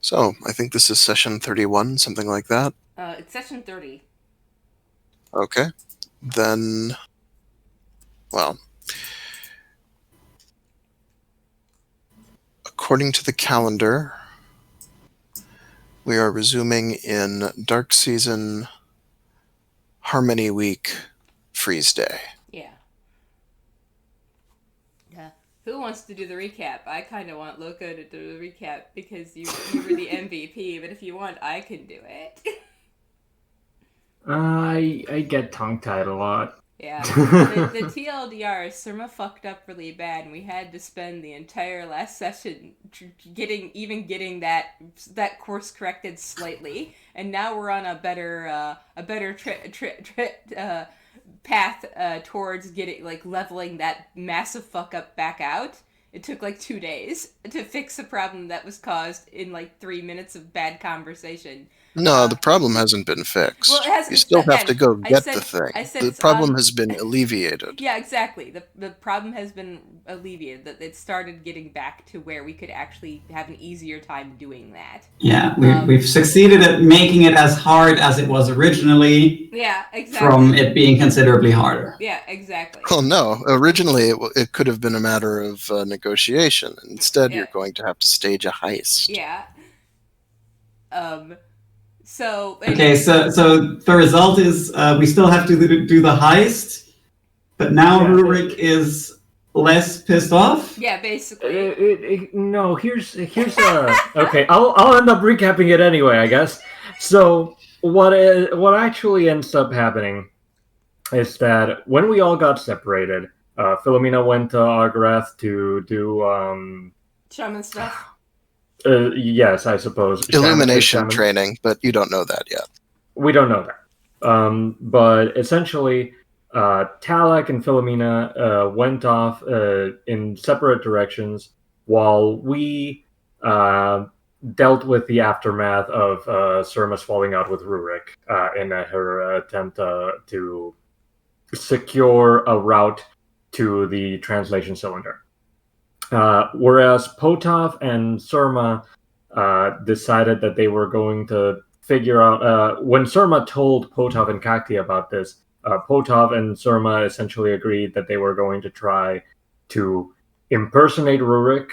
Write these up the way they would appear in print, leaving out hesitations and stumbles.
So, I think this is session 31, something like that. It's session 30. Okay. Then, well, according to the calendar, we are resuming in Dark Season, Harmony Week, Freeze Day. Yeah. Who wants to do the recap? I kind of want Loco to do the recap because you were the MVP, but if you want, I can do it. I get tongue-tied a lot. Yeah. The TLDR, Surma fucked up really bad, and we had to spend the entire last session getting that course corrected slightly, and now we're on a better path towards getting leveling that massive fuck up back out. It took 2 days to fix a problem that was caused in 3 minutes of bad conversation. No, the problem hasn't been fixed. Well, it hasn't. You still have to go get the thing. I said the problem has been alleviated. Yeah, exactly. The problem has been alleviated. That it started getting back to where we could actually have an easier time doing that. Yeah, we've succeeded at making it as hard as it was originally. Yeah, exactly. From it being considerably harder. Yeah, exactly. Well, no. Originally, it could have been a matter of negotiation. Instead, you're going to have to stage a heist. Yeah. So okay, so the result is we still have to do the heist, but now Rurik is less pissed off. Yeah, basically. No, here's okay. I'll end up recapping it anyway, I guess. So what actually ends up happening is that when we all got separated, Philomena went to Argarath to do shaman stuff. Yes, I suppose. Illumination training, but you don't know that yet. We don't know that. But essentially, Talak and Philomena went off in separate directions while we dealt with the aftermath of Surma's falling out with Rurik in her attempt to secure a route to the translation cylinder. Whereas Potov and Surma decided that they were going to figure out... when Surma told Potov and Kakti about this, Potov and Surma essentially agreed that they were going to try to impersonate Rurik,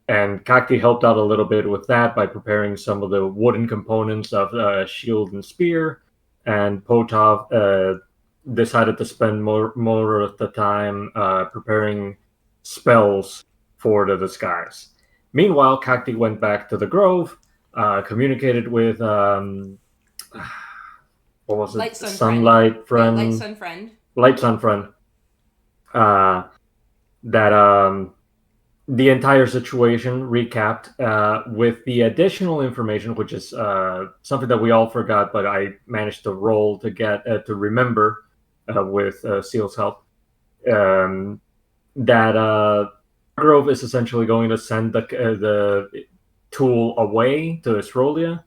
and Kakti helped out a little bit with that by preparing some of the wooden components of shield and spear, and Potov decided to spend more of the time preparing spells for the disguise. Meanwhile, Kakti went back to the Grove, communicated with what was it? Sunlight Friend. Light Sun Friend. Light Sun Friend. That the entire situation recapped with the additional information, which is something that we all forgot, but I managed to roll to get to remember with Seal's help. That Grove is essentially going to send the tool away to Esrolia,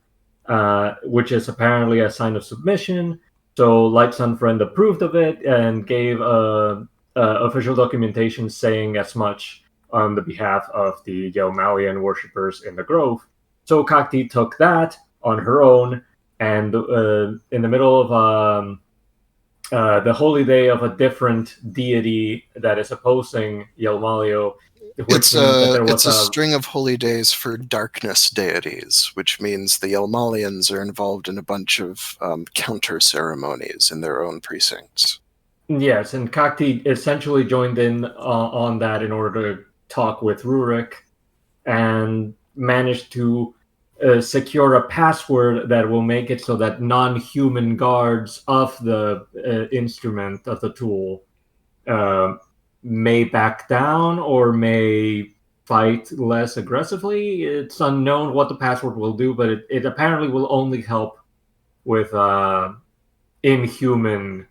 which is apparently a sign of submission. So Light Sun Friend approved of it and gave official documentation saying as much on the behalf of the Yelmalian worshippers in the Grove. So Kakti took that on her own, and in the middle of the holy day of a different deity that is opposing Yelmalio. It's a string of holy days for darkness deities, which means the Yelmalians are involved in a bunch of counter ceremonies in their own precincts. Yes, and Kakti essentially joined in on that in order to talk with Rurik and managed to secure a password that will make it so that non-human guards of the instrument, of the tool, may back down or may fight less aggressively. It's unknown what the password will do, but it apparently will only help with inhuman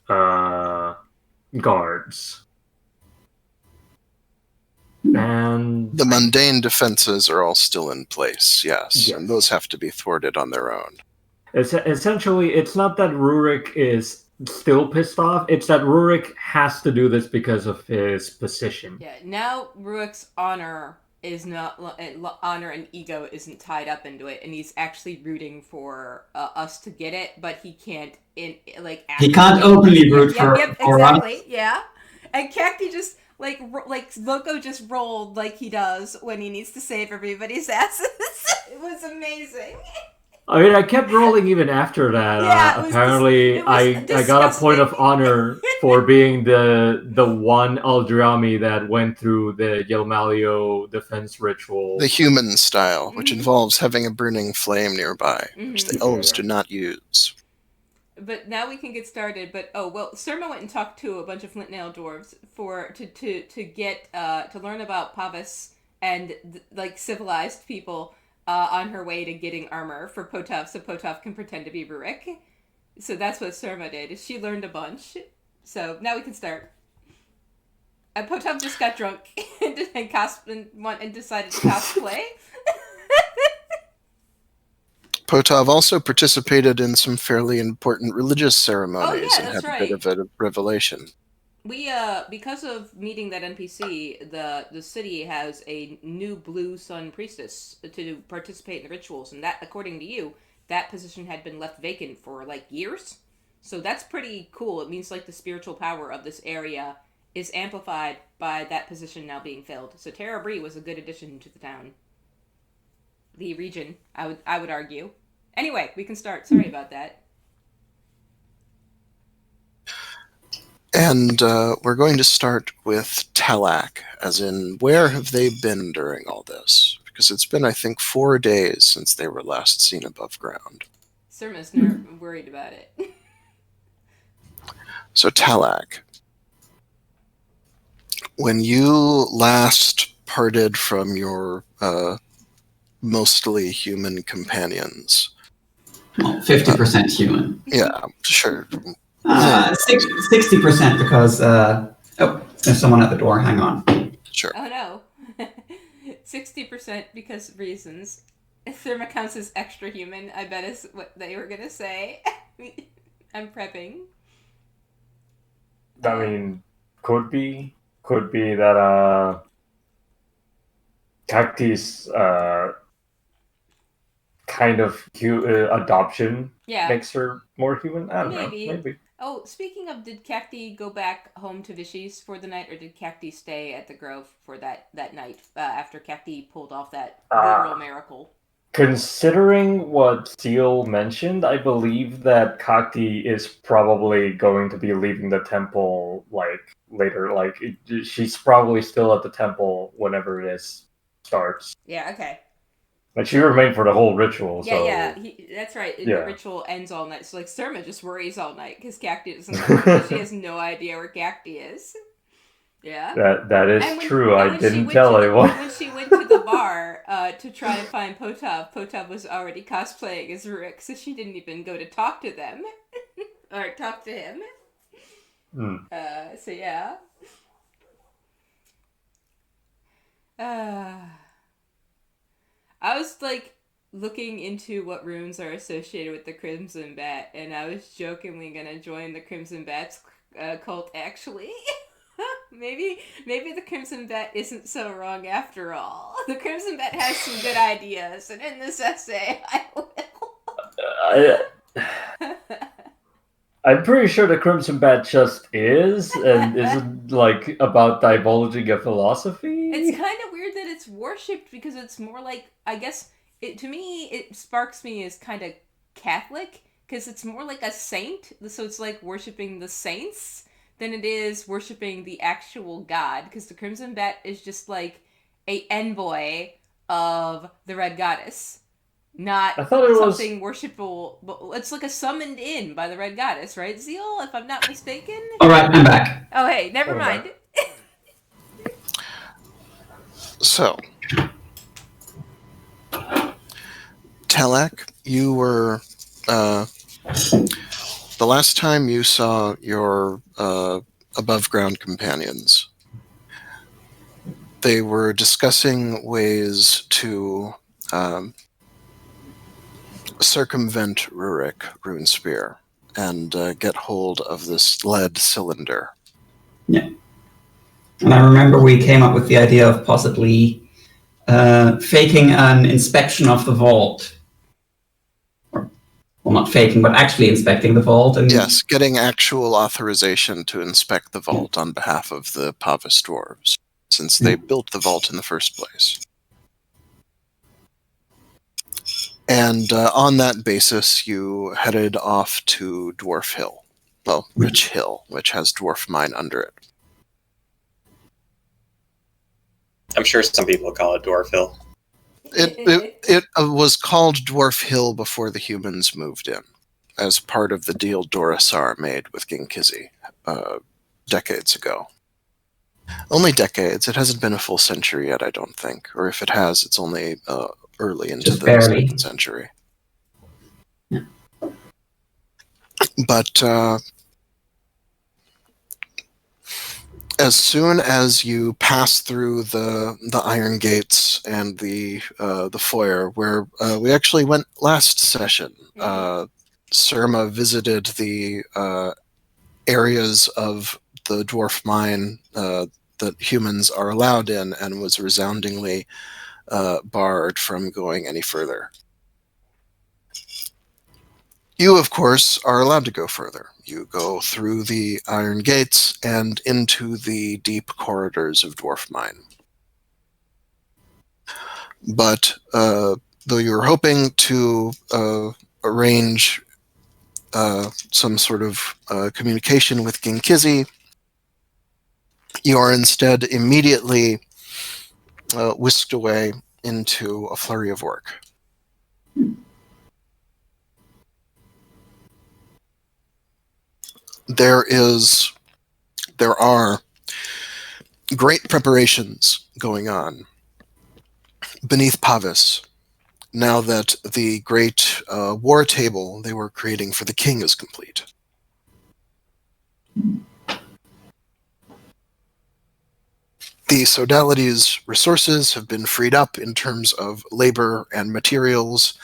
guards. And the mundane defenses are all still in place, yes, and those have to be thwarted on their own. Essentially, it's not that Rurik is still pissed off, it's that Rurik has to do this because of his position. Yeah, now Rurik's honor is not honor and ego isn't tied up into it, and he's actually rooting for us to get it, but he can't he can't openly root for exactly us. Yeah, and Cacti just like Loco just rolled like he does when he needs to save everybody's asses. It was amazing. I mean, I kept rolling even after that. Yeah, apparently, I got a point of honor for being the one Aldrami that went through the Yelmalio defense ritual. The human style, which involves having a burning flame nearby, which the elves do not use. But now we can get started. But Surma went and talked to a bunch of Flintnail dwarves to learn about Pavis and civilized people. On her way to getting armor for Potov, so Potov can pretend to be Rurik. So that's what Surma did. She learned a bunch. So now we can start. And Potov just got drunk and decided to cosplay. Potov also participated in some fairly important religious ceremonies and had a bit of a revelation. We because of meeting that NPC, the city has a new blue sun priestess to participate in the rituals, and that, according to you, that position had been left vacant for years. So that's pretty cool. It means the spiritual power of this area is amplified by that position now being filled. So Terra Bree was a good addition to the town. The region, I would argue. Anyway, we can start. Sorry about that. And we're going to start with Talak, as in, where have they been during all this? Because it's been, I think, 4 days since they were last seen above ground. Surma's worried about it. So Talak, when you last parted from your mostly human companions... Well, 50% human. Yeah, sure. 60% because there's someone at the door. Hang on. Sure. Oh no. 60% because of reasons. Therma counts as extra human, I bet is what they were gonna say. I'm prepping. I mean, could be that Cacti's kind of adoption makes her more human. I don't know. Maybe. Oh, speaking of, did Cacti go back home to Vichy's for the night, or did Cacti stay at the Grove for that night after Cacti pulled off that literal miracle? Considering what Seal mentioned, I believe that Cacti is probably going to be leaving the temple later. She's probably still at the temple whenever this starts. Yeah. Okay. Like, she remained for the whole ritual. Yeah, that's right. The ritual ends all night. So, Surma just worries all night because Cacti doesn't know. She has no idea where Cacti is. Yeah. That is true. I didn't tell anyone. When she went to the bar to try to find Potov was already cosplaying as Rurik, so she didn't even go to talk to them. Or talk to him. So, yeah. I was looking into what runes are associated with the Crimson Bat, and I was jokingly gonna join the Crimson Bat's cult. Actually, maybe the Crimson Bat isn't so wrong after all. The Crimson Bat has some good ideas, and in this essay, I will. I'm pretty sure the Crimson Bat just is, and isn't about divulging a philosophy. It's kind of weird that it's worshipped because it's more I guess to me it sparks me as kind of Catholic because it's more like a saint, so it's worshipping the saints than it is worshipping the actual God, because the Crimson Bat is just a envoy of the Red Goddess. Not something worshipful, but it's a summoned in by the Red Goddess, right, Zeal, if I'm not mistaken? Alright, I'm back. Oh, hey, never mind. So, Talak, you were, the last time you saw your above-ground companions, they were discussing ways to circumvent Rurik Runespear and get hold of this lead cylinder. Yeah. And I remember we came up with the idea of possibly faking an inspection of the vault. Well, not faking, but actually inspecting the vault. And yes, getting actual authorization to inspect the vault on behalf of the Pavis dwarves, since they built the vault in the first place. And on that basis, you headed off to Dwarf Hill. Well, Rich Hill, which has Dwarf Mine under it. I'm sure some people call it Dwarf Hill. It was called Dwarf Hill before the humans moved in, as part of the deal Dorisar made with Ginkizi decades ago. Only decades. It hasn't been a full century yet, I don't think. Or if it has, it's only early into Just the barely. 2nd century. Yeah. But as soon as you pass through the iron gates and the foyer, where we actually went last session, Surma visited the areas of the dwarf mine that humans are allowed in, and was resoundingly barred from going any further. You, of course, are allowed to go further. You go through the iron gates and into the deep corridors of Dwarf Mine. But though you were hoping to arrange some sort of communication with Ginkizi, you are instead immediately whisked away into a flurry of work. There are great preparations going on beneath Pavis, now that the great war table they were creating for the king is complete. The Sodality's resources have been freed up in terms of labor and materials,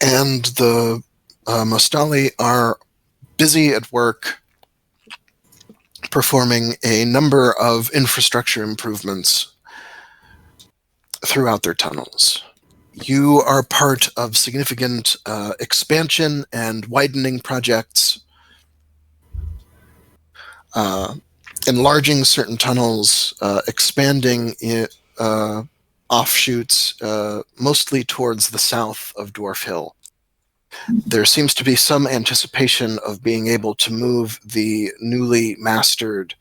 and the Mostali are busy at work performing a number of infrastructure improvements throughout their tunnels. You are part of significant expansion and widening projects, enlarging certain tunnels, expanding offshoots, mostly towards the south of Dwarf Hill. There seems to be some anticipation of being able to move the newly mastered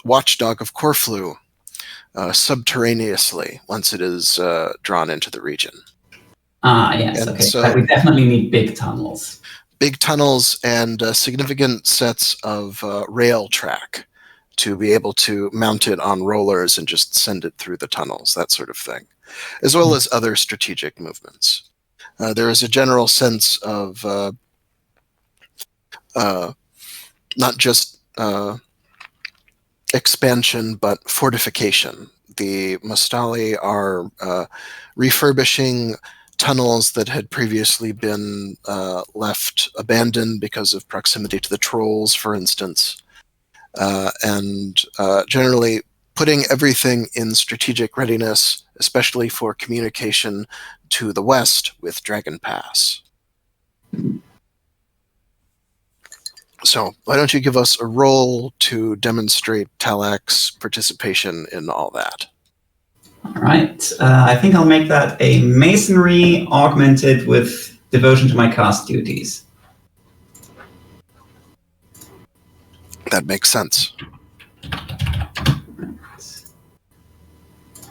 Watchdog of Corflu subterraneously once it is drawn into the region. Yes, and okay. So we definitely need big tunnels. Big tunnels and significant sets of rail track to be able to mount it on rollers and just send it through the tunnels, that sort of thing, as well as other strategic movements. There is a general sense of not just expansion, but fortification. The Mostali are refurbishing tunnels that had previously been left abandoned because of proximity to the trolls, for instance, and generally putting everything in strategic readiness, especially for communication to the west with Dragon Pass. So why don't you give us a roll to demonstrate Talak's participation in all that? All right. I think I'll make that a masonry augmented with devotion to my cast duties. That makes sense.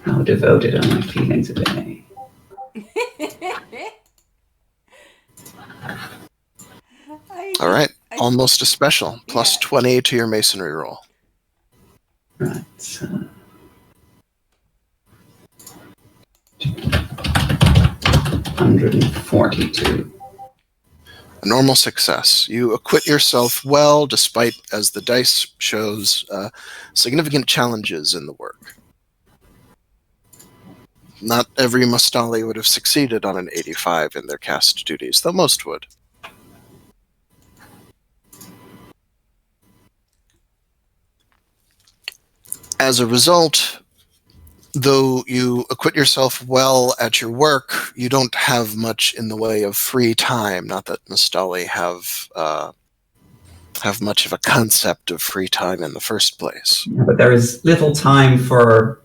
How devoted am I feeling today? All right. Almost a special. Plus 20 to your masonry roll. Right. 142. A normal success. You acquit yourself well, despite, as the dice shows, significant challenges in the work. Not every Mostali would have succeeded on an 85 in their cast duties, though most would. as a result, though you acquit yourself well at your work, you don't have much in the way of free time. Not that Mastali have much of a concept of free time in the first place. Yeah, but there is little time for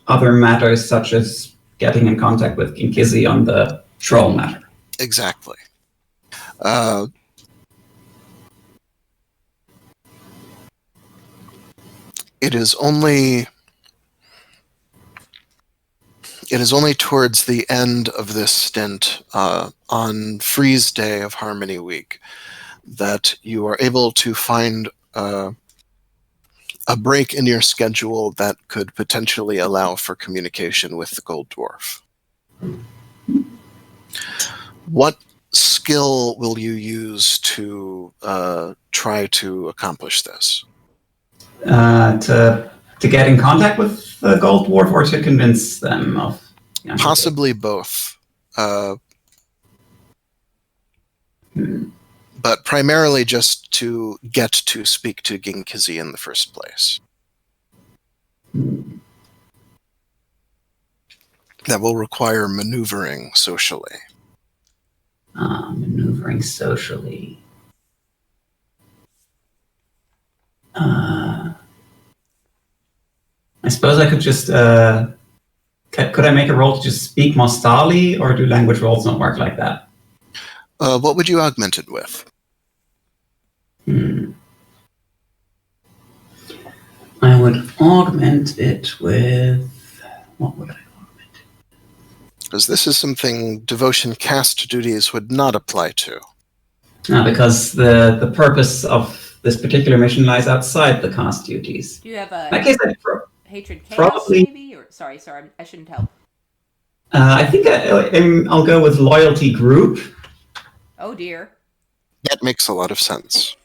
other matters, such as getting in contact with Kinkizi on the troll matter. Exactly. It is only towards the end of this stint, on Freeze Day of Harmony Week, that you are able to find a break in your schedule that could potentially allow for communication with the Gold Dwarf. What skill will you use to try to accomplish this? To get in contact with the Gold Dwarf, or to convince them of... Possibly both. But primarily just to get to speak to Ginkizi in the first place. That will require maneuvering socially. Maneuvering socially. I suppose I could just... could I make a roll to just speak Mostali, or do language rolls not work like that? What would you augment it with? I would augment it with... What would I augment it? Because this is something devotion cast duties would not apply to. Because the purpose of this particular mission lies outside the cast duties. Do you have a In that case, hatred chaos, probably... maybe? Or sorry, I shouldn't help. I think I'll go with loyalty group. Oh dear. That makes a lot of sense.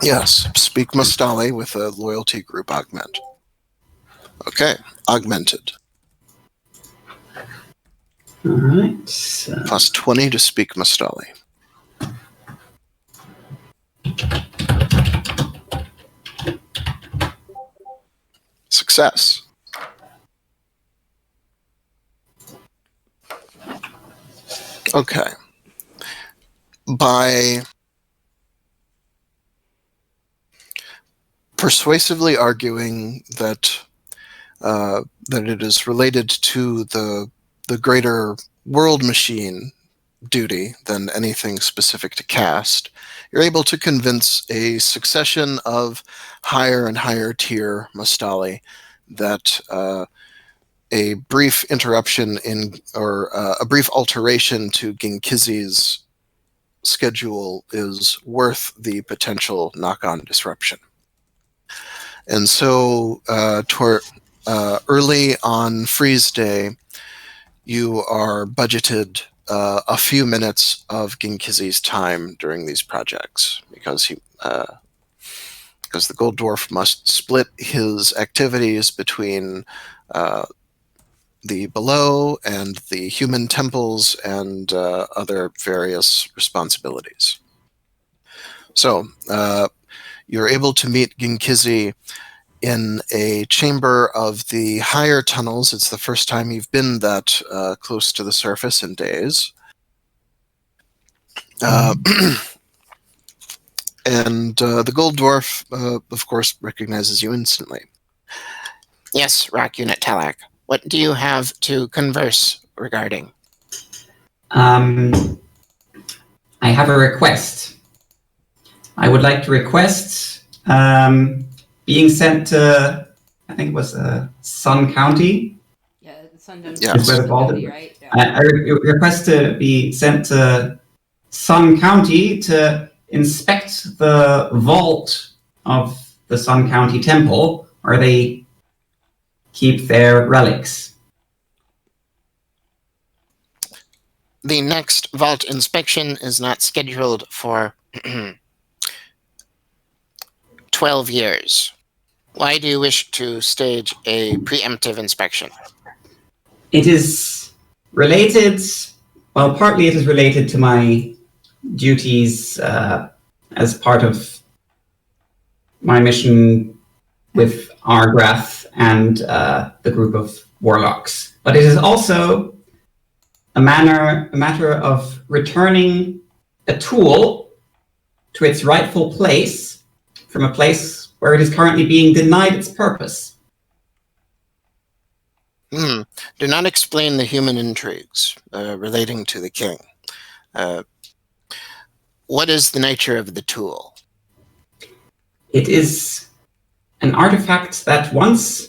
Yes, speak Mostali with a loyalty group augment. Okay, augmented. Alright. Plus 20 to speak Mostali. Success. Okay. By persuasively arguing that it is related to the greater world machine duty than anything specific to cast, you're able to convince a succession of higher and higher tier Mostali that a brief interruption a brief alteration to Ginkizi's schedule is worth the potential knock-on disruption. And so early on Freeze Day, you are budgeted a few minutes of Ginkizi's time during these projects, because the Gold Dwarf must split his activities between the below and the human temples and other various responsibilities. So you're able to meet Ginkizi in a chamber of the higher tunnels. It's the first time you've been that close to the surface in days. And the Gold Dwarf, of course, recognizes you instantly. Yes, Rock Unit Talak. What do you have to converse regarding? I have a request. I would like to request being sent to, I think it was Sun County. Yeah, the Sun Dungeon. Yes. Is where the vault is. Right? Yeah. I request to be sent to Sun County to inspect the vault of the Sun County Temple, where they keep their relics. The next vault inspection is not scheduled for 12 years. Why do you wish to stage a preemptive inspection? It is related, partly it is related to my duties as part of my mission with Argrath and the group of warlocks. But it is also a matter of returning a tool to its rightful place from a place where it is currently being denied its purpose. Do not explain the human intrigues relating to the king. What is the nature of the tool? It is an artifact that once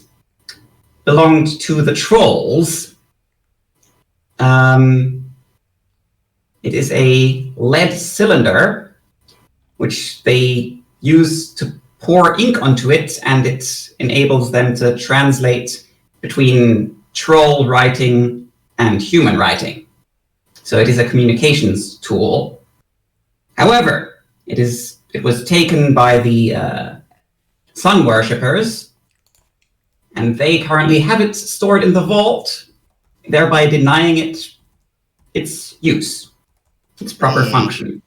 belonged to the trolls. It is a lead cylinder, which they use to pour ink onto it, and it enables them to translate between troll writing and human writing. So it is a communications tool. However, it was taken by the sun worshippers, and they currently have it stored in the vault, thereby denying it its use, its proper function.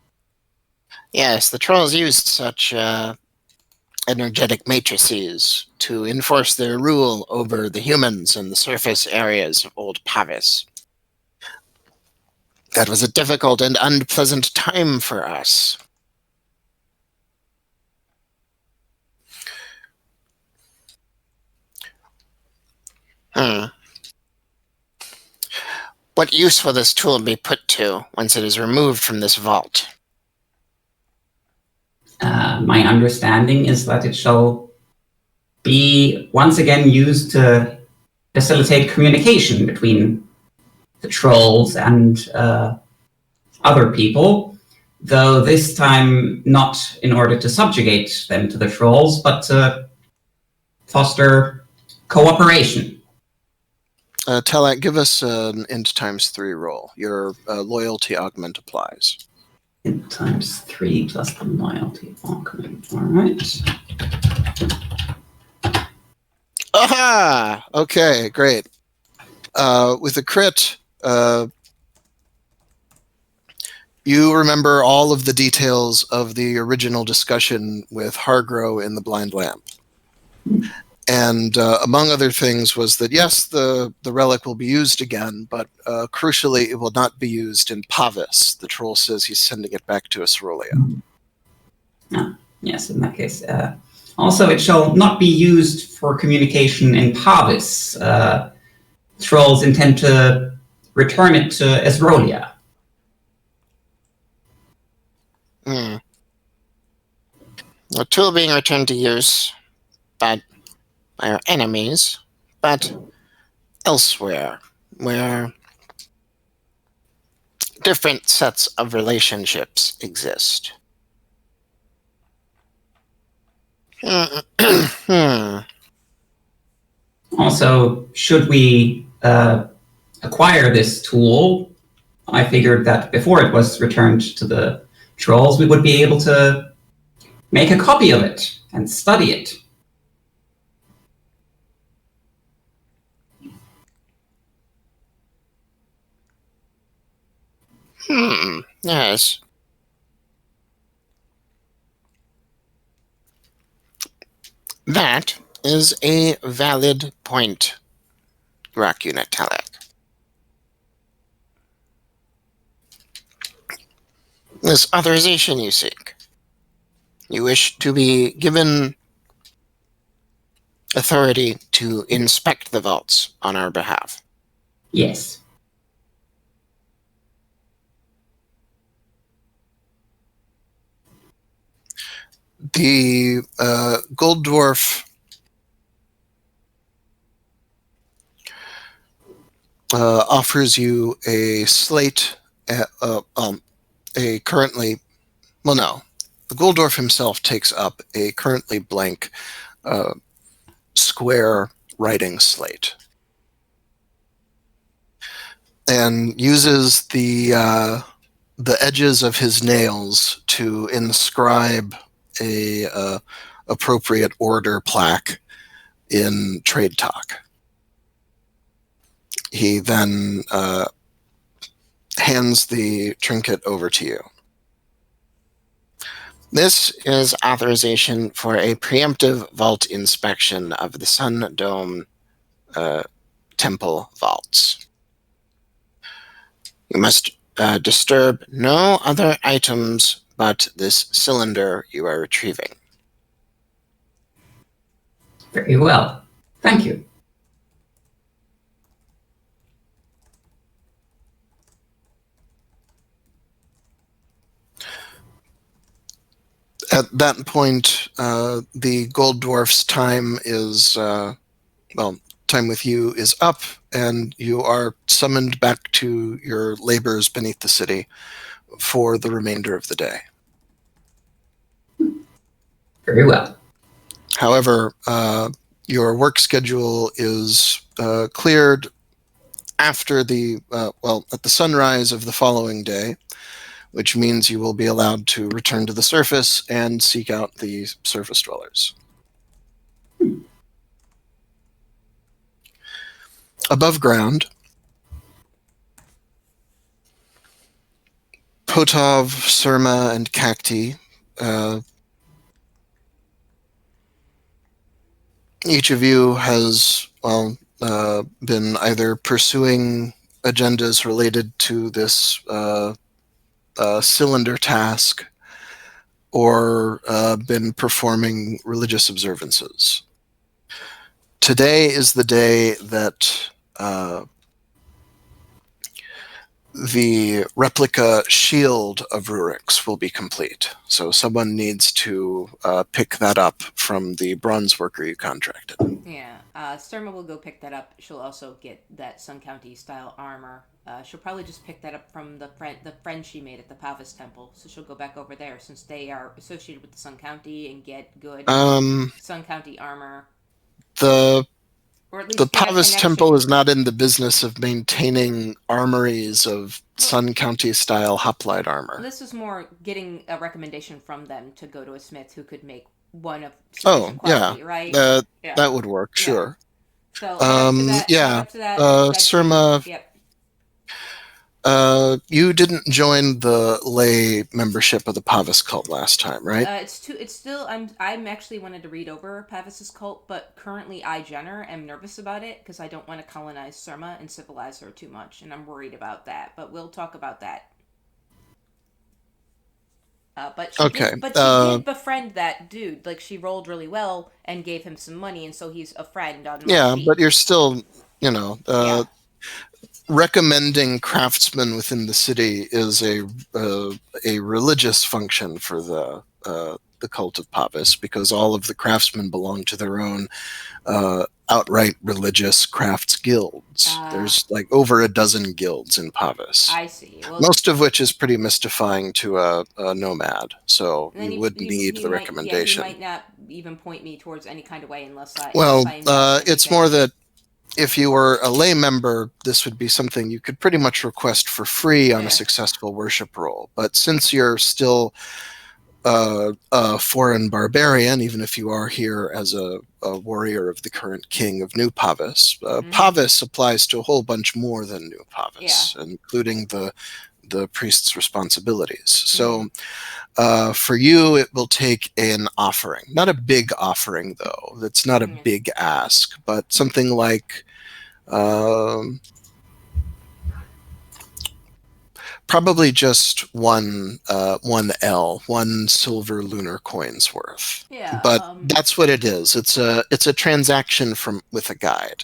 Yes, the trolls used such energetic matrices to enforce their rule over the humans in the surface areas of Old Pavis. That was a difficult and unpleasant time for us. What use will this tool be put to once it is removed from this vault? My understanding is that it shall be once again used to facilitate communication between the trolls and other people, though this time not in order to subjugate them to the trolls, but to foster cooperation. Telak, give us an int ×3 roll. Your loyalty augment applies. Int ×3 plus the loyalty augment. All right. Aha! Okay, great. With a crit, you remember all of the details of the original discussion with Hargrow in the Blind Lamp. And among other things was that, yes, the relic will be used again, but crucially, it will not be used in Pavis. The troll says he's sending it back to Asrolia. Yes, in that case. Also, it shall not be used for communication in Pavis. Trolls intend to return it to Asrolia. A tool being returned to use by our enemies, but elsewhere, where different sets of relationships exist. Also, should we acquire this tool, I figured that before it was returned to the trolls, we would be able to make a copy of it and study it. Yes. That is a valid point, Rakuna Talek. This authorization you seek. You wish to be given authority to inspect the vaults on our behalf. Yes. The Gold Dwarf offers you a slate, a currently, well, no. The Gold Dwarf himself takes up a currently blank square writing slate and uses the edges of his nails to inscribe a appropriate order plaque in trade talk. He then hands the trinket over to you. This is authorization for a preemptive vault inspection of the Sun Dome temple vaults. You must disturb no other items but this cylinder you are retrieving. Very well. Thank you. At that point, the Gold Dwarf's time is, time with you is up, and you are summoned back to your labors beneath the city for the remainder of the day. Very well. However, your work schedule is cleared after at the sunrise of the following day, which means you will be allowed to return to the surface and seek out the surface dwellers. Above ground, Potov, Surma, and Cacti, each of you has been either pursuing agendas related to this cylinder task or been performing religious observances. Today is the day that the replica shield of Rurik's will be complete. So someone needs to pick that up from the bronze worker you contracted. Yeah, Sturma will go pick that up. She'll also get that Sun County style armor. She'll probably just pick that up from the friend she made at the Pavis Temple. So she'll go back over there since they are associated with the Sun County and get good Sun County armor. Or at least The get a Pavis connection. Temple is not in the business of maintaining armories of Sun County style hoplite armor. This is more getting a recommendation from them to go to a smith who could make one of sufficient quality, right? That would work, sure. So after that, Surma, yep. You didn't join the lay membership of the Pavis cult last time, right? It's still. I'm actually wanted to read over Pavis's cult, but currently Jenner am nervous about it because I don't want to colonize Surma and civilize her too much, and I'm worried about that. But we'll talk about that. But she did befriend that dude. Like, she rolled really well and gave him some money, and so he's a friend on my sheet. But you're still, recommending craftsmen within the city is a religious function for the cult of Pavis, because all of the craftsmen belong to their own outright religious crafts guilds. There's like over a dozen guilds in Pavis. I see. Well, most of which is pretty mystifying to a nomad. So you would need the recommendation. He might not even point me towards any kind of way unless I. It's more that if you were a lay member, this would be something you could pretty much request for free on a successful worship roll. But since you're still a foreign barbarian, even if you are here as a warrior of the current king of New Pavis, Pavis applies to a whole bunch more than New Pavis, including the priest's responsibilities. So for you, it will take an offering. Not a big offering, though. That's not a big ask, but something like probably just one silver lunar coin's worth. Yeah, but that's what it is. It's a transaction with a guide.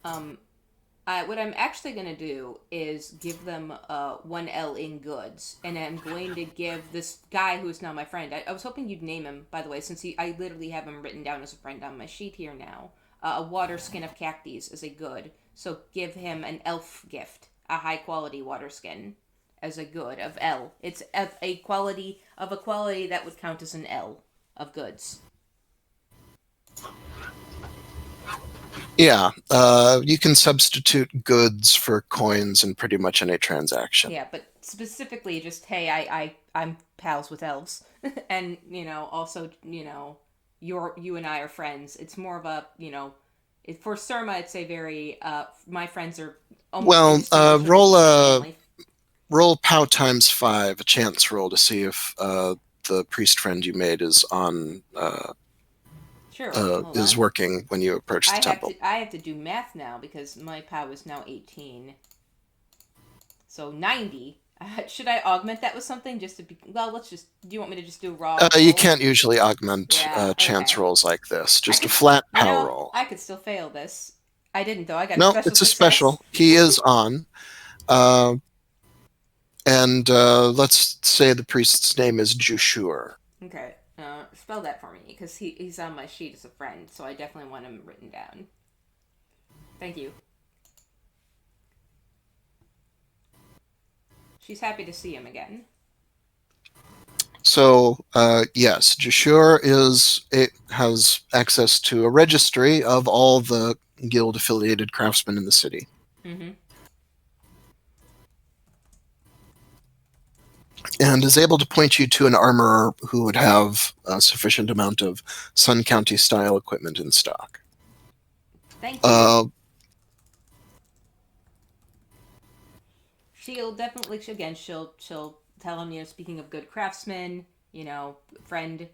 What I'm actually going to do is give them 1L in goods, and I'm going to give this guy who is now my friend. I was hoping you'd name him, by the way, since I literally have him written down as a friend on my sheet here now. A water skin of cactus is a good, so give him an elf gift, a high quality water skin as a good of L. It's a quality that would count as an L of goods. Yeah, you can substitute goods for coins in pretty much any transaction. Yeah, but specifically just, hey, I'm pals with elves. And, also, you and I are friends. It's more of a, for Surma, it's a very, my friends are almost... roll POW times 5, a chance roll to see if the priest friend you made is on Sure. Hold is on. working when you approach the temple. I have to do math now because my POW is now 18. So 90. Should I augment that with something just to be? Well, let's just. Do you want me to just do raw? You roll? can't usually augment Yeah, chance okay. rolls like this. Just I a could- flat You power know, roll. I could still fail this. I didn't though. I got a No, special it's a success. special. He is on. And let's say the priest's name is Jushur. Okay. Spell that for me because he's on my sheet as a friend, so I definitely want him written down. Thank you. She's happy to see him again. So yes, Jushur has access to a registry of all the guild-affiliated craftsmen in the city. Mm-hmm. And is able to point you to an armorer who would have a sufficient amount of Sun County style equipment in stock. Thank you. She'll definitely she'll tell him, speaking of good craftsmen, friend,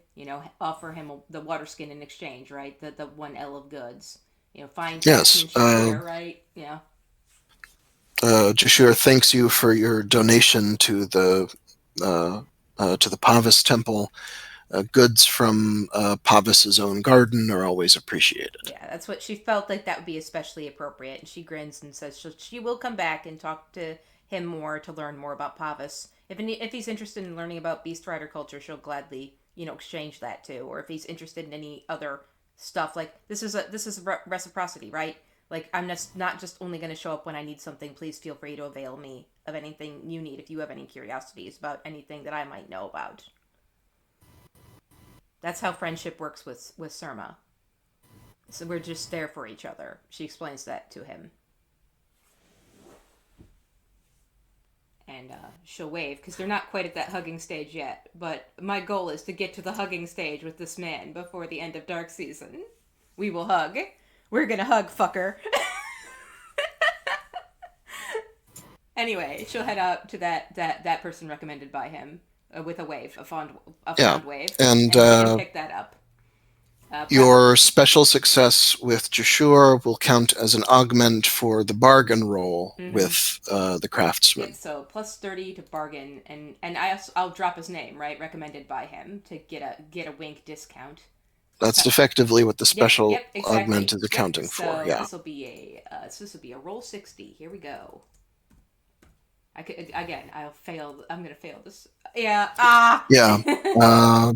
offer him the water skin in exchange, right? The 1L of goods. Fine craftsmanship there, right? Yeah. Jushur thanks you for your donation to the Pavis temple. Goods from Pavis's own garden are always appreciated. Yeah, that's what she felt like that would be especially appropriate. And she grins and says she will come back and talk to him more to learn more about Pavis. If he's interested in learning about Beast Rider culture, she'll gladly, exchange that too. Or if he's interested in any other stuff, like this is reciprocity, right? Like I'm not just only going to show up when I need something. Please feel free to avail me of anything you need if you have any curiosities about anything that I might know about. That's how friendship works with Surma. So we're just there for each other. She explains that to him. And she'll wave, because they're not quite at that hugging stage yet. But my goal is to get to the hugging stage with this man before the end of Dark Season. We will hug. We're gonna hug, fucker. Anyway, she'll head up to that person recommended by him with a wave, a fond wave, and pick that up. Your special success with Jushur will count as an augment for the bargain roll with the craftsman. Yep, so plus 30 to bargain, and I'll drop his name, right? Recommended by him to get a wink discount. That's effectively what the special exactly. augment is accounting for. Yeah. This will be a roll 60. Here we go. I'll fail. I'm gonna fail this. Yeah. Yeah.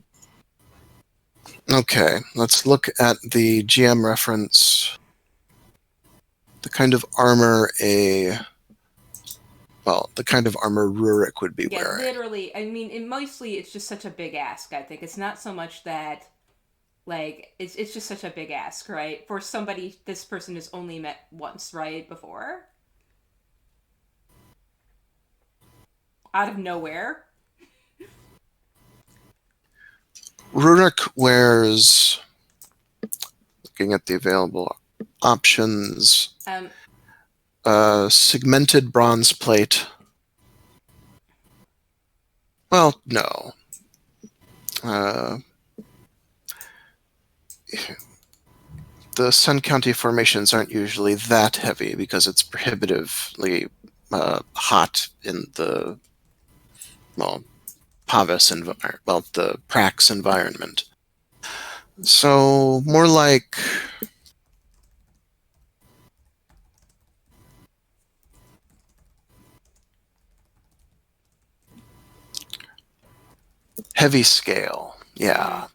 Okay, let's look at the GM reference. The kind of armor the kind of armor Rurik would be wearing. Yeah, literally. I mean, mostly it's just such a big ask, I think. It's not so much that, it's just such a big ask, right? For somebody this person has only met once, right? Before. Out of nowhere. Rurik wears, looking at the available options, segmented bronze plate. Well, no. The Sun County formations aren't usually that heavy because it's prohibitively hot in the, Pavis the Prax environment. So more like heavy scale. Yeah.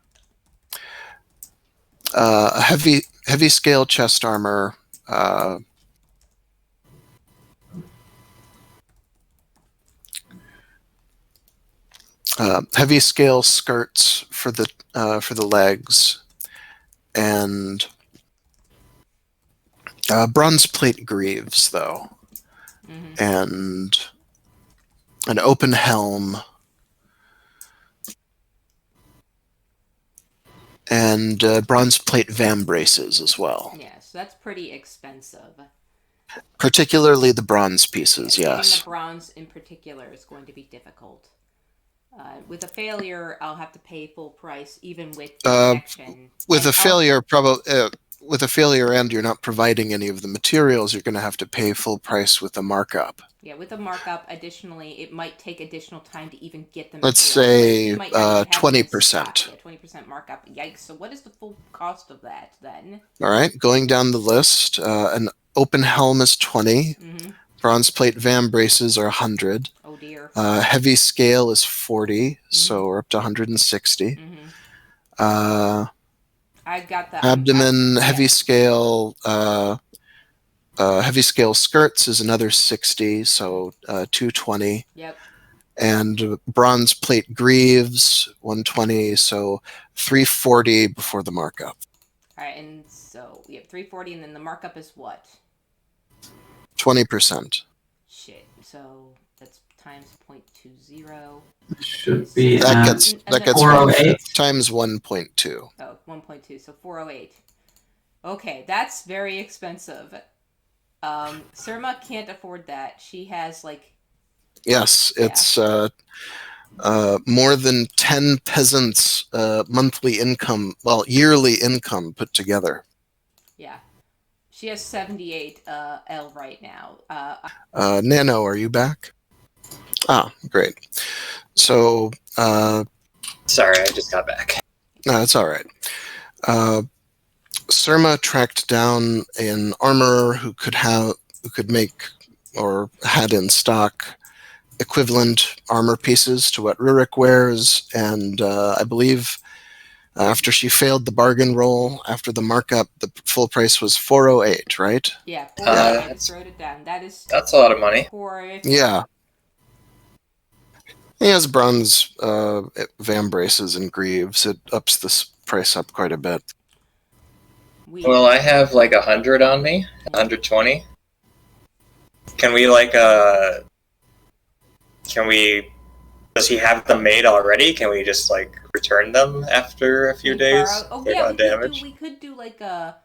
Heavy scale chest armor. Heavy scale skirts for the legs, and bronze plate greaves, though, and an open helm, and bronze plate vambraces as well. Yeah, so that's pretty expensive. Particularly the bronze pieces, yes. The bronze in particular is going to be difficult. With a failure, I'll have to pay full price, even with protection. With a failure, with a failure, and you're not providing any of the materials, you're going to have to pay full price with a markup. Yeah, with a markup. Additionally, it might take additional time to even get the Let's materials. say You might not even have them in 20%. stock. Yeah, 20% markup. Yikes! So what is the full cost of that then? All right, going down the list, an open helm is 20. Mm-hmm. Bronze plate vam braces are 100. Oh dear. Heavy scale is 40, so we're up to 160. Mm-hmm. I got that. Abdomen heavy scale. Heavy scale skirts is another 60, so 220. Yep. And bronze plate greaves 120, so 340 before the markup. All right, and so we have 340, and then the markup is what? 20%. Shit. So that's times 0.20. Should be That gets 408 times 1.2. Oh, 1.2, so 408. Okay, that's very expensive. Surma can't afford that. She has like. Yes, it's more than 10 peasants' monthly income, well, yearly income put together. Yeah. She has 78 L right now. Nano, are you back? Ah, great. So, Sorry, I just got back. no, it's all right. Surma tracked down an armorer who could make or had in stock equivalent armor pieces to what Rurik wears, and I believe after she failed the bargain roll, after the markup, the full price was 408, right? Yeah, 408. I just wrote it down. That's a lot of money. Yeah. He has bronze vam braces and greaves. It ups this price up quite a bit. Well, I have like 100 on me, 120. Can we does he have them made already? Can we just like return them after a few days? Oh yeah, we could do like a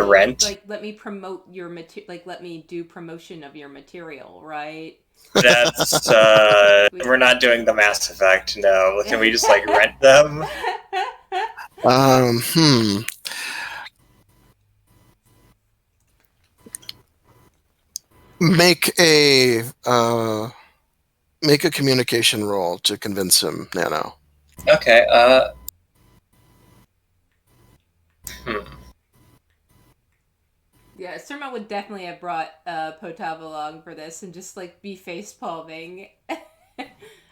rent. Like let me promote your like let me do promotion of your material, right? That's we're not doing the Mass Effect. No, can we just like rent them? Make a communication roll to convince him, Nano. Okay. Yeah, Surma would definitely have brought Potav along for this and just like be face palming.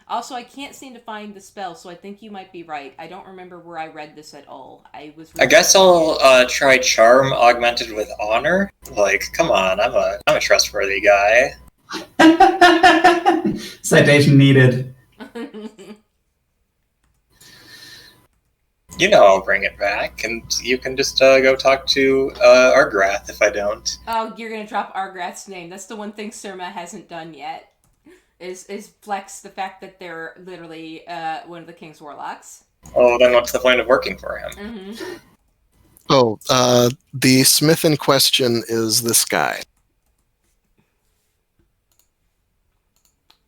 Also, I can't seem to find the spell, so I think you might be right. I don't remember where I read this at all. I guess I'll try Charm augmented with Honor. Like, come on, I'm a trustworthy guy. Citation needed. You know I'll bring it back, and you can just go talk to Argrath if I don't. Oh, you're gonna drop Argrath's name. That's the one thing Surma hasn't done yet. Is flex the fact that they're literally one of the King's Warlocks. Oh, then what's the point of working for him? Mm-hmm. Oh, the smith in question is this guy.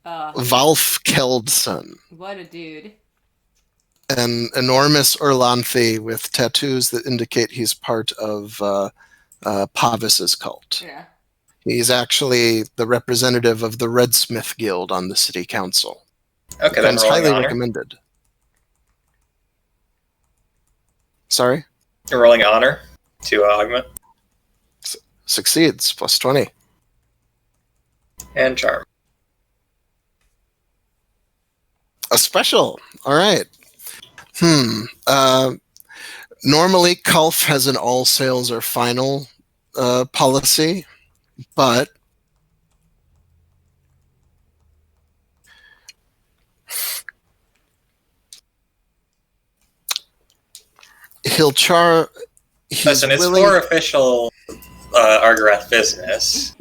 Valf Keldson. What a dude. An enormous Orlanthi with tattoos that indicate he's part of Pavis's cult. Yeah. He's actually the representative of the Redsmith Guild on the city council. Okay, then highly honor. Recommended. Sorry? You're rolling honor to augment. Succeeds, plus 20. And charm. A special. All right. Normally, Kulf has an all sales are final policy, but he'll Listen, it's for official Argrath business.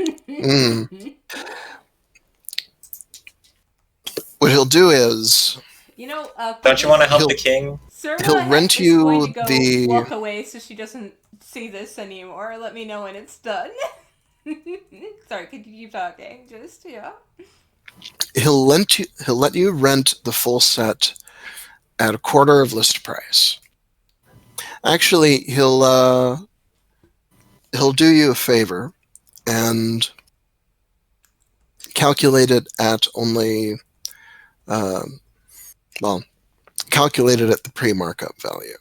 What he'll do is, don't you want to help the king? He'll rent you the. Walk away so she doesn't see this anymore. Let me know when it's done. Sorry, could you keep talking? Just He'll let you rent the full set at a quarter of list price. Actually, he'll do you a favor and calculate it at only calculate it at the pre-markup value.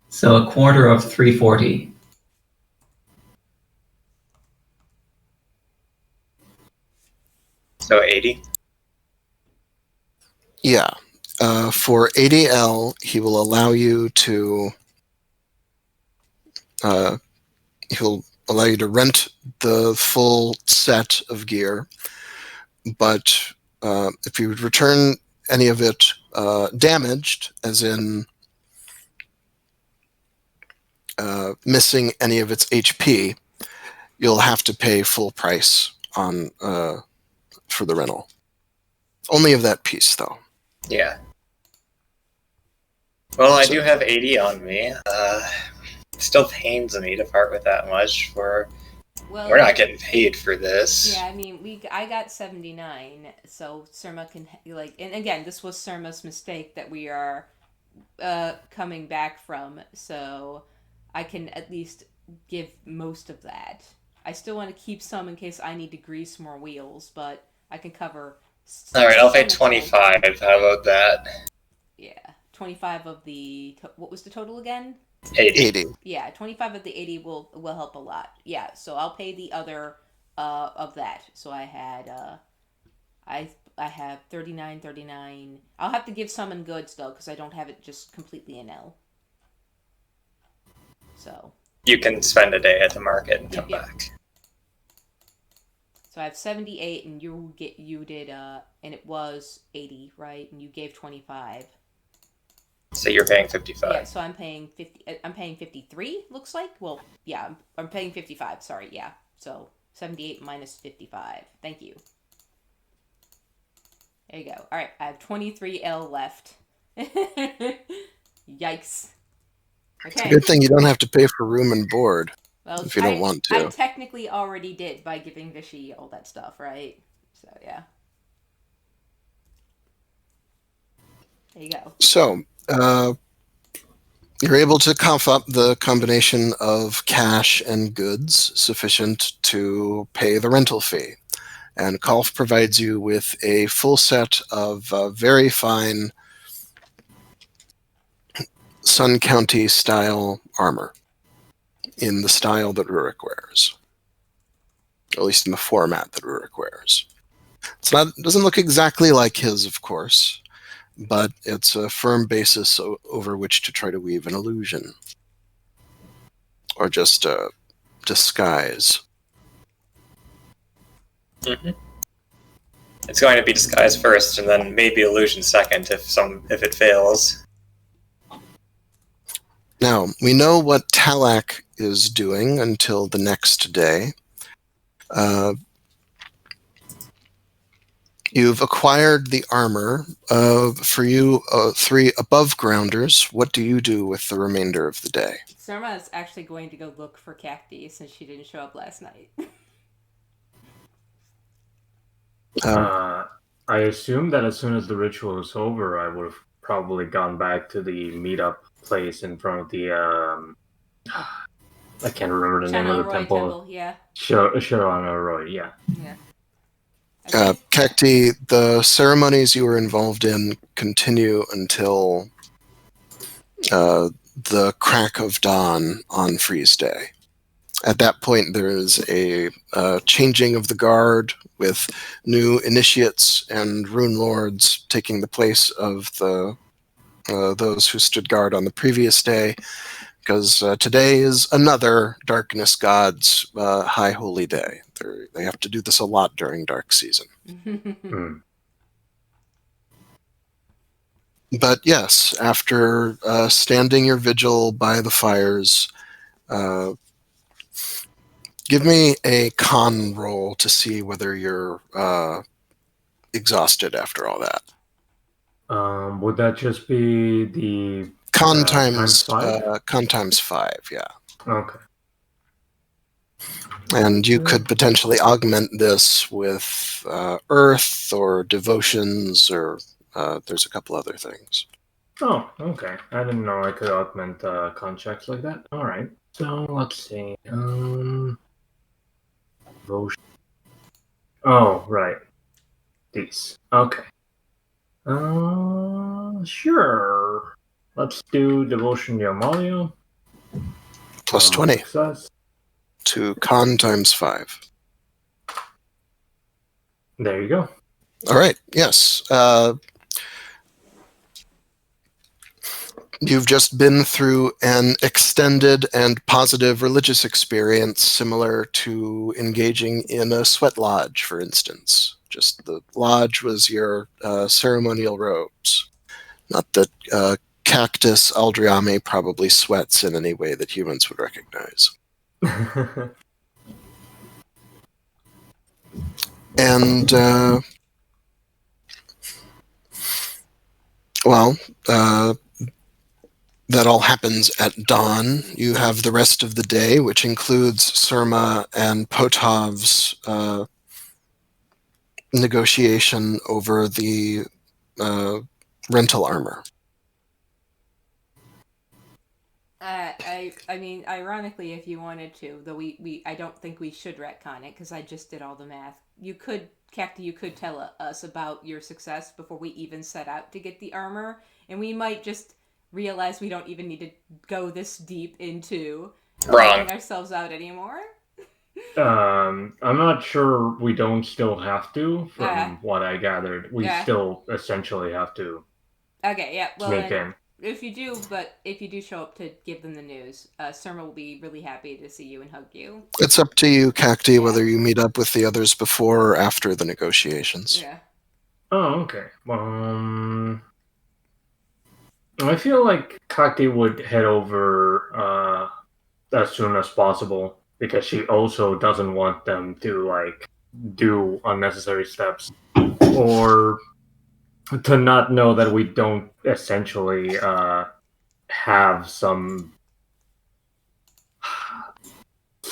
So a quarter of 340. So 80. Yeah. For 80L, he will allow you to he'll allow you to rent the full set of gear, but if you would return any of it damaged, as in missing any of its HP, you'll have to pay full price on for the rental. Only of that piece, though. Yeah. Well, I do have 80 on me. Still pains me to part with that much. We're not getting paid for this. Yeah, I mean, I got 79, so Surma can and again, this was Surma's mistake that we are coming back from, so I can at least give most of that. I still want to keep some in case I need to grease more wheels, but I can cover. All right, I'll pay 25. How about that? Yeah, 25 of the what was the total again? 80. Yeah, 25 of the 80 will help a lot. Yeah, so I'll pay the other of that. So I had I have 39. I'll have to give some in goods though because I don't have it just completely in L. So you can spend a day at the market and come back. So I have 78 and you did and it was 80, right? And you gave 25. So you're paying 55. Yeah, so I'm paying 50. I'm paying 53. Looks like. Well, yeah, I'm paying 55. Sorry, yeah. So 78 minus 55. Thank you. There you go. All right, I have 23L left. Yikes. Okay. Good thing you don't have to pay for room and board if you don't want to. I technically already did by giving Vishy all that stuff, right? So yeah. There you go. So. You're able to cough up the combination of cash and goods sufficient to pay the rental fee. And Kolf provides you with a full set of very fine Sun County style armor in the style that Rurik wears. At least in the format that Rurik wears. It doesn't look exactly like his, of course, but it's a firm basis over which to try to weave an illusion. Or just a disguise. Mm-hmm. It's going to be disguise first, and then maybe illusion second if it fails. Now, we know what Talak is doing until the next day. You've acquired the armor. For you, 3 above grounders, what do you do with the remainder of the day? Surma is actually going to go look for Cacti since she didn't show up last night. I assume that as soon as the ritual was over, I would have probably gone back to the meetup place in front of the I can't remember the name of the temple. Yeah. Sharana Roy, yeah. Yeah. Cacti, the ceremonies you were involved in continue until the crack of dawn on Freeze Day. At that point, there is a changing of the guard with new initiates and rune lords taking the place of those who stood guard on the previous day, because today is another Darkness God's High Holy Day. They have to do this a lot during dark season. But yes, after standing your vigil by the fires, give me a con roll to see whether you're exhausted after all that. Would that just be the Con times 5? con times 5, yeah. Okay. And you could potentially augment this with earth or devotions, or there's a couple other things. Oh, okay. I didn't know I could augment contracts like that. All right. So let's see. Devotion. Oh, right. These. Okay. Sure. Let's do devotion to Amalio. Plus 20 Success. to con times 5. There you go. All right. Yes. You've just been through an extended and positive religious experience similar to engaging in a sweat lodge, for instance. Just the lodge was your ceremonial robes. Not that Cactus Aldriame probably sweats in any way that humans would recognize. And, that all happens at dawn. You have the rest of the day, which includes Surma and Potov's negotiation over the rental armor. I mean, ironically, if you wanted to, though I don't think we should retcon it because I just did all the math. Cacti, you could tell us about your success before we even set out to get the armor, and we might just realize we don't even need to go this deep into helping ourselves out anymore. I'm not sure we don't still have to, from what I gathered. We still essentially have to. Okay, yeah, well, sneak in. If you do show up to give them the news, Surma will be really happy to see you and hug you. It's up to you, Cacti, whether you meet up with the others before or after the negotiations. Yeah. Oh, okay. I feel like Cacti would head over as soon as possible because she also doesn't want them to do unnecessary steps or to not know that we don't essentially have some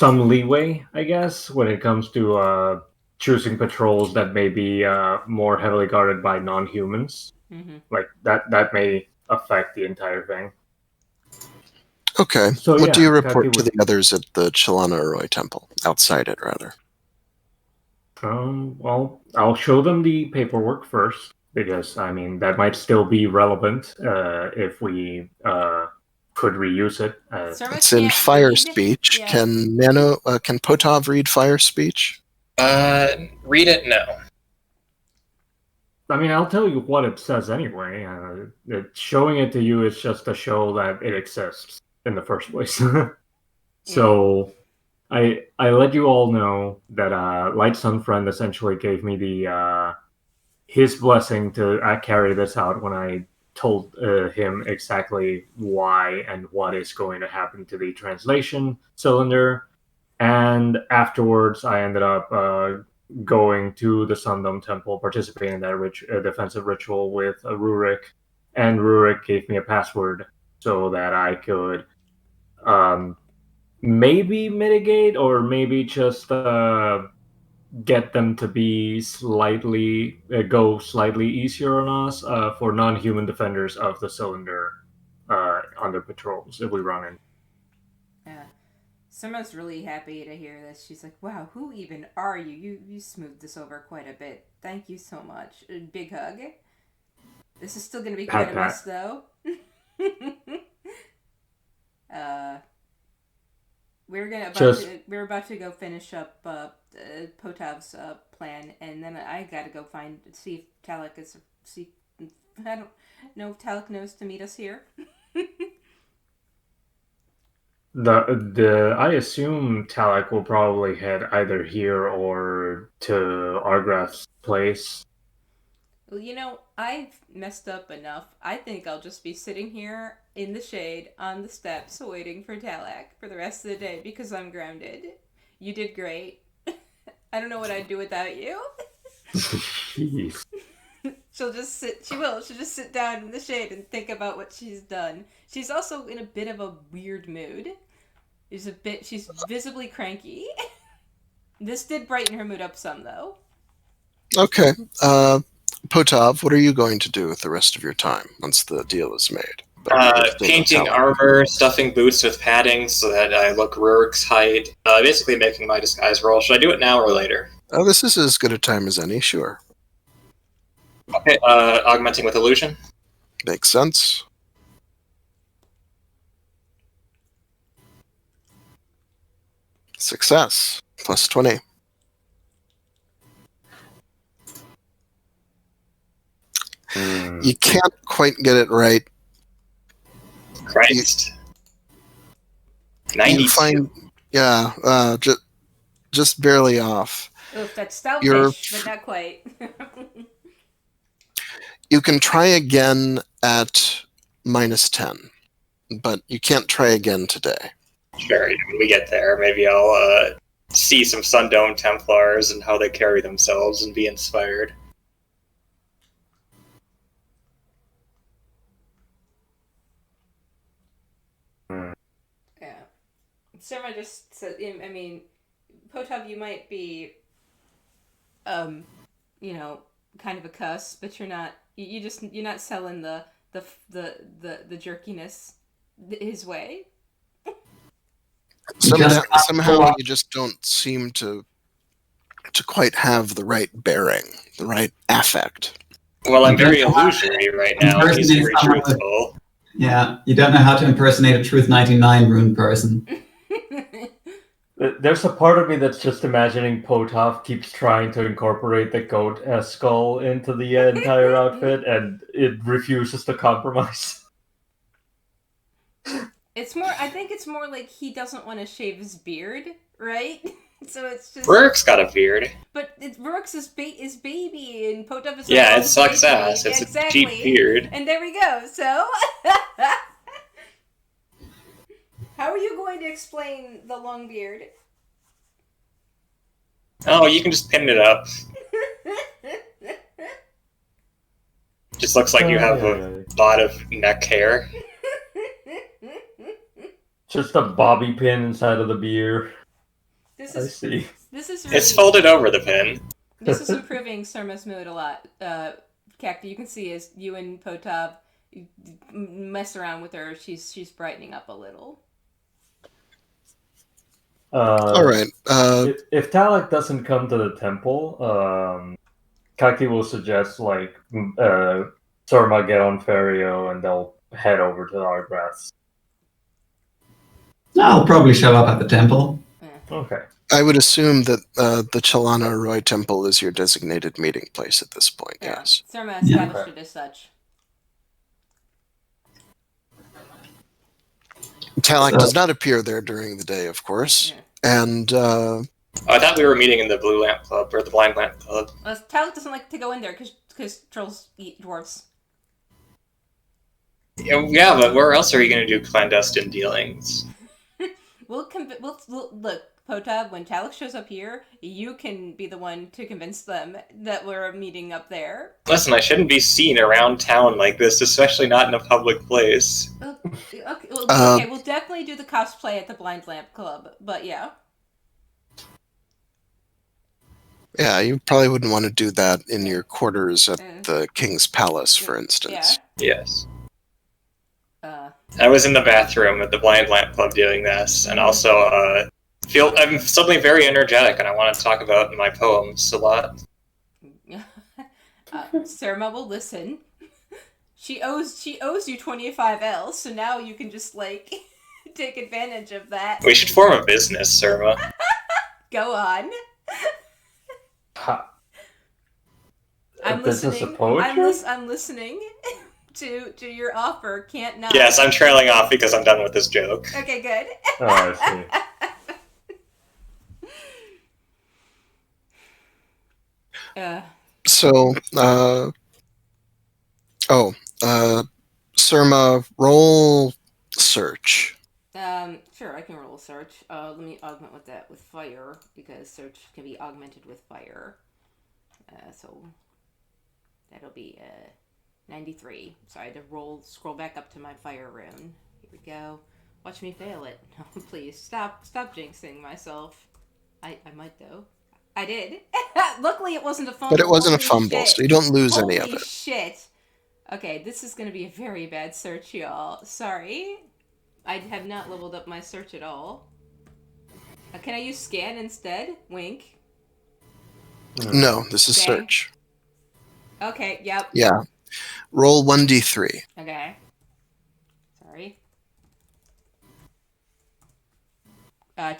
leeway, I guess, when it comes to choosing patrols that may be more heavily guarded by non-humans. Mm-hmm. Like that may affect the entire thing. Okay. So, what do you report to the others at the Chalana Arroy Temple? Outside it, rather. Well, I'll show them the paperwork first, because, I mean, that might still be relevant if we could reuse it. It's in fire speech. Yeah. Can Potov read fire speech? Read it, no. I mean, I'll tell you what it says anyway. Showing it to you is just to show that it exists in the first place. So, I let you all know that Light Sun Friend essentially gave me his blessing to carry this out when I told him exactly why and what is going to happen to the translation cylinder. And afterwards, I ended up going to the Sundom Temple, participating in that defensive ritual with Rurik. And Rurik gave me a password so that I could maybe mitigate or maybe just get them to be go slightly easier on us for non-human defenders of the cylinder under patrols if we run in. Yeah. Surma's really happy to hear this. She's like, wow, who even are you? You smoothed this over quite a bit. Thank you so much. A big hug. This is still going to be quite a mess, though. We're about to go finish up Potov's plan, and then I gotta go see if Talek is. I don't know if Talek knows to meet us here. I assume Talek will probably head either here or to Argrath's place. Well, I've messed up enough. I think I'll just be sitting here in the shade on the steps waiting for Talak for the rest of the day because I'm grounded. You did great. I don't know what I'd do without you. Jeez. She'll just sit down in the shade and think about what she's done. She's also in a bit of a weird mood. She's visibly cranky. This did brighten her mood up some, though. Okay. Potov, what are you going to do with the rest of your time once the deal is made? Painting armor, stuffing boots with padding so that I look Rurik's height. Basically making my disguise roll. Should I do it now or later? This is as good a time as any, sure. Okay, augmenting with illusion. Makes sense. Success. Plus 20. You can't quite get it right. Christ. 92. You find, just barely off. Oof, that's stoutish, but not quite. You can try again at -10, but you can't try again today. Sure, when we get there, maybe I'll see some Sundome Templars and how they carry themselves and be inspired. Yeah. Surma just said, I mean, Potov, you might be, kind of a cuss, but you're not. You're not selling the jerkiness his way. Somehow you just don't seem to quite have the right bearing, the right affect. Well, I'm very illusionary right now. He's very truthful. Yeah, you don't know how to impersonate a Truth 99 rune person. There's a part of me that's just imagining Potov keeps trying to incorporate the goat skull into the entire outfit, and it refuses to compromise. I think it's more like he doesn't want to shave his beard, right? So it's just... Rurik's got a beard. But Rurik's is baby, and Potov is... Yeah, it sucks ass. It's exactly. A cheap beard. And there we go, so... How are you going to explain the long beard? Oh, you can just pin it up. Just looks like you have a lot of neck hair. Just a bobby pin inside of the beard. I see. It's folded over the pin. This is improving Surma's mood a lot. Cacti, you can see as you and Potov mess around with her, she's brightening up a little. All right. If Talak doesn't come to the temple, Kaki will suggest Surma get on Ferio and they'll head over to Argrass. I'll probably show up at the temple. Okay. I would assume that the Chalana Roy Temple is your designated meeting place at this point. Yeah. Yes. Surma established it as such. Talak does not appear there during the day, of course. Yeah. And I thought we were meeting in the Blue Lamp Club or the Blind Lamp Club. Talak doesn't like to go in there because trolls eat dwarves. Yeah, but where else are you going to do clandestine dealings? We'll look, Potov, when Talak shows up here, you can be the one to convince them that we're meeting up there. Listen, I shouldn't be seen around town like this, especially not in a public place. Okay, we'll definitely do the cosplay at the Blind Lamp Club, but yeah. Yeah, you probably wouldn't want to do that in your quarters at the King's Palace, for instance. Yeah. Yes. I was in the bathroom at the Blind Lamp Club doing this, and also I'm suddenly very energetic, and I want to talk about my poems a lot. Surma will listen. She owes you 25 L, so now you can just take advantage of that. We should form a business, Surma. Go on. I'm listening. I'm listening to your offer. Can't not. Yes, I'm trailing off because I'm done with this joke. Okay, good. Oh, I see. So, Surma, roll search. Sure, I can roll a search. Let me augment with that with fire, because search can be augmented with fire. So that'll be 93. So I had to scroll back up to my fire rune. Here we go. Watch me fail it. No, please stop jinxing myself. I might though. I did. Luckily, it wasn't a fumble. But it wasn't a Holy fumble, shit. so you don't lose Holy any of it. shit. Okay, this is gonna be a very bad search, y'all. Sorry. I have not leveled up my search at all. Can I use scan instead? Wink. No, this is Dang. search. Okay, yep. Yeah. Roll 1d3. Okay. Sorry.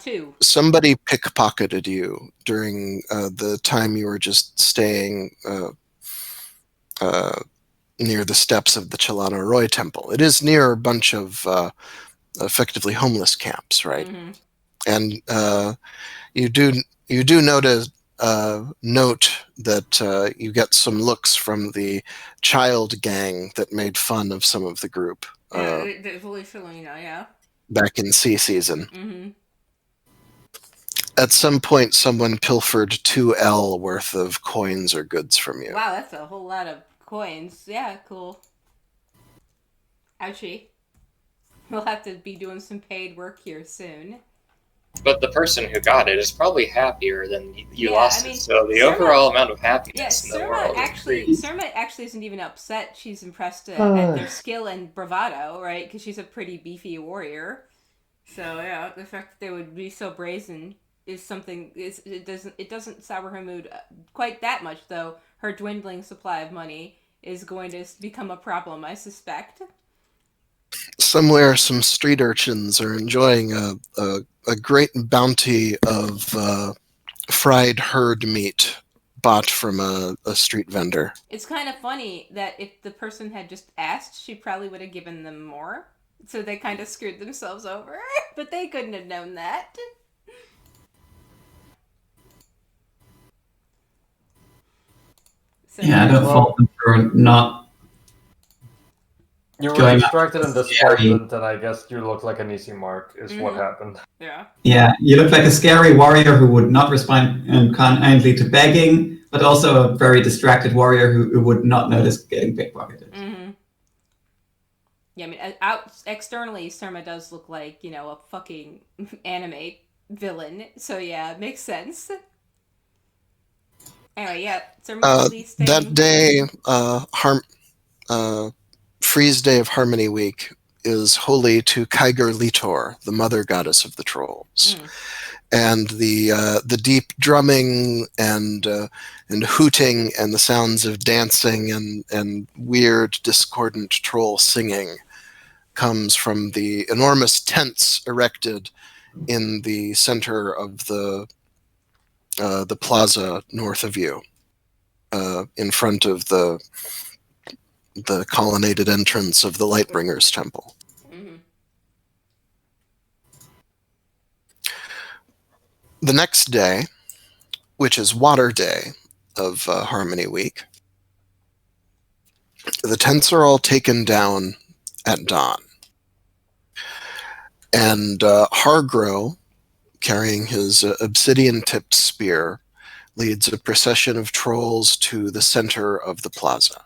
2. Somebody pickpocketed you during the time you were just staying near the steps of the Chelana Roy Temple. It is near a bunch of effectively homeless camps, right? Mm-hmm. And you do note that you get some looks from the child gang that made fun of some of the group Yeah. back in sea season. Mm-hmm. At some point, someone pilfered 2L worth of coins or goods from you. Wow, that's a whole lot of coins. Yeah, cool. Ouchie. We'll have to be doing some paid work here soon. But the person who got it is probably happier than you lost it. So the Surma, overall amount of happiness in the world Surma actually isn't even upset. She's impressed at their skill and bravado, right? Because she's a pretty beefy warrior. So yeah, the fact that they would be so brazen is something. It doesn't sour her mood quite that much, though. Her dwindling supply of money is going to become a problem, I suspect. Somewhere, some street urchins are enjoying a great bounty of fried herd meat bought from a street vendor. It's kind of funny that if the person had just asked, she probably would have given them more. So they kind of screwed themselves over. But they couldn't have known that. So, yeah, I don't fault them for not. You were distracted and disappointed, and I guess you look like an easy mark, is what happened. Yeah. Yeah, you look like a scary warrior who would not respond kindly to begging, but also a very distracted warrior who would not notice getting pickpocketed. Mm-hmm. Yeah, I mean, externally, Surma does look like, a fucking anime villain. So yeah, it makes sense. Anyway, yeah, Surma released that day, Freeze Day of Harmony Week is holy to Kyger Litor, the mother goddess of the trolls. And the deep drumming and hooting and the sounds of dancing and weird discordant troll singing comes from the enormous tents erected in the center of the plaza north of you, in front of the colonnaded entrance of the Lightbringers Temple. Mm-hmm. The next day, which is Water Day of Harmony Week, the tents are all taken down at dawn. And Hargrow, carrying his obsidian-tipped spear, leads a procession of trolls to the center of the plaza.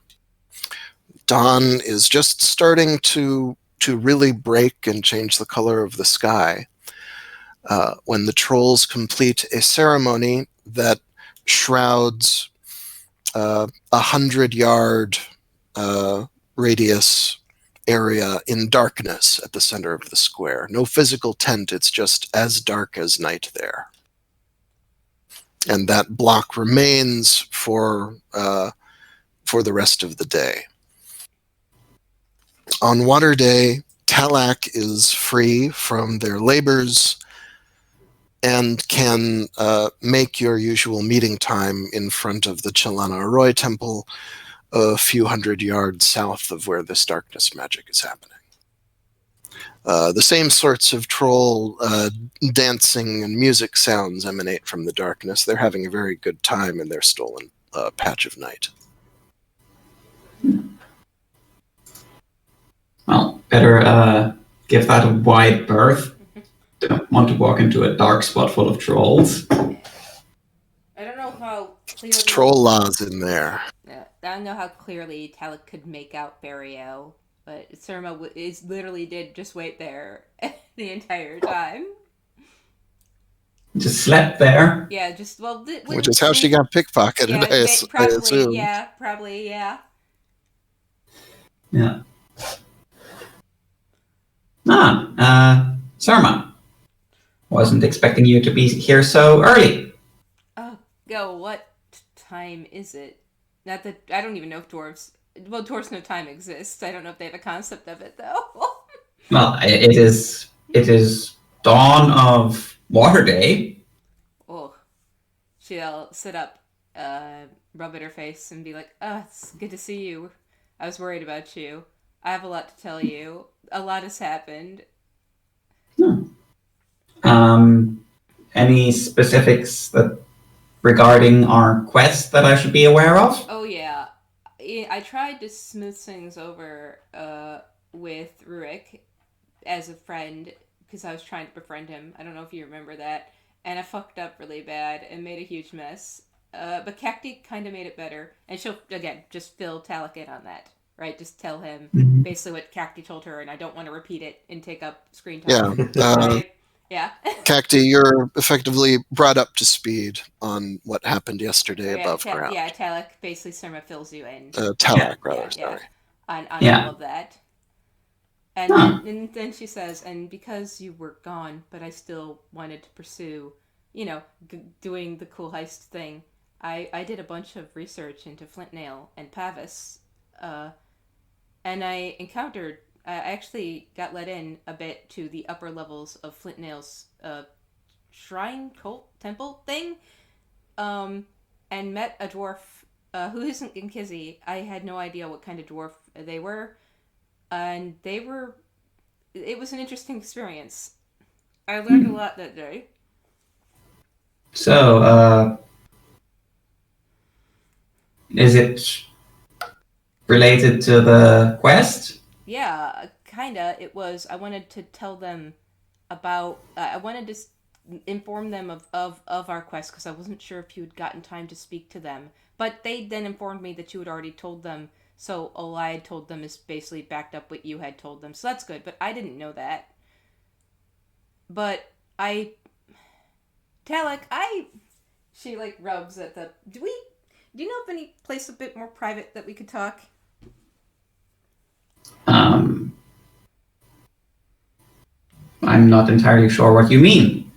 Dawn is just starting to really break and change the color of the sky when the trolls complete a ceremony that shrouds 100-yard radius area in darkness at the center of the square. No physical tent, it's just as dark as night there. And that block remains for the rest of the day. On Water Day, Talak is free from their labors and can make your usual meeting time in front of the Chelana Roy Temple, a few hundred yards south of where this darkness magic is happening. The same sorts of troll dancing and music sounds emanate from the darkness. They're having a very good time in their stolen patch of night. Well, better give that a wide berth. Don't want to walk into a dark spot full of trolls. I don't know how clearly... It's troll laws in there. Yeah, I don't know how clearly Talak could make out Barrio, but Surma literally did just wait there the entire time. Just slept there. Yeah, just which is how she got pickpocketed. Yeah, I probably. assume. Yeah, probably. Yeah. Yeah. Surma. Wasn't expecting you to be here so early. Oh, go. What time is it? Not that I don't even know if dwarves. Well, dwarves know time exists. I don't know if they have a concept of it though. Well, it is dawn of Water Day. Oh, she'll sit up, rub at her face, and be like, "Oh, it's good to see you. I was worried about you. I have a lot to tell you. A lot has happened." Any specifics regarding our quest that I should be aware of? Oh yeah, I tried to smooth things over with Rurik as a friend because I was trying to befriend him. I don't know if you remember that, and I fucked up really bad and made a huge mess. But Cacti kind of made it better, and she'll again just fill Talik in on that. Right, just tell him basically what Cacti told her, and I don't want to repeat it and take up screen time. Yeah. Right? Yeah. Cacti, you're effectively brought up to speed on what happened yesterday above ground. Yeah, Talik, basically Surma fills you in. Talak, rather, sorry. On all of that. And then she says, and because you were gone, but I still wanted to pursue, doing the cool heist thing, I did a bunch of research into Flintnail and Pavis, and I actually got let in a bit to the upper levels of Flintnail's shrine, cult, temple thing, and met a dwarf who isn't Inkizzy. I had no idea what kind of dwarf they were, and it was an interesting experience. I learned a lot that day. So, is it related to the quest? Yeah, kinda. It was. I wanted to tell them about. I wanted to inform them of our quest because I wasn't sure if you had gotten time to speak to them. But they then informed me that you had already told them. So all I had told them is basically backed up what you had told them. So that's good. But I didn't know that. But Talik, she like rubs at the. Do you know of any place a bit more private that we could talk? I'm not entirely sure what you mean.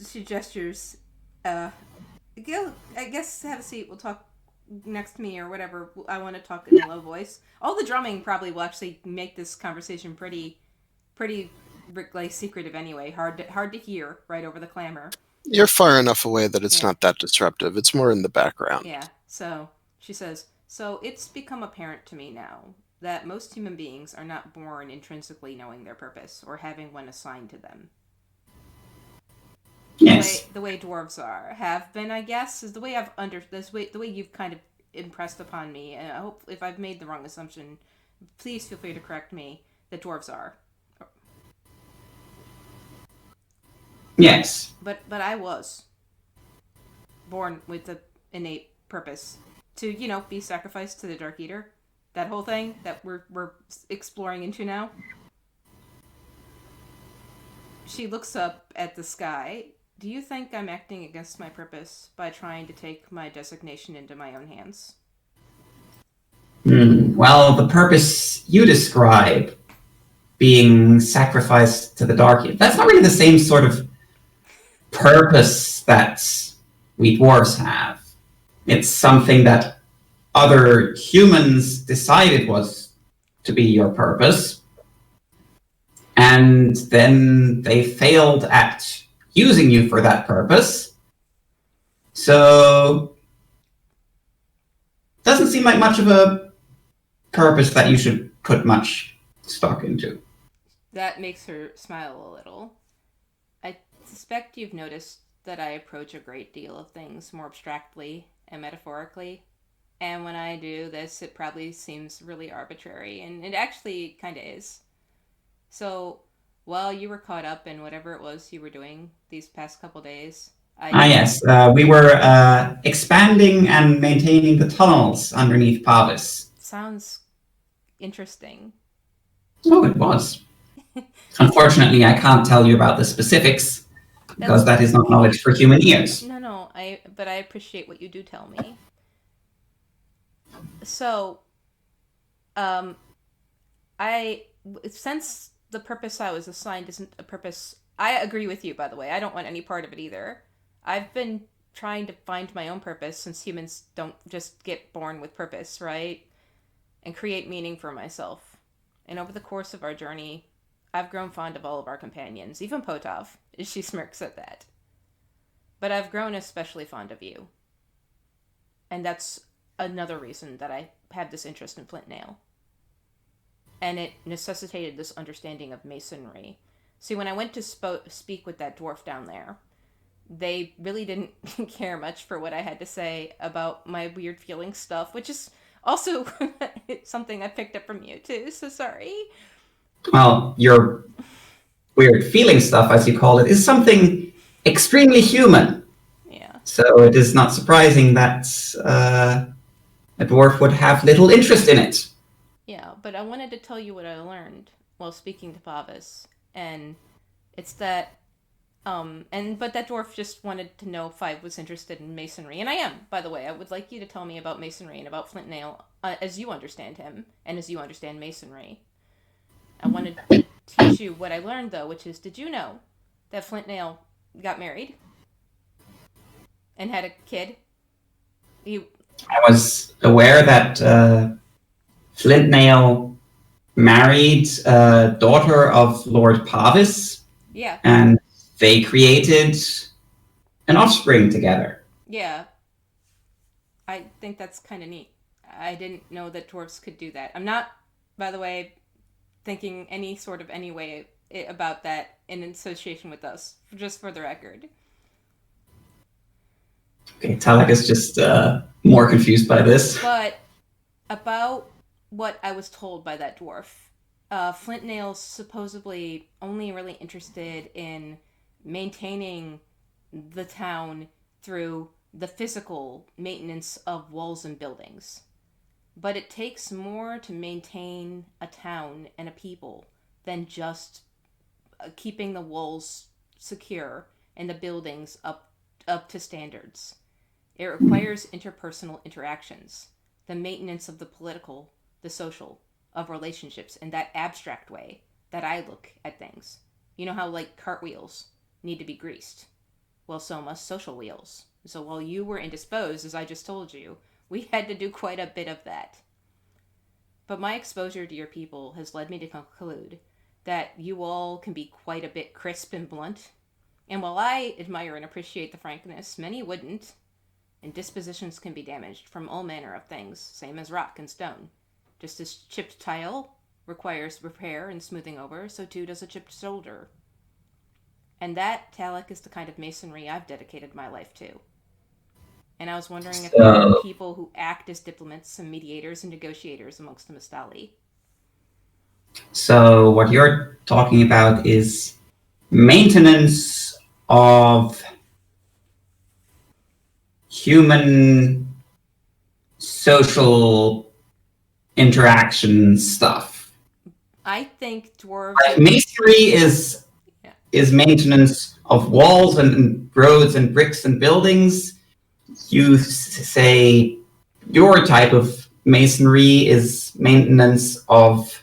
She gestures. Go, I guess have a seat. We'll talk next to me or whatever. I want to talk in a low voice. All the drumming probably will actually make this conversation pretty like secretive anyway. Hard to hear right over the clamor. You're far enough away that it's not that disruptive. It's more in the background. Yeah. So she says, so it's become apparent to me now that most human beings are not born intrinsically knowing their purpose or having one assigned to them. Yes. The way dwarves have been, I guess, is the way the way you've kind of impressed upon me. And I hope if I've made the wrong assumption, please feel free to correct me. That dwarves are. Yes. But I was born with the innate purpose to be sacrificed to the Dark Eater. That whole thing that we're exploring into now. She looks up at the sky. Do you think I'm acting against my purpose by trying to take my designation into my own hands? Well, the purpose you describe, being sacrificed to the Dark Eater, that's not really the same sort of purpose that we dwarves have. It's something that other humans decided was to be your purpose, and then they failed at using you for that purpose. So doesn't seem like much of a purpose that you should put much stock into. That makes her smile a little. I suspect you've noticed that I approach a great deal of things more abstractly and metaphorically. And when I do this, it probably seems really arbitrary, and it actually kind of is. So, while you were caught up in whatever it was you were doing these past couple days, yes. We were expanding and maintaining the tunnels underneath Pavis. Sounds interesting. Oh, it was. Unfortunately, I can't tell you about the specifics because that is not knowledge for human ears. No, but I appreciate what you do tell me. So, since the purpose I was assigned isn't a purpose, I agree with you, by the way. I don't want any part of it either. I've been trying to find my own purpose since humans don't just get born with purpose, right? And create meaning for myself. And over the course of our journey, I've grown fond of all of our companions, even Potov, as she smirks at that. But I've grown especially fond of you. And that's another reason that I have this interest in Flint Nail. And it necessitated this understanding of masonry. See, when I went to speak with that dwarf down there, they really didn't care much for what I had to say about my weird feeling stuff, which is also something I picked up from you too, so sorry. Well, your weird feeling stuff, as you call it, is something extremely human. Yeah. So it is not surprising that a dwarf would have little interest in it. Yeah, but I wanted to tell you what I learned while speaking to Pavis, and it's that, but that dwarf just wanted to know if I was interested in masonry, and I am, by the way. I would like you to tell me about masonry and about Flint Nail, as you understand him, and as you understand masonry. I wanted to teach you what I learned, though, which is, did you know that Flint Nail got married and had a kid? I was aware that Flint Nail married a daughter of Lord Pavis. Yeah. And they created an offspring together. Yeah. I think that's kind of neat. I didn't know that dwarves could do that. I'm not, by the way, thinking any way about that in association with us, just for the record. Okay, Talak is just more confused by this. But about what I was told by that dwarf, Flint Nail's supposedly only really interested in maintaining the town through the physical maintenance of walls and buildings. But it takes more to maintain a town and a people than just keeping the walls secure and the buildings up to standards. It requires interpersonal interactions, the maintenance of the political, the social, of relationships in that abstract way that I look at things. You know how, like, cartwheels need to be greased? Well, so must social wheels. So while you were indisposed, as I just told you, we had to do quite a bit of that. But my exposure to your people has led me to conclude that you all can be quite a bit crisp and blunt. And while I admire and appreciate the frankness, many wouldn't. And dispositions can be damaged from all manner of things, same as rock and stone. Just as chipped tile requires repair and smoothing over, so too does a chipped shoulder. And that, Talak, is the kind of masonry I've dedicated my life to. And I was wondering if there are people who act as diplomats and mediators and negotiators amongst the Mistali. So what you're talking about is maintenance of human social interaction stuff. I think dwarves... Masonry is maintenance of walls and roads and bricks and buildings. You say your type of masonry is maintenance of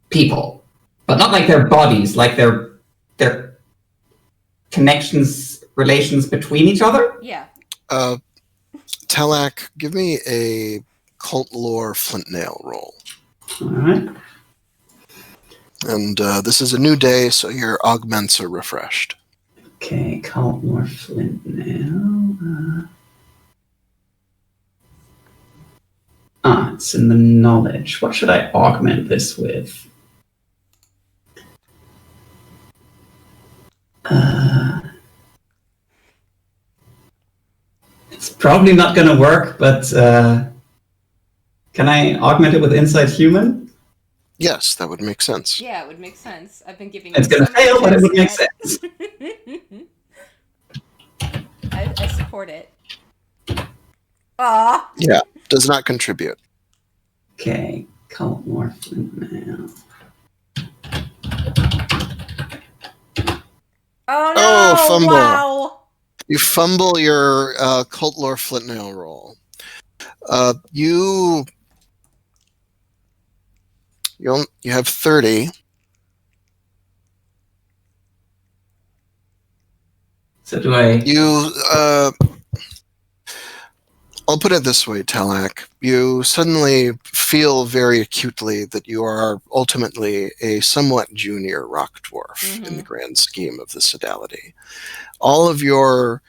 people, but not like their bodies, like their connections, relations between each other. Yeah. Talak, give me a cult lore Flint Nail roll. All right. And this is a new day, so your augments are refreshed. Okay, cult lore Flint Nail. It's in the knowledge. What should I augment this with? It's probably not going to work, but can I augment it with Insight Human? Yes, that would make sense. Yeah, it would make sense. I've been giving It's going to fail, but it would make sense. I support it. Ah. Yeah, does not contribute. Okay, cult lore Flint Nail. Oh no! Oh, fumble. Wow! You fumble your cult lore flintnail roll. You have 30. So do I... You I'll put it this way, Talak. You suddenly feel very acutely that you are ultimately a somewhat junior rock dwarf in the grand scheme of the sodality. All of your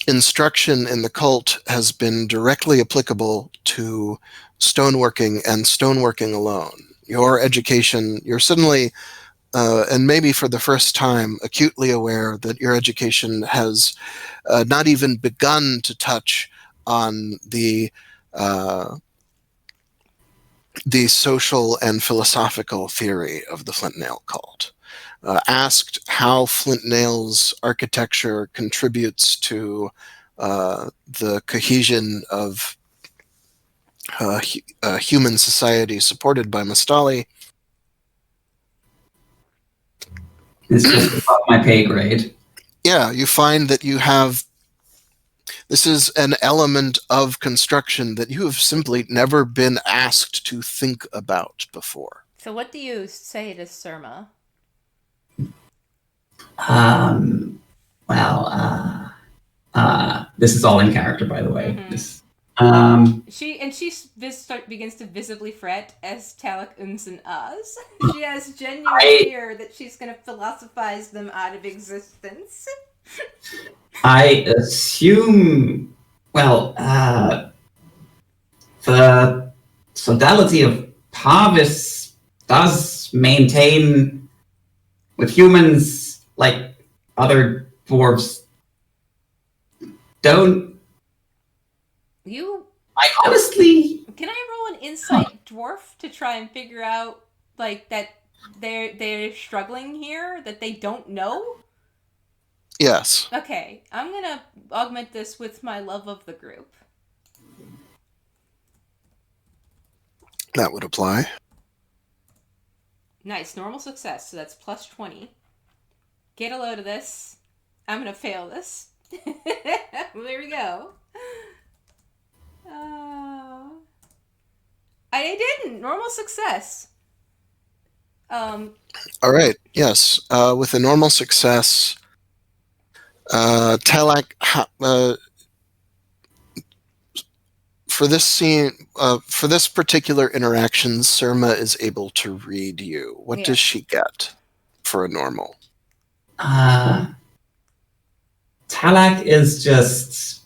instruction in the cult has been directly applicable to stoneworking and stoneworking alone. Your education, you're suddenly, and maybe for the first time, acutely aware that your education has not even begun to touch on the social and philosophical theory of the flint nail cult. Asked how flint nails architecture contributes to the cohesion of human society supported by Mastali. It's just above my pay grade. Yeah, you find that you have. This is an element of construction that you have simply never been asked to think about before. So what do you say to Surma? This is all in character, by the way. This, She begins to visibly fret as Talak ums and ahs. She has genuine fear that she's going to philosophize them out of existence. I assume, the sodality of Parvis does maintain with humans, like other dwarves don't. I honestly... Can I roll an insight dwarf to try and figure out, like, that they're struggling here, that they don't know? Yes. Okay, I'm gonna augment this with my love of the group. That would apply. Nice, normal success, so that's plus 20. Get a load of this. I'm gonna fail this. There we go. I didn't! Normal success. All right, yes. With a normal success, Talak, for this scene, for this particular interaction, Surma is able to read you. What does she get for a normal? Talak is just...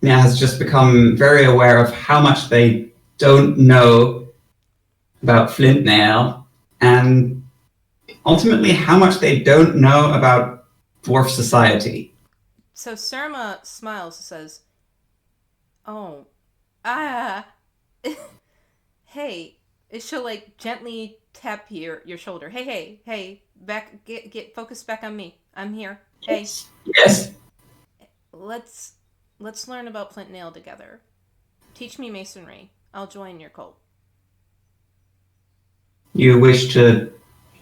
has just become very aware of how much they don't know about flint nail, and ultimately how much they don't know about dwarf society. So Surma smiles and says, hey, she'll like gently tap your shoulder. Hey, back, get focused back on me. I'm here. Hey. Yes. Let's learn about flint nail together. Teach me masonry. I'll join your cult. You wish to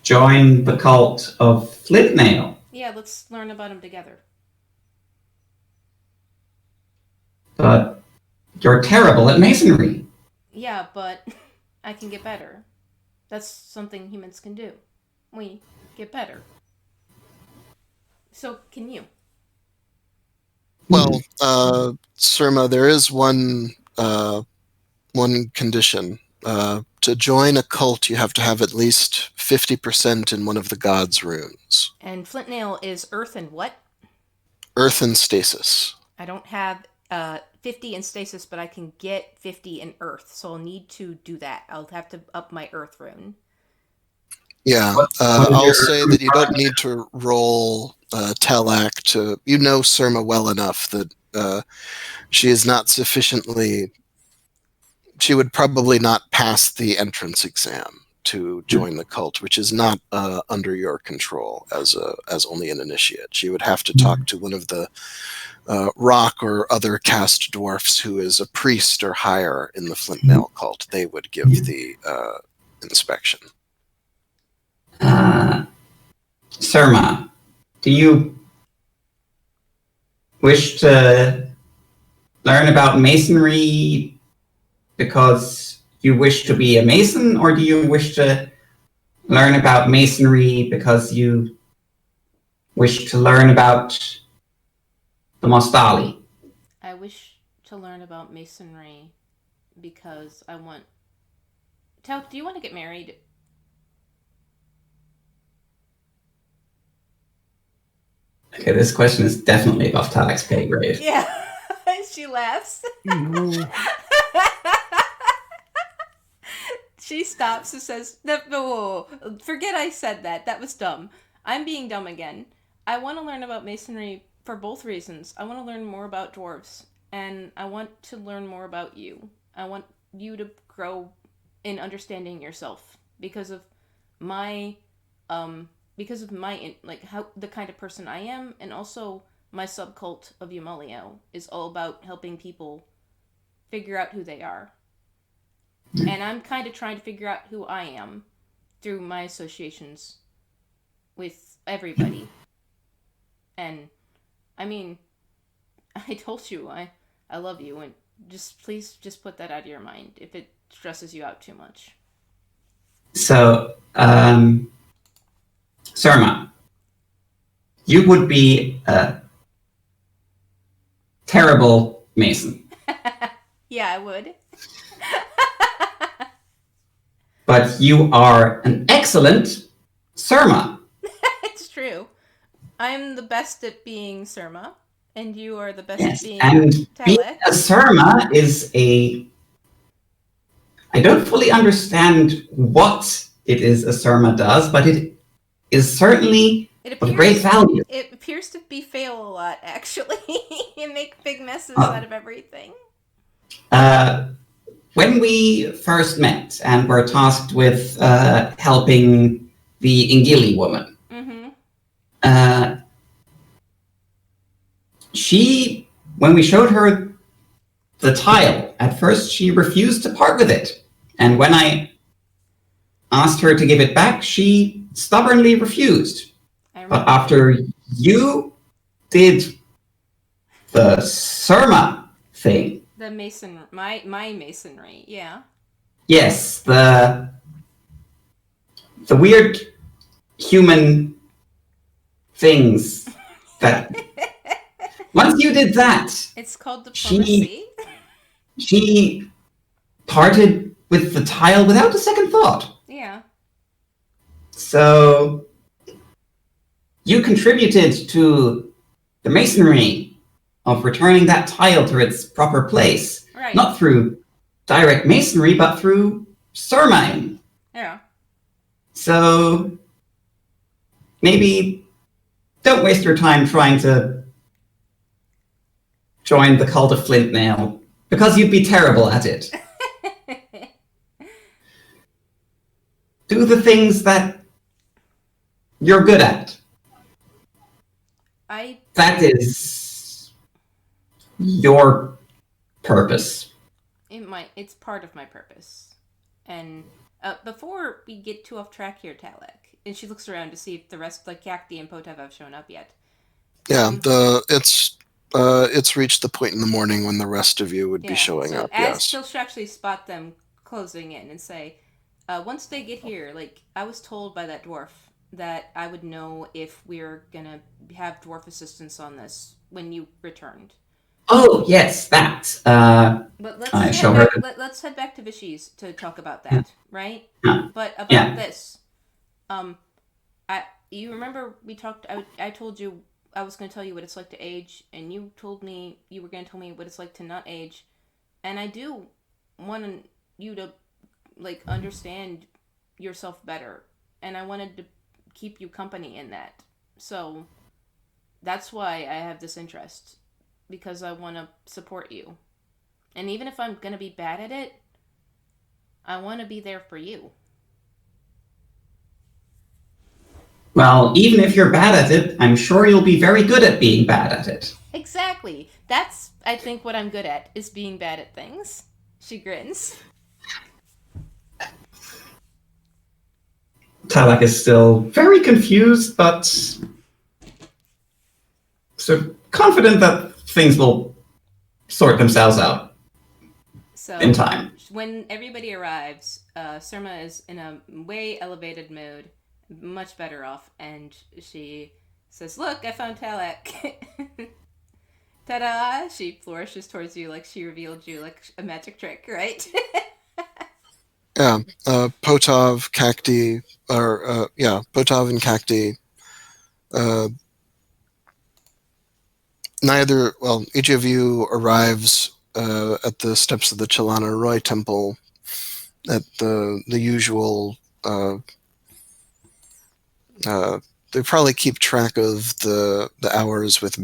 join the cult of flint nail? Yeah, let's learn about them together. But you're terrible at masonry. Yeah, but I can get better. That's something humans can do. We get better. So, can you? Well, Surma, there is one condition. To join a cult, you have to have at least 50% in one of the gods' runes. And flint nail is earth and what? Earth and stasis. I don't have 50 in stasis, but I can get 50 in earth, so I'll need to do that. I'll have to up my earth rune. Yeah, I'll say that you don't need to roll Talak to... You know Surma well enough that she is not sufficiently... She would probably not pass the entrance exam to join the cult, which is not under your control as only an initiate. She would have to talk to one of the rock or other caste dwarfs who is a priest or higher in the Flint Nail cult. They would give the inspection. Surma, do you wish to learn about masonry because you wish to be a mason, or do you wish to learn about masonry because you wish to learn about the Mostali? I wish to learn about masonry because I want... Talc, do you want to get married? Okay, this question is definitely above Talek's pay grade. Yeah. She laughs. No. She stops and says, no, forget I said that. That was dumb. I'm being dumb again. I want to learn about masonry for both reasons. I want to learn more about dwarves, and I want to learn more about you. I want you to grow in understanding yourself because of my like how the kind of person I am, and also my subcult of Yumalio is all about helping people figure out who they are. And I'm kind of trying to figure out who I am through my associations with everybody. And I mean, I told you I love you, and please put that out of your mind if it stresses you out too much. So, Surma, you would be a terrible mason. Yeah, I would. But you are an excellent Surma. It's true. I'm the best at being Surma, and you are the best at being and being Talek. a Surma is I don't fully understand what it is a Surma does, but it is certainly of great value. It appears to be fail a lot, actually. You make big messes out of everything. When we first met and were tasked with helping the Ingili woman, when we showed her the tile, at first she refused to part with it. And when I asked her to give it back, she stubbornly refused. But after you did the Surma thing... The my masonry, yeah. Yes, the weird human things that... Once you did that... It's called diplomacy. She parted with the tile without a second thought. Yeah. So you contributed to the masonry of returning that tile to its proper place. Right. Not through direct masonry, but through surmine. Yeah. So maybe don't waste your time trying to join the cult of Flintnail, because you'd be terrible at it. Do the things that you're good at. That is your purpose. It's part of my purpose. And before we get too off track here, Talek, and she looks around to see if the rest, like Yakti and Potev, have shown up yet. Yeah, it's reached the point in the morning when the rest of you would be showing up. Yes, she'll actually spot them closing in and say, once they get here, like I was told by that dwarf that I would know if we're gonna have dwarf assistance on this when you returned. Oh yes, that. But let's head back to Vishy's to talk about that, right? Yeah. But about this, you remember we talked? I told you I was going to tell you what it's like to age, and you told me you were going to tell me what it's like to not age, and I do want you to like understand yourself better, and I wanted to keep you company in that. So that's why I have this interest, because I want to support you. And even if I'm going to be bad at it, I want to be there for you. Well, even if you're bad at it, I'm sure you'll be very good at being bad at it. Exactly. That's, I think, what I'm good at, is being bad at things. She grins. Talak is still very confused, but sort of confident that things will sort themselves out in time. When everybody arrives, Surma is in a way elevated mood, much better off, and she says, "Look, I found Talak." Ta-da! She flourishes towards you like she revealed you like a magic trick, right? Yeah, Potov, Cacti, Potov and Cacti. Each of you arrives at the steps of the Chalana Roy Temple at the usual. They probably keep track of the hours with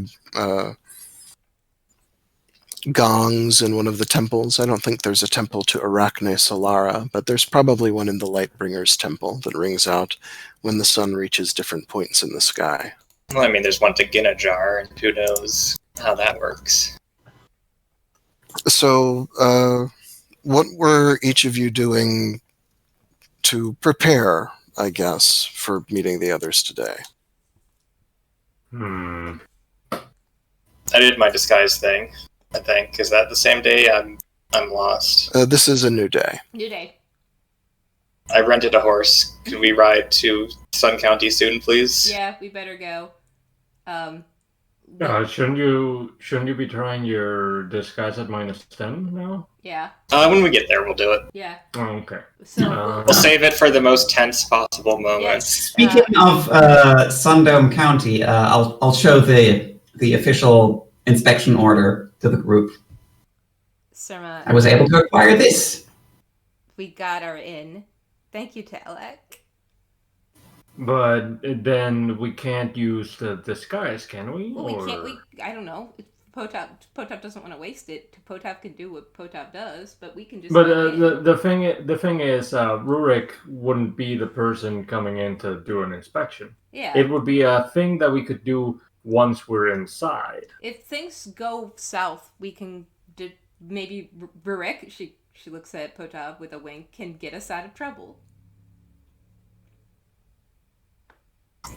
gongs in one of the temples. I don't think there's a temple to Arachne Solara, but there's probably one in the Lightbringer's temple that rings out when the sun reaches different points in the sky. Well, I mean, there's one to Ginnajar, and who knows how that works. So, what were each of you doing to prepare, I guess, for meeting the others today? Hmm. I did my disguise thing, I think. Is that the same day? I'm lost. This is a new day. New day. I rented a horse. Can we ride to Sun County soon, please? Yeah, we better go. Shouldn't you be trying your disguise at -10 now? Yeah. When we get there, we'll do it. Yeah. Oh, okay. So We'll save it for the most tense possible moments. Yes. Speaking of Sundome County, I'll show the official inspection order to the group. Surma, I was able to acquire this. we got our inn. Thank you, Talak. But then we can't use the disguise, can we? Well, we can't. I don't know. Potap doesn't want to waste it. Potap can do what Potap does, but we can just. But the thing is, Rurik wouldn't be the person coming in to do an inspection. Yeah. It would be a thing that we could do once we're inside. If things go south, we can maybe Rurik. She looks at Potap with a wink. Can get us out of trouble.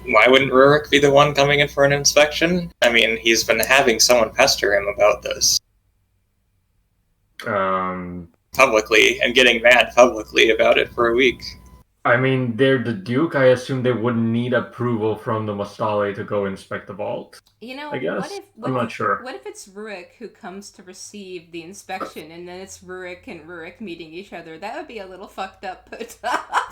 Why wouldn't Rurik be the one coming in for an inspection? I mean, he's been having someone pester him about this. Publicly, and getting mad publicly about it for a week. I mean, they're the Duke. I assume they wouldn't need approval from the Mostale to go inspect the vault. You know, I guess. I'm not sure. What if it's Rurik who comes to receive the inspection, and then it's Rurik and Rurik meeting each other? That would be a little fucked up.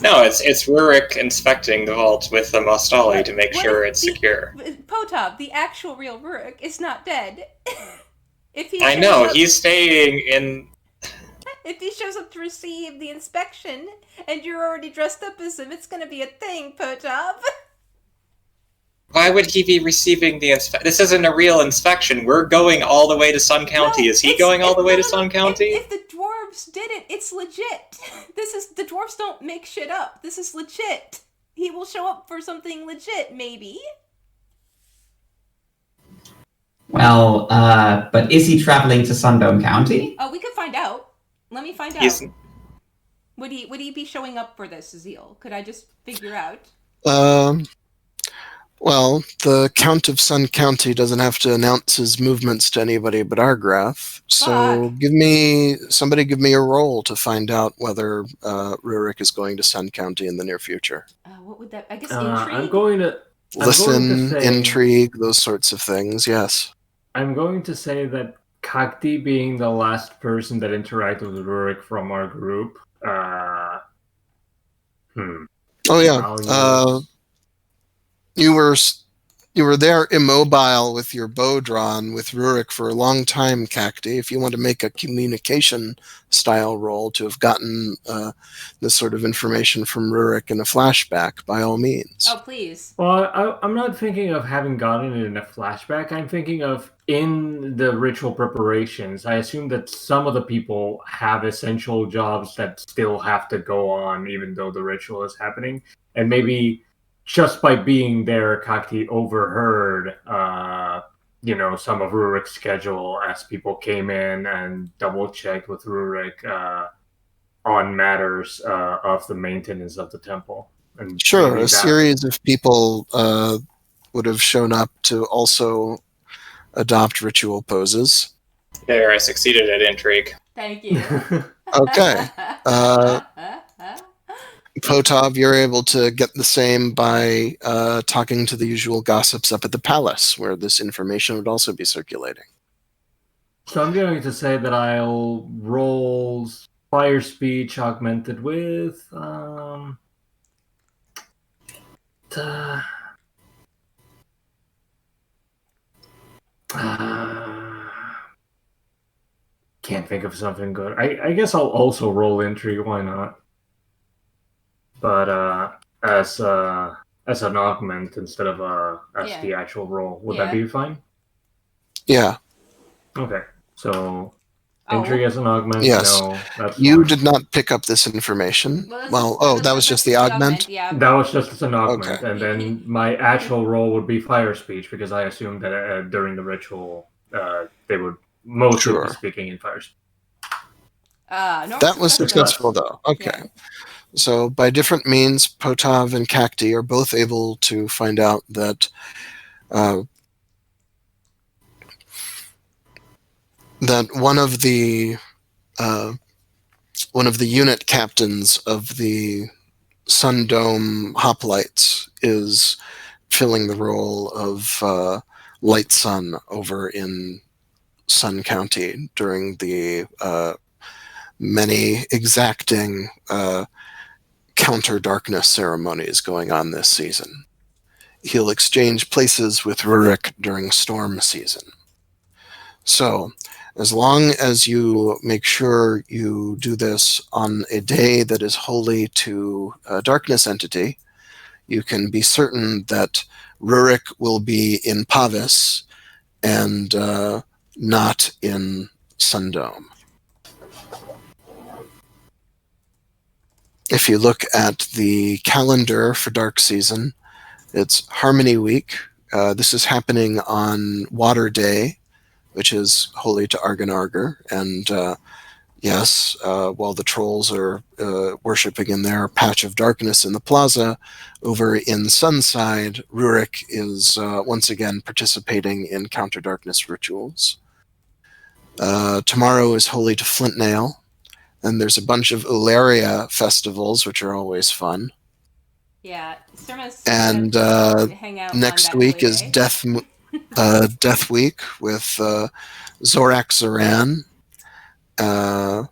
No, it's Rurik inspecting the vault with the Mostale to make sure it's secure. Potap, the actual real Rurik, is not dead. I know, he's staying in... If he shows up to receive the inspection, and you're already dressed up as him, it's gonna be a thing, Potap. Why would he be receiving the inspection? This isn't a real inspection. We're going all the way to Sun County. Is he going all the way to Sun County? If the dwarves did it, it's legit. The dwarves don't make shit up. This is legit. He will show up for something legit, maybe. Well, but is he traveling to Sundome County? Oh, we could find out. Let me find out. Would he be showing up for this, Zeal? Could I just figure out? Well, the Count of Sun County doesn't have to announce his movements to anybody but Argrath. So give me a roll to find out whether Rurik is going to Sun County in the near future. What would that? I guess intrigue. I'm going to Listen, intrigue, those sorts of things. Yes. I'm going to say that Kakti, being the last person that interacted with Rurik from our group, Oh yeah. You were there immobile with your bow drawn with Rurik for a long time, Cacti. If you want to make a communication style roll to have gotten this sort of information from Rurik in a flashback, by all means. Oh, please. Well, I'm not thinking of having gotten it in a flashback. I'm thinking of in the ritual preparations. I assume that some of the people have essential jobs that still have to go on even though the ritual is happening. And maybe just by being there, Kakti overheard, some of Rurik's schedule as people came in and double-checked with Rurik on matters of the maintenance of the temple. And Sure, maybe a series of people would have shown up to also adopt ritual poses. There, I succeeded at intrigue. Thank you. Okay. Potov, you're able to get the same by talking to the usual gossips up at the palace, where this information would also be circulating. So I'm going to say that I'll roll fire speech augmented with can't think of something good. I guess I'll also roll intrigue. Why not? But as an augment instead of as the actual roll, would that be fine? Yeah. Okay. So intrigue as an augment. Yes. No, that's you fine. did not pick up this information. That was just the augment? Yeah. That was just an augment, Okay. and then my actual role would be fire speech because I assumed that during the ritual they would mostly be speaking in fire speech. That was successful, though. Okay. Yeah. So by different means, Potov and Cacti are both able to find out that that one of the unit captains of the Sun Dome hoplites is filling the role of Light Sun over in Sun County during the many exacting counter darkness ceremonies going on this season. He'll exchange places with Rurik during storm season. So, as long as you make sure you do this on a day that is holy to a darkness entity, you can be certain that Rurik will be in Pavis and not in Sundome. If you look at the calendar for Dark Season, it's Harmony Week. This is happening on Water Day, which is holy to Argonarger. And yes, while the trolls are worshipping in their patch of darkness in the plaza, over in Sunside, Rurik is once again participating in counter darkness rituals. Tomorrow is holy to Flintnail. And there's a bunch of Ularia festivals, which are always fun. Yeah, Surma's and hang out next week is Death Week with Zorak Zoran. Nano,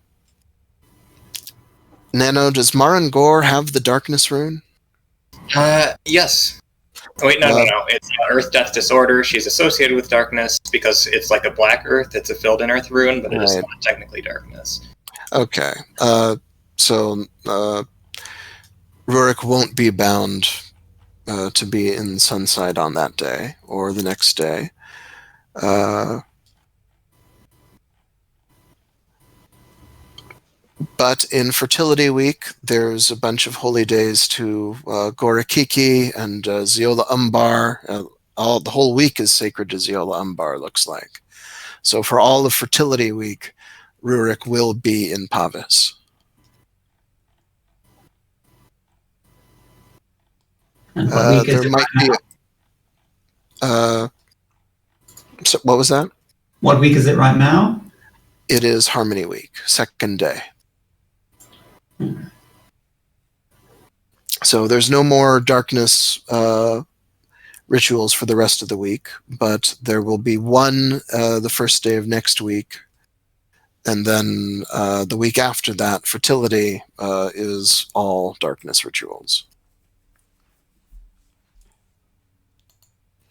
does Marangor have the Darkness Rune? Yes. Wait, no. It's Earth Death Disorder. She's associated with darkness because it's like a black Earth. It's a filled in Earth rune, but it is not technically darkness. Okay. So Rurik won't be bound to be in Sunside on that day or the next day. But in Fertility Week, there's a bunch of holy days to Gorakiki and Ziola Umbar. The whole week is sacred to Ziola Umbar, looks like. So for all of Fertility Week, Rurik will be in Pavis. And what week is it right now? So what was that? What week is it right now? It is Harmony Week, second day. So there's no more darkness rituals for the rest of the week, but there will be one the first day of next week, and then the week after that, Fertility is all darkness rituals.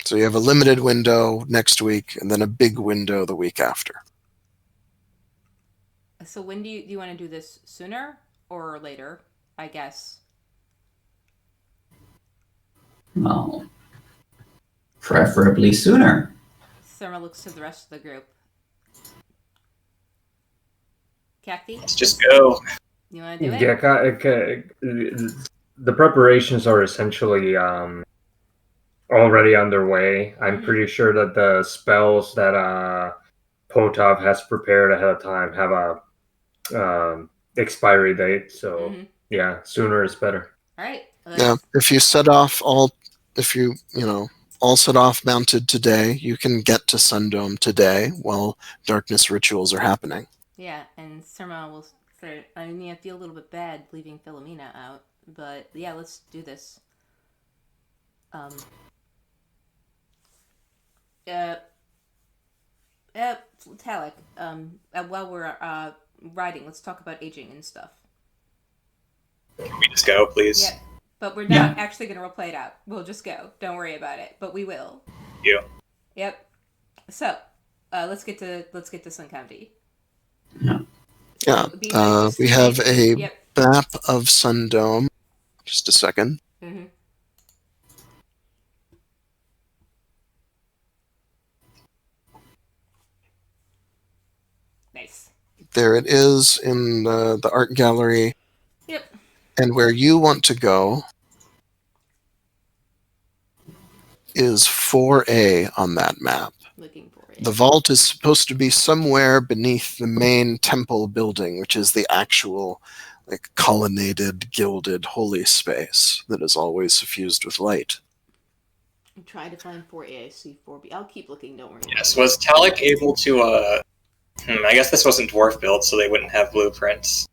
So you have a limited window next week, and then a big window the week after. So when do you want to do this? Sooner or later? I guess. Well, preferably sooner. Surma looks to the rest of the group. Cacti? Let's just go. You want to do it? Yeah, the preparations are essentially already underway. I'm pretty sure that the spells that Potov has prepared ahead of time have a expiry date. So yeah, sooner is better. All right, Yeah, if you set off all, if you all set off mounted today, you can get to Sundome today while darkness rituals are happening. Yeah, and Surma will. I mean, I feel a little bit bad leaving Philomena out, but yeah, let's do this. Uh, Talik. While we're riding, let's talk about aging and stuff. Can we just go, please? Yeah, but we're not actually gonna roleplay it out. We'll just go. Don't worry about it. But we will. You. Yep. So, let's get to Sun County. Yeah. Yeah, we have a map of Sundome. Just a second. Mm-hmm. Nice. There it is in the art gallery. Yep. And where you want to go is 4A on that map. Looking for it. The vault is supposed to be somewhere beneath the main temple building, which is the actual colonnaded, gilded holy space that is always suffused with light. I'm trying to find 4A. I see 4B. I'll keep looking. Don't worry. Yes. Was Talik able to? I guess this wasn't dwarf built, so they wouldn't have blueprints.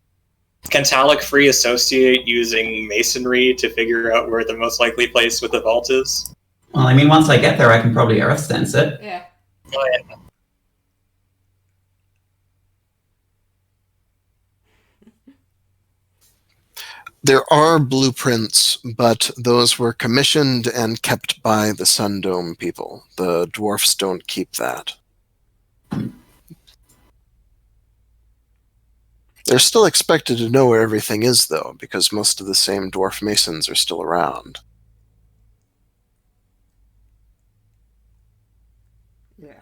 Can Talik free associate using masonry to figure out where the most likely place with the vault is? Well, I mean, once I get there, I can probably earth sense it. Yeah. Oh, yeah. There are blueprints, but those were commissioned and kept by the Sundome people. The dwarfs don't keep that. They're still expected to know where everything is, though, because most of the same dwarf masons are still around. Yeah.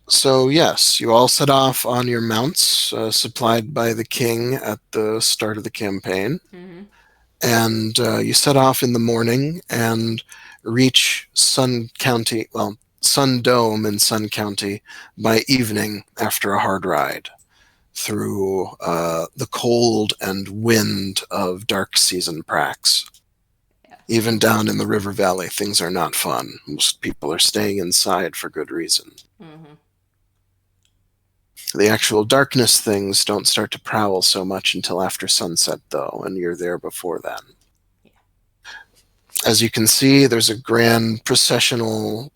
So yes, you all set off on your mounts, supplied by the king at the start of the campaign. Mm-hmm. And you set off in the morning and reach Sun Dome in Sun County by evening after a hard ride through the cold and wind of dark season Prax. Yeah. Even down in the river valley, things are not fun. Most people are staying inside for good reason. Mm-hmm. The actual darkness things don't start to prowl so much until after sunset, though, and you're there before then. Yeah. As you can see, there's a grand processional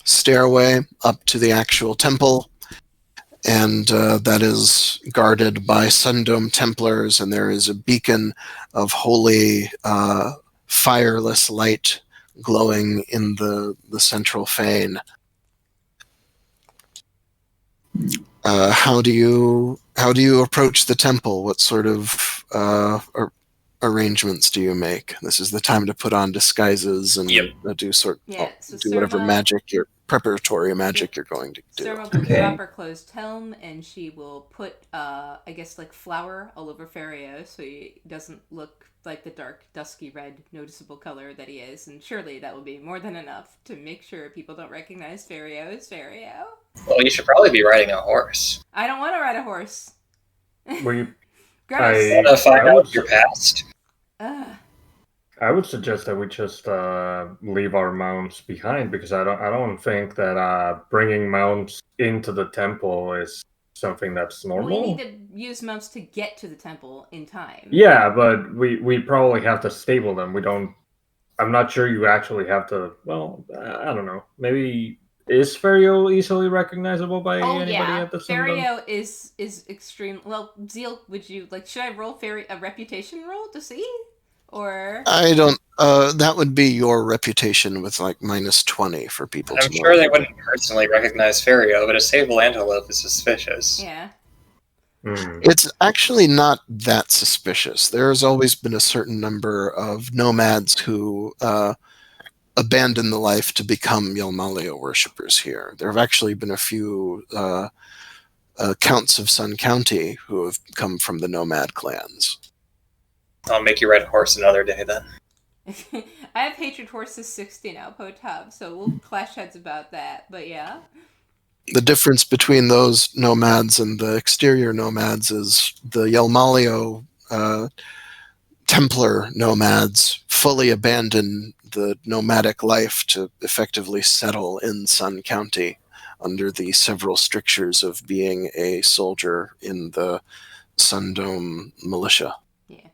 stairway up to the actual temple, and that is guarded by Sundome Templars, and there is a beacon of holy fireless light glowing in the central fane. How do you approach the temple? What sort of arrangements do you make? This is the time to put on disguises and do whatever magic, your preparatory magic you're going to do. Surma will drop her closed helm, and she will put, I guess, flour all over Ferio, so he doesn't look like the dark, dusky red, noticeable color that he is. And surely that will be more than enough to make sure people don't recognize Ferio as Ferio. Well, you should probably be riding a horse. I don't want to ride a horse. Were you? Gross. Want to find out your past? I would suggest that we just leave our mounts behind, because I don't think that bringing mounts into the temple is something that's normal. We need to use mounts to get to the temple in time. Yeah, but we probably have to stable them. We don't. I'm not sure you actually have to. Well, I don't know. Maybe. Is Ferio easily recognizable by anybody at the Ferio is extreme. Well, Zeal, would you should I roll a reputation roll to see? Or I don't. That would be your reputation with -20 for people. I'm sure they wouldn't personally recognize Ferio, but a sable antelope is suspicious. Yeah. It's actually not that suspicious. There's always been a certain number of nomads who abandon the life to become Yelmalio worshippers here. There have actually been a few counts of Sun County who have come from the nomad clans. I'll make you ride a horse another day then. I have Hatred Horses 60 now, Potub, so we'll clash heads about that, but yeah. The difference between those nomads and the exterior nomads is the Yelmalio Templar nomads fully abandon the nomadic life to effectively settle in Sun County under the several strictures of being a soldier in the Sundome militia. Yeah.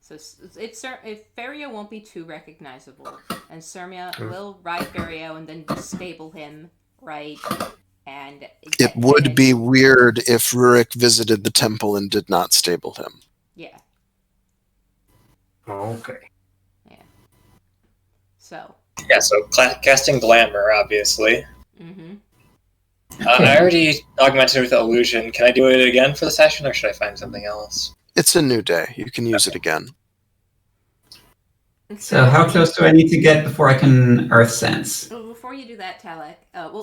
So Ferio won't be too recognizable, and Surmia will ride Ferio and then stable him, right? And It would be weird if Rurik visited the temple and did not stable him. Yeah. Okay. Yeah. So. Yeah, so casting Glamour, obviously. Mm-hmm. I already augmented with Illusion. Can I do it again for the session, or should I find something else? It's a new day. You can use it again. So how close do I need to get before I can Earth Sense? Well, before you do that, Talek,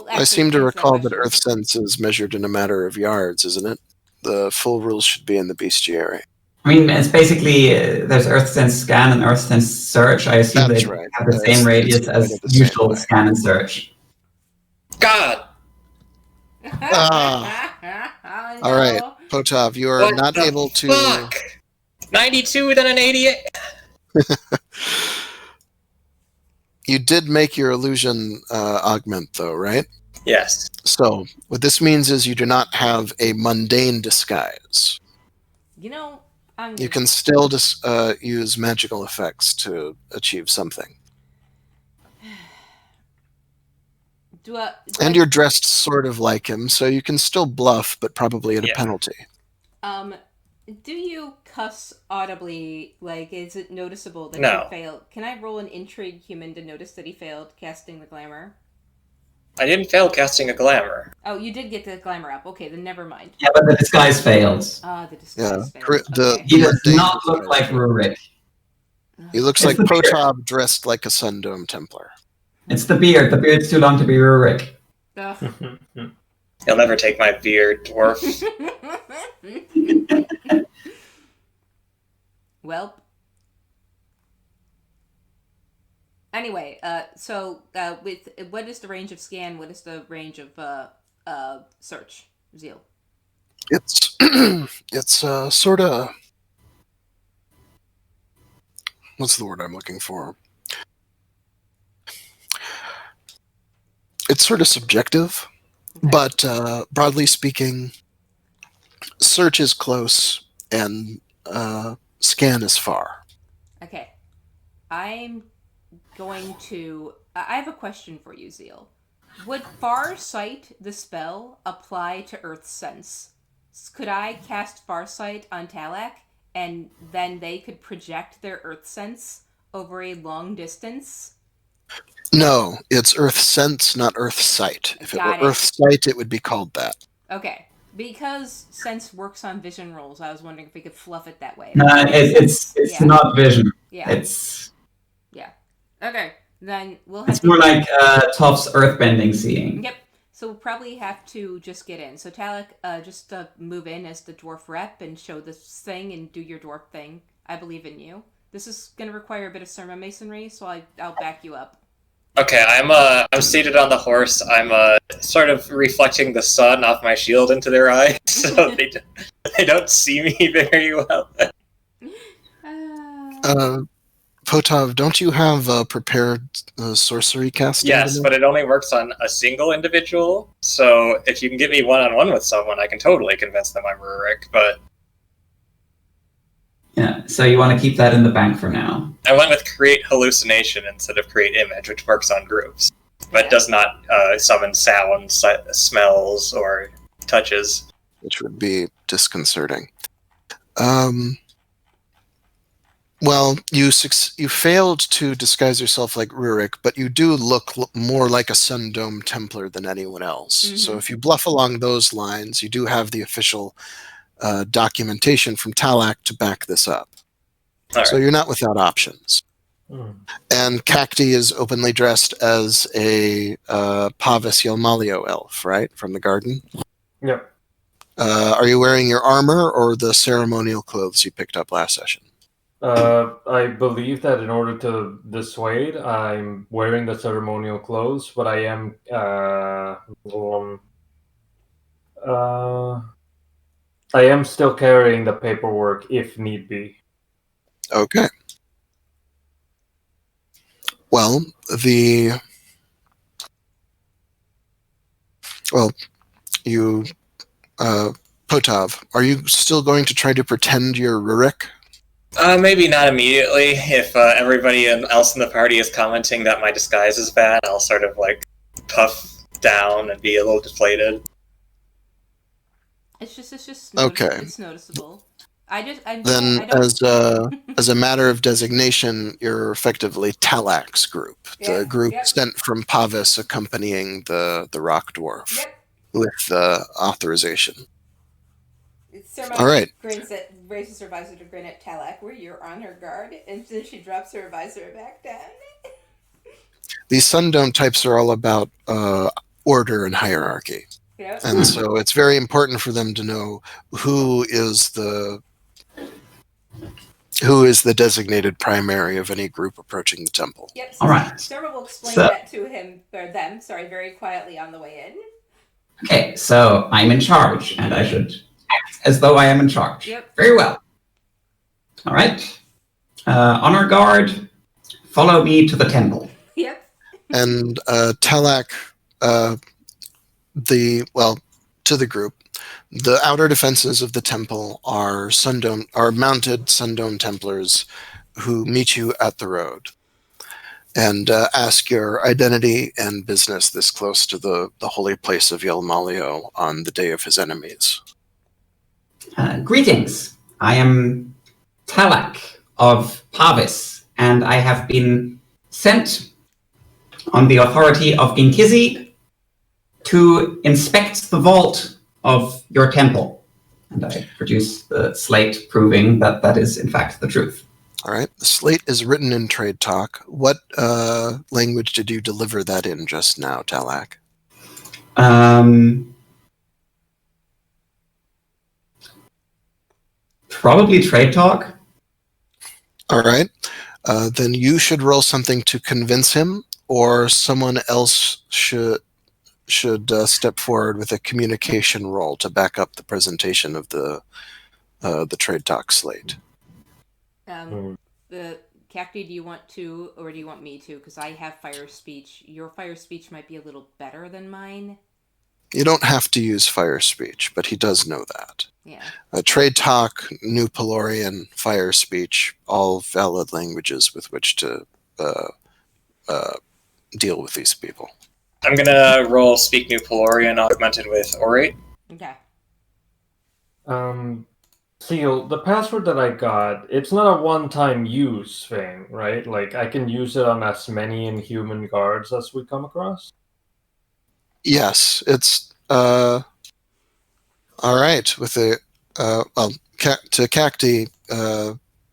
I seem to recall that Earth Sense is measured in a matter of yards, isn't it? The full rules should be in the bestiary. I mean, it's basically there's Earth Sense Scan and Earth Sense Search. I assume That's they right. have the same radius as usual Scan and Search. God! Oh, no. All right, Potov, you are not able to... Fuck! 92, then an 88? You did make your illusion augment, though, right? Yes. So, what this means is you do not have a mundane disguise. You know, You can still use magical effects to achieve something. And you're dressed sort of like him, so you can still bluff, but probably at a penalty. Do you cuss audibly? Like, is it noticeable that No. you failed? Can I roll an intrigue human to notice that he failed casting the glamour? I didn't fail casting a Glamour. Oh, you did get the glamour up. Okay, then never mind. Yeah, but the disguise fails. The disguise failed. The He does mundane not look disguise. like Rurik. He looks like Potov dressed like a Sundome Templar. It's the beard. The beard's too long to be Rurik. You'll never take my beard, dwarf. Well. Anyway, so with what is the range of scan? What is the range of search? Zeal. It's sort of, what's the word I'm looking for? It's sort of subjective, but broadly speaking, search is close and scan is far. Okay, I'm going to. I have a question for you, Zeal. Would Farsight, the spell, apply to Earth Sense? Could I cast Farsight on Talak, and then they could project their Earth Sense over a long distance? No, it's Earth Sense, not Earth Sight. If it were Earth Sight, it would be called that. Okay. Because Sense works on vision rolls, I was wondering if we could fluff it that way. No, it's not vision. Yeah. Yeah. Okay. Then we'll have It's more like Toph's earthbending seeing. Yep. So we'll probably have to just get in. So Talek, just move in as the dwarf rep and show this thing and do your dwarf thing. I believe in you. This is going to require a bit of sermon masonry, so I'll back you up. Okay, I'm seated on the horse. I'm sort of reflecting the sun off my shield into their eyes, so they don't see me very well. Potov, don't you have a prepared sorcery casting? Yes, but it only works on a single individual. So if you can get me one-on-one with someone, I can totally convince them I'm Rurik. But yeah, so you want to keep that in the bank for now. I went with Create Hallucination instead of Create Image, which works on groups, but does not summon sounds, smells, or touches. Which would be disconcerting. Well, you failed to disguise yourself like Rurik, but you do look more like a Sundome Templar than anyone else. Mm-hmm. So if you bluff along those lines, you do have the official documentation from Talak to back this up. So you're not without options. Mm. And Cacti is openly dressed as a Pavis Yelmalio elf, right? From the garden? Yep. Are you wearing your armor or the ceremonial clothes you picked up last session? I believe that in order to dissuade, I'm wearing the ceremonial clothes, but I am I am still carrying the paperwork if need be. Okay. Well, you, Potov, are you still going to try to pretend you're Rurik? Maybe not immediately. If everybody else in the party is commenting that my disguise is bad, I'll sort of like puff down and be a little deflated. It's just Okay. it's noticeable. I Then, don't. as a matter of designation, you're effectively Talak's group, the group sent from Pavis accompanying the rock dwarf Yep. with authorization. Surma All right. raises her visor to grin at Talak, where you're on her guard, and then she drops her visor back down. These Sundome types are all about order and hierarchy. Yep. And so it's very important for them to know who is the designated primary of any group approaching the temple. Yep. So All right. Surma will explain So- that to him or them. Sorry, very quietly on the way in. Okay, so I'm in charge, and I should act as though I am in charge. Yep. Very well. All right. Honor guard, follow me to the temple. Yep. And Talak, to the group, the outer defenses of the temple are mounted Sundome Templars who meet you at the road and ask your identity and business this close to the holy place of Yelmalio on the day of his enemies. Greetings. I am Talak of Pavis, and I have been sent on the authority of Ginkizi to inspect the vault of your temple. And I produce the slate proving that that is in fact the truth. All right. The slate is written in Trade Talk. What language did you deliver that in just now, Talak? Probably Trade Talk. All right. Then you should roll something to convince him, or someone else should step forward with a communication roll to back up the presentation of the Trade Talk slate. Cacti, do you want to, or do you want me to? Because I have fire speech. Your fire speech might be a little better than mine. You don't have to use fire speech, but he does know that. Yeah. Trade Talk, New Pelorian, fire speech, all valid languages with which to deal with these people. I'm gonna roll Speak New Pelorian augmented with Orate. Okay. Seal, the password that I got, it's not a one-time use thing, right? Like, I can use it on as many inhuman guards as we come across? Yes, it's all right. With the to Cacti,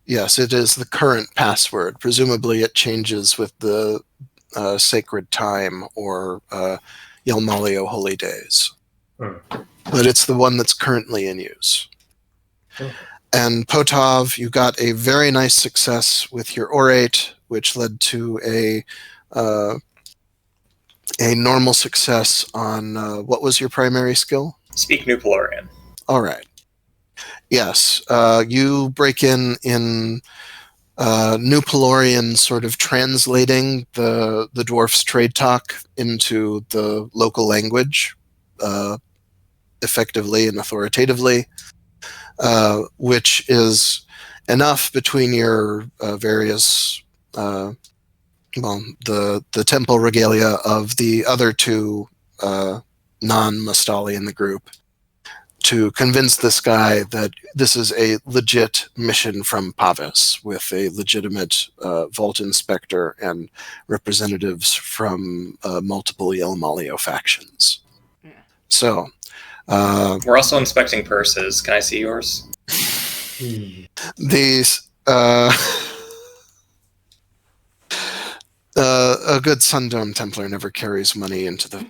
yes, it is the current password. Presumably, it changes with the sacred time or Yelmalio holy days, but it's the one that's currently in use. Okay. And Potov, you got a very nice success with your orate, which led to a normal success on what was your primary skill? Speak New Pelorian. All right. Yes, you break in New Pelorian, sort of translating the dwarf's trade talk into the local language effectively and authoritatively, which is enough between your various the temple regalia of the other two non-Mustali in the group to convince this guy that this is a legit mission from Pavis with a legitimate vault inspector and representatives from multiple Yelmalio factions. Yeah. So, We're also inspecting purses. Can I see yours? these a good Sundome Templar never carries money into the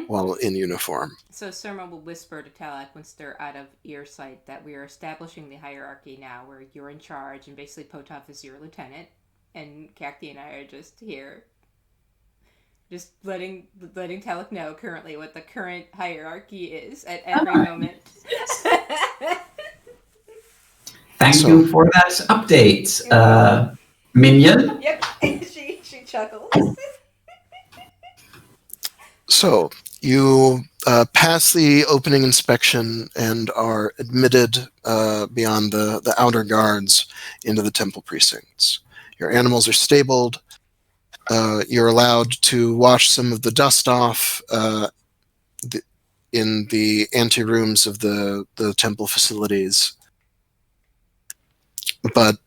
while in uniform. So Surma will whisper to Talak once they're out of earsight that we are establishing the hierarchy now, where you're in charge, and basically Potov is your lieutenant, and Cacti and I are just here. Just letting Talek know currently what the current hierarchy is at every moment. Thank So- you for that update, Minion. Yep, she chuckles. So you pass the opening inspection and are admitted beyond the outer guards into the temple precincts. Your animals are stabled. You're allowed to wash some of the dust off in the anterooms of the temple facilities. But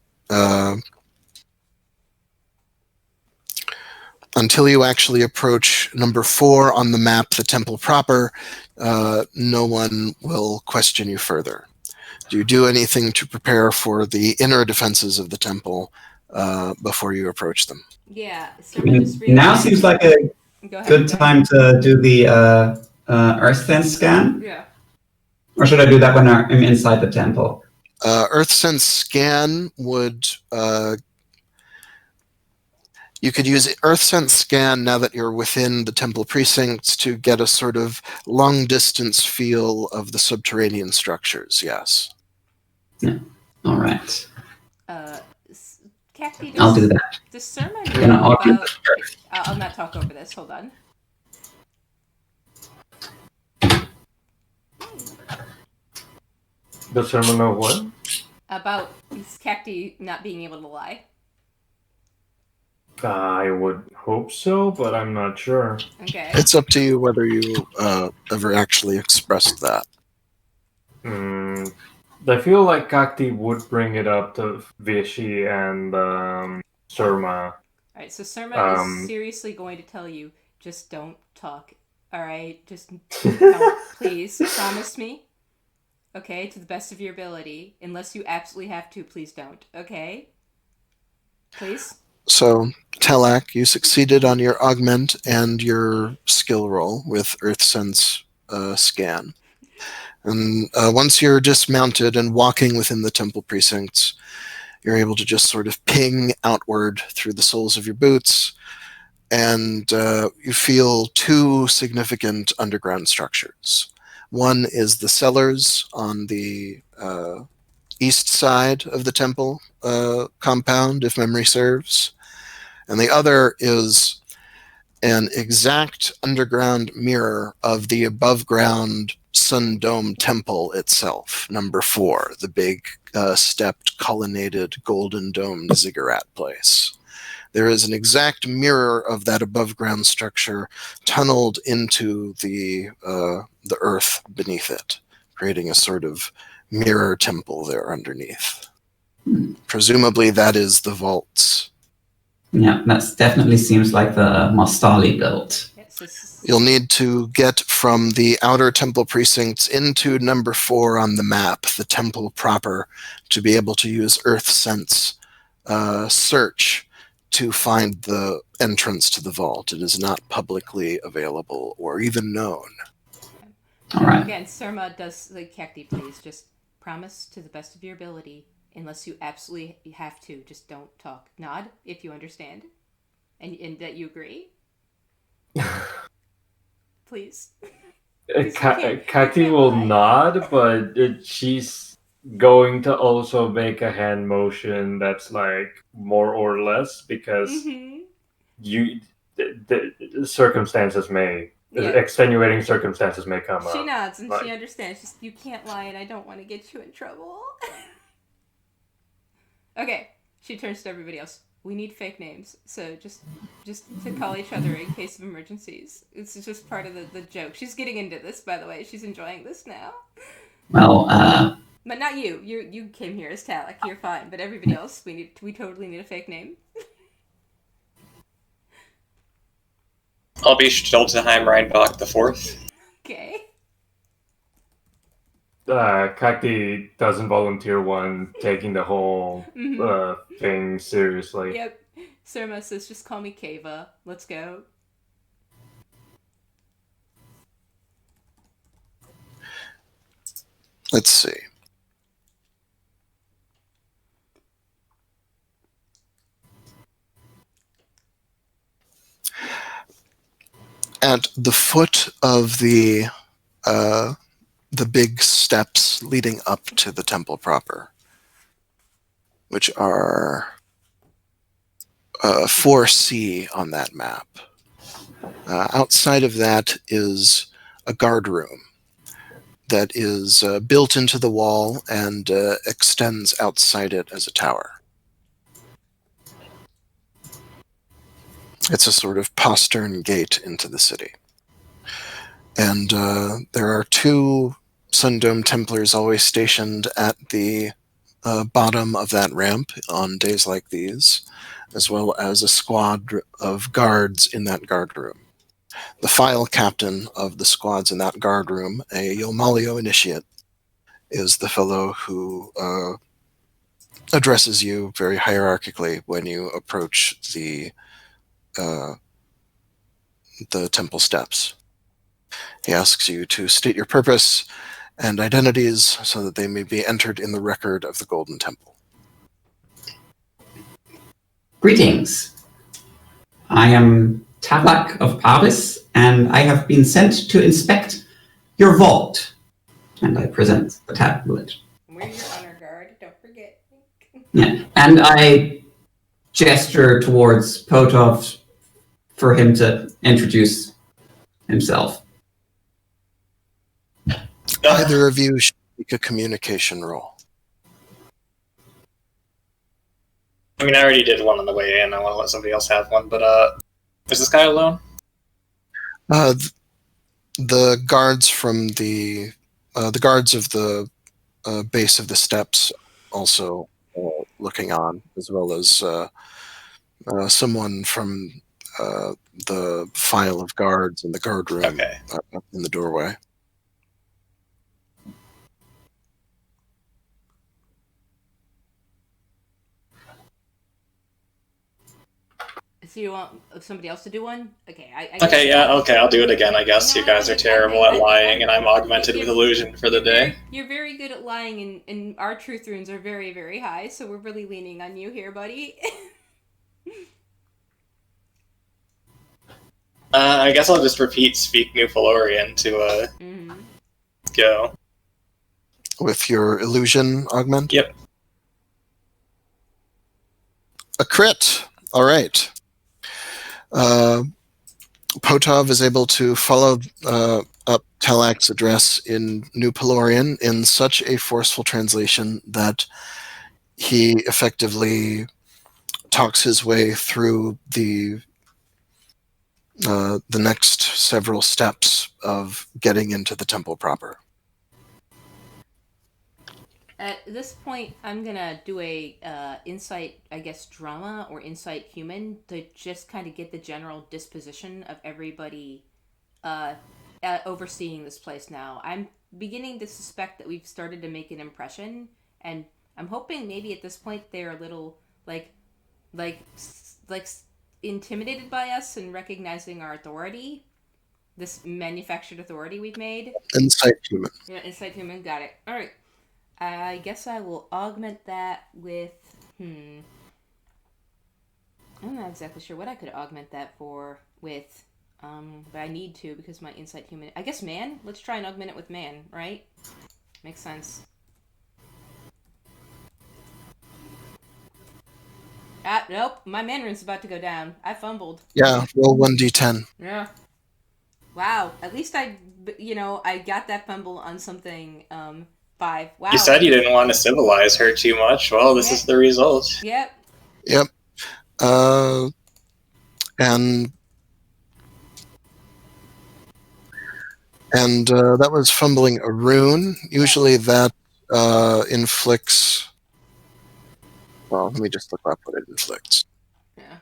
until you actually approach number 4 on the map, the temple proper, no one will question you further. Do you do anything to prepare for the inner defenses of the temple before you approach them? Yeah, I mean, now seems like a good time to do the Earth Sense scan. Yeah. Or should I do that when I'm inside the temple? Earth Sense Scan would... you could use Earth Sense Scan now that you're within the temple precincts to get a sort of long-distance feel of the subterranean structures, yes. All right. Cacti, I'll do that. does Surma I'm gonna know augment about... the Earth. I'll not talk over this. Hold on. Does someone know what? About Cacti not being able to lie. I would hope so, but I'm not sure. Okay. It's up to you whether you ever actually expressed that. I feel like Kakti would bring it up to Vichy and Surma. Alright, so Surma is seriously going to tell you, just don't talk. Alright? Just don't. Please, promise me. Okay? To the best of your ability. Unless you absolutely have to, please don't. Okay? Please? So, Telak, you succeeded on your augment and your skill roll with Earth Sense Scan. And once you're dismounted and walking within the temple precincts, you're able to just sort of ping outward through the soles of your boots, and you feel 2 significant underground structures. One is the cellars on the east side of the temple compound, if memory serves, and the other is an exact underground mirror of the above ground Sun Dome Temple itself, number 4, the big stepped, colonnaded, golden domed ziggurat place. There is an exact mirror of that above ground structure tunneled into the earth beneath it, creating a sort of mirror temple there underneath. Presumably that is the vaults. Yeah, that definitely seems like the Mastali built. You'll need to get from the outer temple precincts into number 4 on the map, the temple proper, to be able to use Earth Sense search to find the entrance to the vault. It is not publicly available or even known. All right. Again, Surma does, like, Cacti, please, just promise to the best of your ability, unless you absolutely have to, just don't talk. Nod, if you understand. And that you agree. Please. Kakti will nod, but she's going to also make a hand motion that's like more or less, because the circumstances may, extenuating circumstances may come up. She nods and she understands. Just, you can't lie and I don't want to get you in trouble. Okay, she turns to everybody else. We need fake names, so just to call each other in case of emergencies. It's just part of the joke. She's getting into this, by the way. She's enjoying this now. Well, but not you. You came here as Talek. You're fine. But everybody else, we totally need a fake name. I'll be Stoltenheim Reinbach the 4th. Okay. Kakti doesn't volunteer one, taking the whole thing seriously. Yep. Surma says, just call me Kava. Let's go. Let's see. At the foot of the big steps leading up to the temple proper, which are 4C on that map. Outside of that is a guard room that is built into the wall and extends outside it as a tower. It's a sort of postern gate into the city. And there are 2 Sundome Templars always stationed at the bottom of that ramp on days like these, as well as a squad of guards in that guard room. The file captain of the squads in that guard room, a Yomalio initiate, is the fellow who addresses you very hierarchically when you approach the temple steps. He asks you to state your purpose and identities so that they may be entered in the record of the Golden Temple. Greetings. I am Tabak of Pavis, and I have been sent to inspect your vault. And I present the tablet. We're your honor guard, don't forget. Yeah, and I gesture towards Potov for him to introduce himself. Either of you should make a communication roll. I mean, I already did one on the way in. I want to let somebody else have one, but is this guy alone? The guards from the guards of the base of the steps also looking on, as well as someone from the file of guards in the guard room up in the doorway. So you want somebody else to do one? Okay, I'll do it again, I guess. You guys are terrible at lying, and I'm augmented with illusion for the day. You're very good at lying, and our truth runes are very, very high, so we're really leaning on you here, buddy. I guess I'll just repeat Speak New Felorian to go. With your illusion augment? Yep. A crit! Alright. Potov is able to follow up Talak's address in New Pelorian in such a forceful translation that he effectively talks his way through the next several steps of getting into the temple proper. At this point, I'm gonna do a insight, I guess, drama or insight human to just kind of get the general disposition of everybody overseeing this place now. I'm beginning to suspect that we've started to make an impression, and I'm hoping maybe at this point they're a little like intimidated by us and recognizing our authority, this manufactured authority we've made. Insight human. Yeah, insight human. Got it. All right. I guess I will augment that with, I'm not exactly sure what I could augment that with, but I need to because my insight human, I guess man? Let's try and augment it with man, right? Makes sense. Nope, my man rune's about to go down. I fumbled. Yeah, roll 1d10. Yeah. Wow, at least I got that fumble on something, 5. Wow. You said you didn't want to civilize her too much. Well, this is the result. Yep. And that was fumbling a rune. Usually that inflicts... Well, let me just look up what it inflicts. Yeah.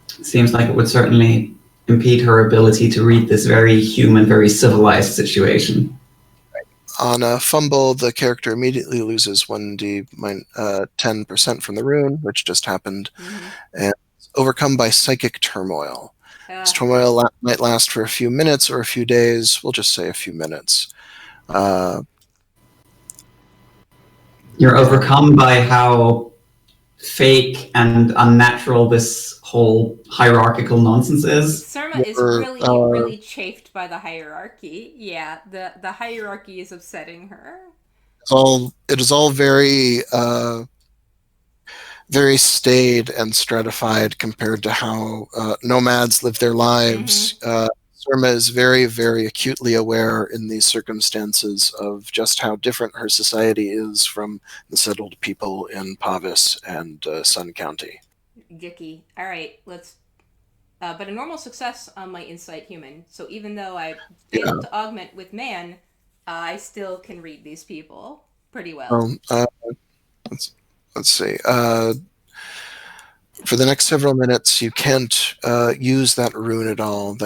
Seems like it would certainly impede her ability to read this very human, very civilized situation. On a fumble, the character immediately loses 10% from the rune, which just happened, and is overcome by psychic turmoil. This turmoil might last for a few minutes or a few days. We'll just say a few minutes. You're overcome by how fake and unnatural this whole hierarchical nonsense is. Surma is really chafed by the hierarchy. Yeah, the hierarchy is upsetting her. It is all very very staid and stratified compared to how nomads live their lives. Surma is very, very acutely aware in these circumstances of just how different her society is from the settled people in Pavis and Sun County. Gicky. All right, let's. But a normal success on my insight human. So even though I failed to augment with man, I still can read these people pretty well. Let's see. For the next several minutes, you can't use that rune at all.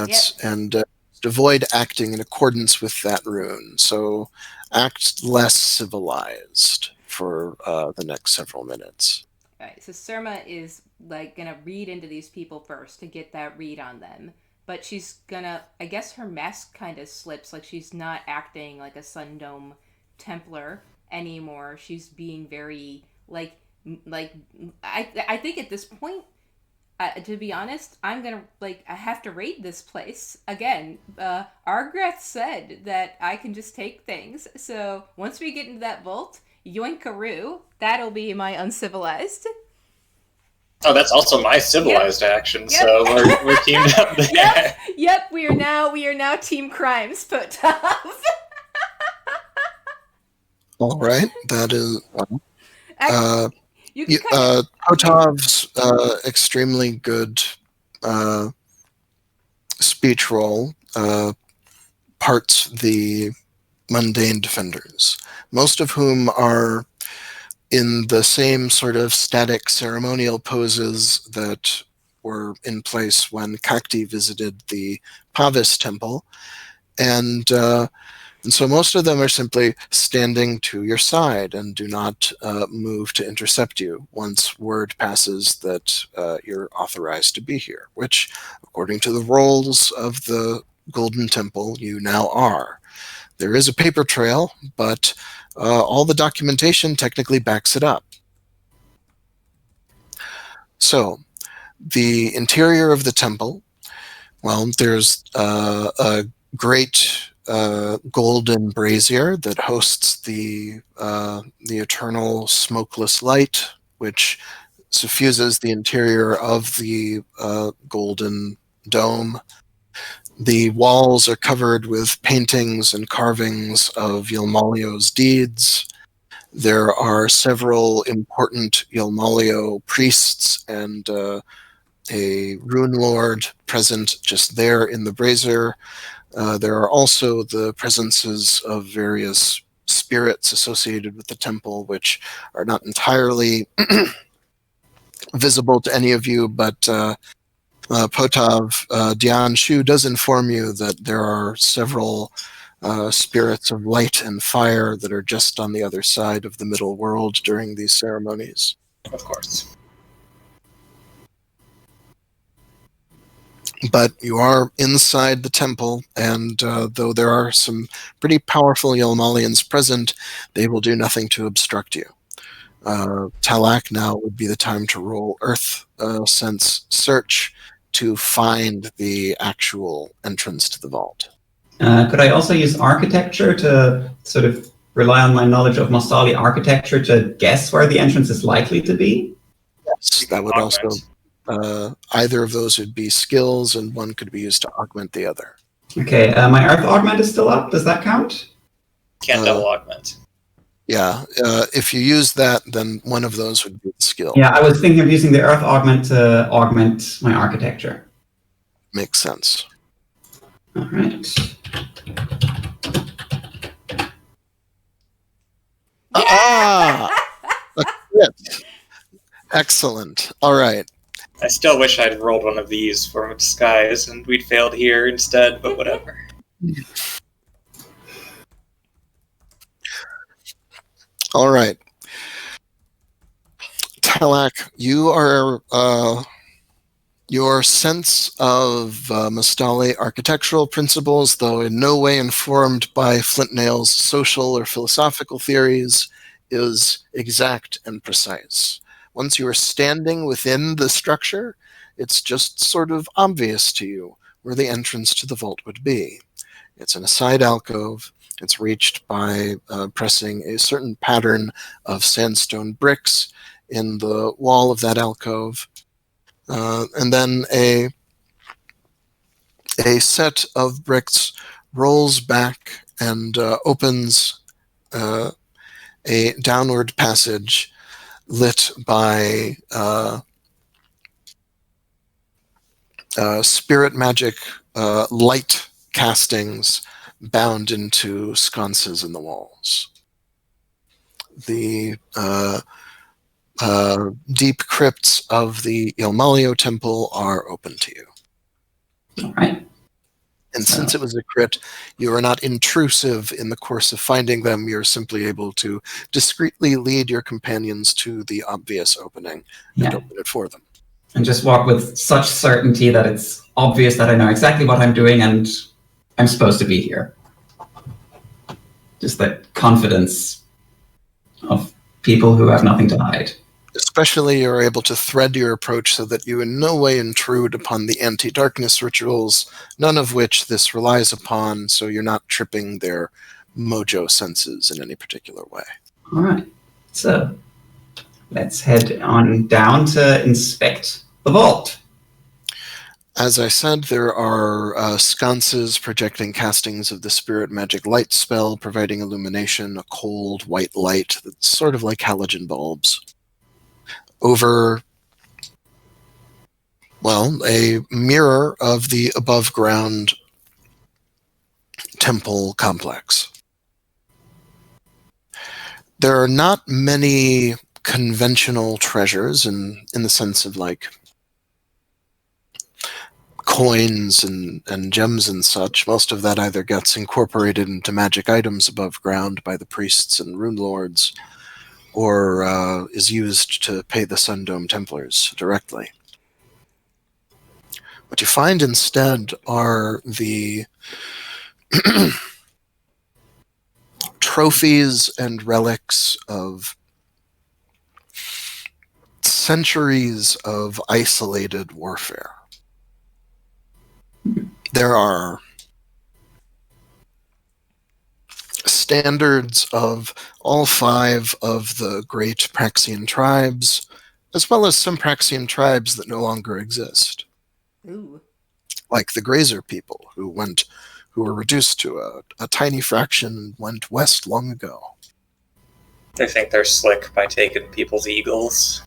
And avoid acting in accordance with that rune. So act less civilized for the next several minutes. All right. So Surma is like gonna read into these people first to get that read on them. But she's gonna. I guess her mask kind of slips. Like she's not acting like a Sundome Templar anymore. She's being very like I think at this point, to be honest, I'm gonna I have to raid this place again. Argrath said that I can just take things, so once we get into that vault, yoinkaroo, that'll be my uncivilized. Oh, that's also my civilized action. Yep. So we're teamed up there. Yep. We are now Team Crimes. All right, that is. Potov's extremely good speech roll parts the mundane defenders, most of whom are in the same sort of static ceremonial poses that were in place when Kakti visited the Pavis temple, and so most of them are simply standing to your side and do not move to intercept you once word passes that you're authorized to be here, which, according to the roles of the Golden Temple, you now are. There is a paper trail, but all the documentation technically backs it up. So, the interior of the temple, well, there's a great golden brazier that hosts the eternal smokeless light, which suffuses the interior of the golden dome. The walls are covered with paintings and carvings of Yilmalio's deeds. There are several important Yilmalio priests and a rune lord present just there in the brazier. There are also the presences of various spirits associated with the temple, which are not entirely visible to any of you, but Potov Dian Shu does inform you that there are several spirits of light and fire that are just on the other side of the middle world during these ceremonies. Of course. But you are inside the temple, and though there are some pretty powerful Yilmalians present, they will do nothing to obstruct you. Talak, now would be the time to roll Earth Sense Search to find the actual entrance to the vault. Could I also use architecture to sort of rely on my knowledge of Mostali architecture to guess where the entrance is likely to be? Yes, that would also... either of those would be skills, and one could be used to augment the other. Okay, my Earth Augment is still up. Does that count? Can't double augment. Yeah, if you use that, then one of those would be the skill. Yeah, I was thinking of using the Earth Augment to augment my architecture. Makes sense. All right. Excellent. All right. I still wish I'd rolled one of these for disguise and we'd failed here instead, but whatever. All right. Talak, you are your sense of Mostali architectural principles, though in no way informed by Flintnail's social or philosophical theories, is exact and precise. Once you are standing within the structure, it's just sort of obvious to you where the entrance to the vault would be. It's in a side alcove. It's reached by pressing a certain pattern of sandstone bricks in the wall of that alcove. And then a set of bricks rolls back and opens a downward passage lit by spirit magic light castings bound into sconces in the walls. The deep crypts of the Ilmalio temple are open to you. All right. And since it was a crypt, you are not intrusive in the course of finding them. You're simply able to discreetly lead your companions to the obvious opening and open it for them. And just walk with such certainty that it's obvious that I know exactly what I'm doing and I'm supposed to be here. Just that confidence of people who have nothing to hide. Especially, you're able to thread your approach so that you in no way intrude upon the anti-darkness rituals, none of which this relies upon, so you're not tripping their mojo senses in any particular way. All right. So let's head on down to inspect the vault. As I said, there are sconces projecting castings of the spirit magic light spell, providing illumination, a cold white light that's sort of like halogen bulbs. Over, well, a mirror of the above-ground temple complex. There are not many conventional treasures in the sense of like coins and gems and such. Most of that either gets incorporated into magic items above ground by the priests and rune lords, or is used to pay the Sundome Templars directly. What you find instead are the trophies and relics of centuries of isolated warfare. There are standards of all 5 of the great Praxian tribes, as well as some Praxian tribes that no longer exist. Ooh. Like the Grazer people, who were reduced to a tiny fraction and went west long ago. They think they're slick by taking people's eagles.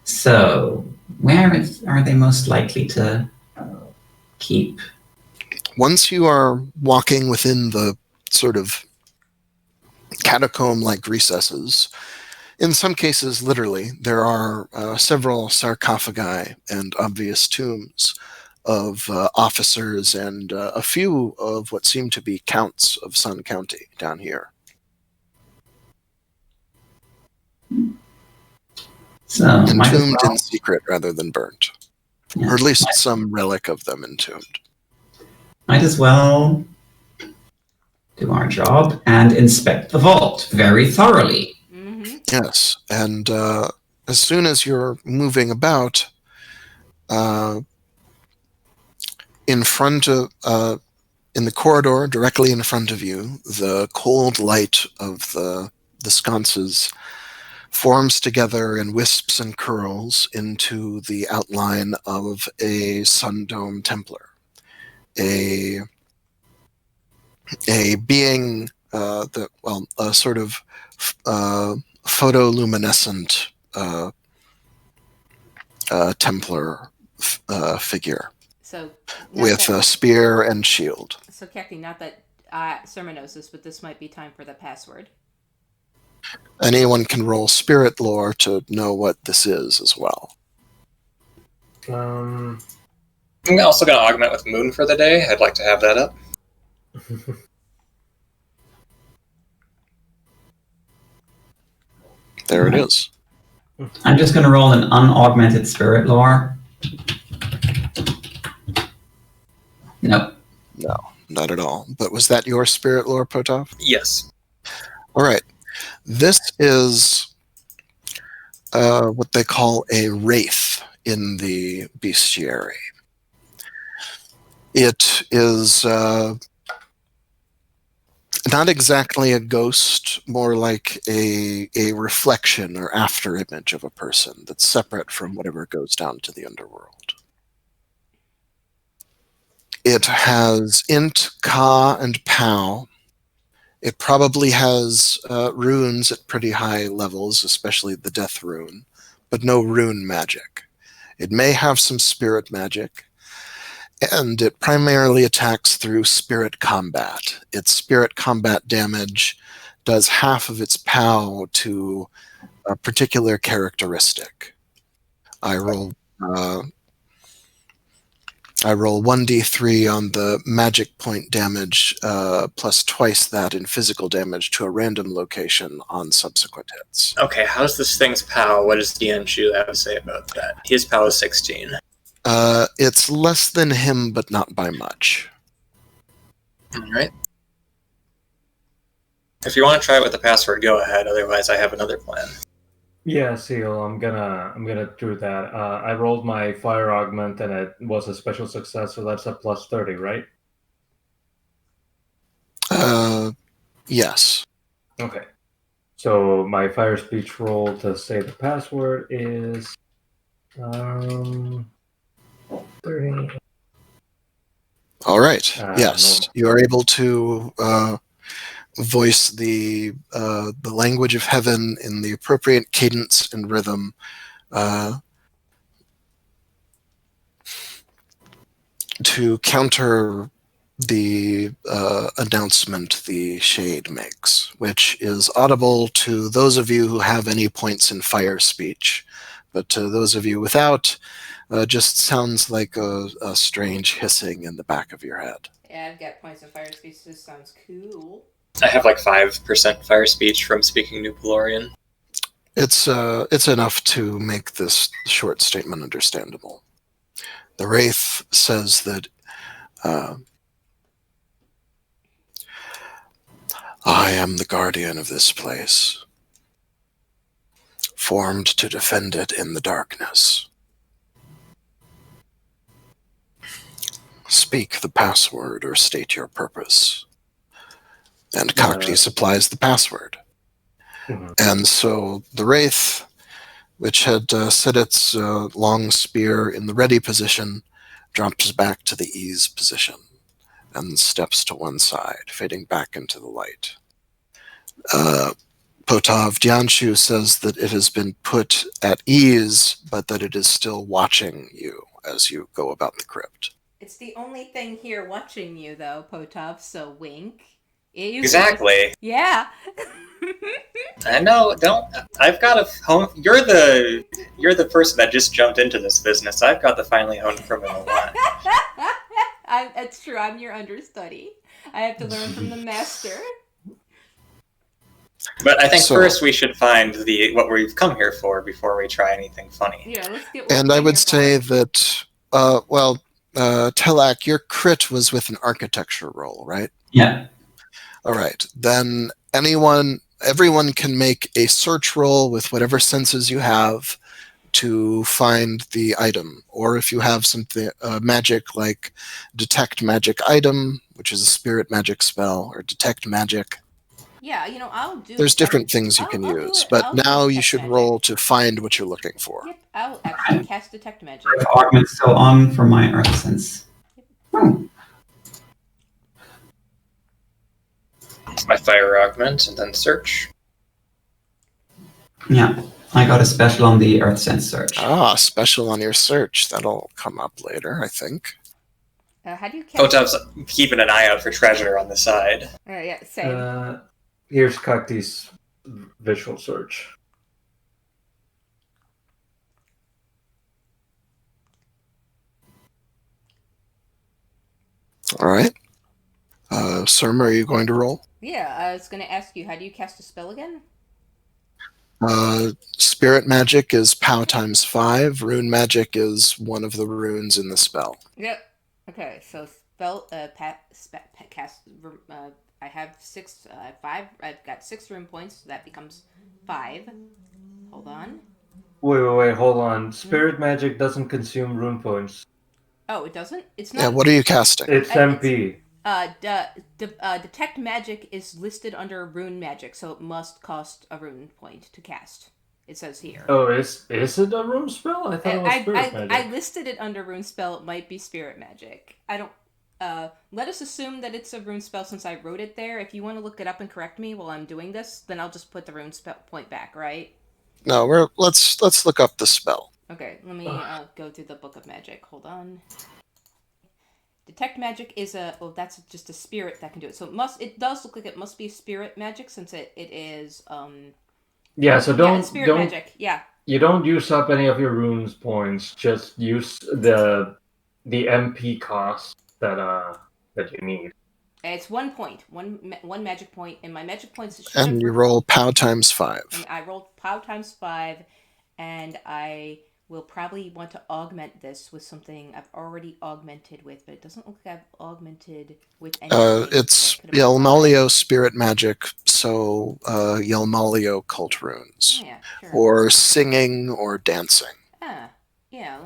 So, where are they most likely to keep? Once you are walking within the sort of catacomb-like recesses, in some cases, literally, there are several sarcophagi and obvious tombs of officers and a few of what seem to be counts of Sun County down here. So, entombed in secret rather than burnt. Yeah. Or at least some relic of them entombed. Might as well do our job and inspect the vault very thoroughly. Mm-hmm. Yes, and as soon as you're moving about, in front of, in the corridor directly in front of you, the cold light of the sconces forms together in wisps and curls into the outline of a Sundome Templar. A being a sort of photoluminescent Templar figure. So with a spear and shield. So, Khaki, not that Surma knows this, but this might be time for the password. Anyone can roll spirit lore to know what this is as well. I'm also going to augment with Moon for the day. I'd like to have that up. There it is. I'm just going to roll an unaugmented spirit lore. Nope. No, not at all. But was that your spirit lore, Potov? Yes. All right. This is what they call a wraith in the bestiary. It is not exactly a ghost, more like a reflection or after image of a person that's separate from whatever goes down to the underworld. It has int, ka, and pow. It probably has runes at pretty high levels, especially the death rune, but no rune magic. It may have some spirit magic, and it primarily attacks through spirit combat. Its spirit combat damage does half of its POW to a particular characteristic. I roll 1d3 on the magic point damage, plus twice that in physical damage to a random location on subsequent hits. Okay, how's this thing's POW? What does Dianshu have to say about that? His POW is 16. It's less than him, but not by much. Alright. If you want to try it with the password, go ahead. Otherwise, I have another plan. Yeah, Seal, I'm gonna do that. I rolled my fire augment and it was a special success, so that's a plus 30, right? Yes. Okay. So my fire speech roll to say the password is 30. All right. Yes, normal. you are able to voice the language of heaven in the appropriate cadence and rhythm to counter the announcement the shade makes, which is audible to those of you who have any points in fire speech, but to those of you without, just sounds like a strange hissing in the back of your head. Yeah, I've got points of fire speech. This sounds cool. I have like 5% fire speech from speaking New Pelorian. It's enough to make this short statement understandable. The Wraith says that I am the guardian of this place, formed to defend it in the darkness. Speak the password or state your purpose. And Cockney supplies the password. Mm-hmm. And so the Wraith, which had set its long spear in the ready position, drops back to the ease position and steps to one side, fading back into the light. Potov Dianshu says that it has been put at ease, but that it is still watching you as you go about the crypt. It's the only thing here watching you, though, Potov, so wink. Exactly. Yeah. I know. I've got a hone. You're the person that just jumped into this business. I've got the finely honed criminal line. That's true. I'm your understudy. I have to learn from the master. But I think first we should find what we've come here for before we try anything funny. Yeah, let's get. And I would say that, Telak, your crit was with an architecture roll, right? Yeah. All right. Then everyone can make a search roll with whatever senses you have to find the item. Or if you have something magic like detect magic item, which is a spirit magic spell, or detect magic. Yeah, I'll do. There's different things you can use, but now you should roll to find what you're looking for. Yep, I'll actually cast detect magic. If augment's still on for my earth sense. Oh. My fire augment and then search. Yeah, I got a special on the earth sense search. Special on your search. That'll come up later, I think. How do you cast? Potov's keeping an eye out for treasure on the side. Yeah, same. Here's Cockney's visual search. All right. Surma, are you going to roll? Yeah, I was going to ask you, how do you cast a spell again? Spirit magic is POW times 5. Rune magic is one of the runes in the spell. Yep. Okay, so cast. I have 6, 5. I've got 6 rune points, so that becomes 5. Hold on. Wait, hold on. Spirit magic doesn't consume rune points. Oh, it doesn't? It's Yeah, not. what are you casting? It's MP. Detect magic is listed under rune magic, so it must cost a rune point to cast. It says here. Oh, is it a rune spell? I thought it was spirit magic. I listed it under rune spell. It might be spirit magic. I don't. Let us assume that it's a rune spell since I wrote it there. If you want to look it up and correct me while I'm doing this, then I'll just put the rune spell point back, right? No, let's look up the spell. Okay, let me go through the Book of Magic. Hold on. Detect magic is that's just a spirit that can do it. So it does look like it must be spirit magic since it is Yeah, so don't magic. Yeah. You don't use up any of your runes points. Just use the MP cost that you need. It's 1 point, one magic point, and my magic points. And you roll POW times 5. And I rolled POW times 5, and I will probably want to augment this with something I've already augmented with, but it doesn't look like I've augmented with anything. It's Yelmalio spirit magic, so Yelmalio cult runes. Yeah, sure. Or singing or dancing. Yeah,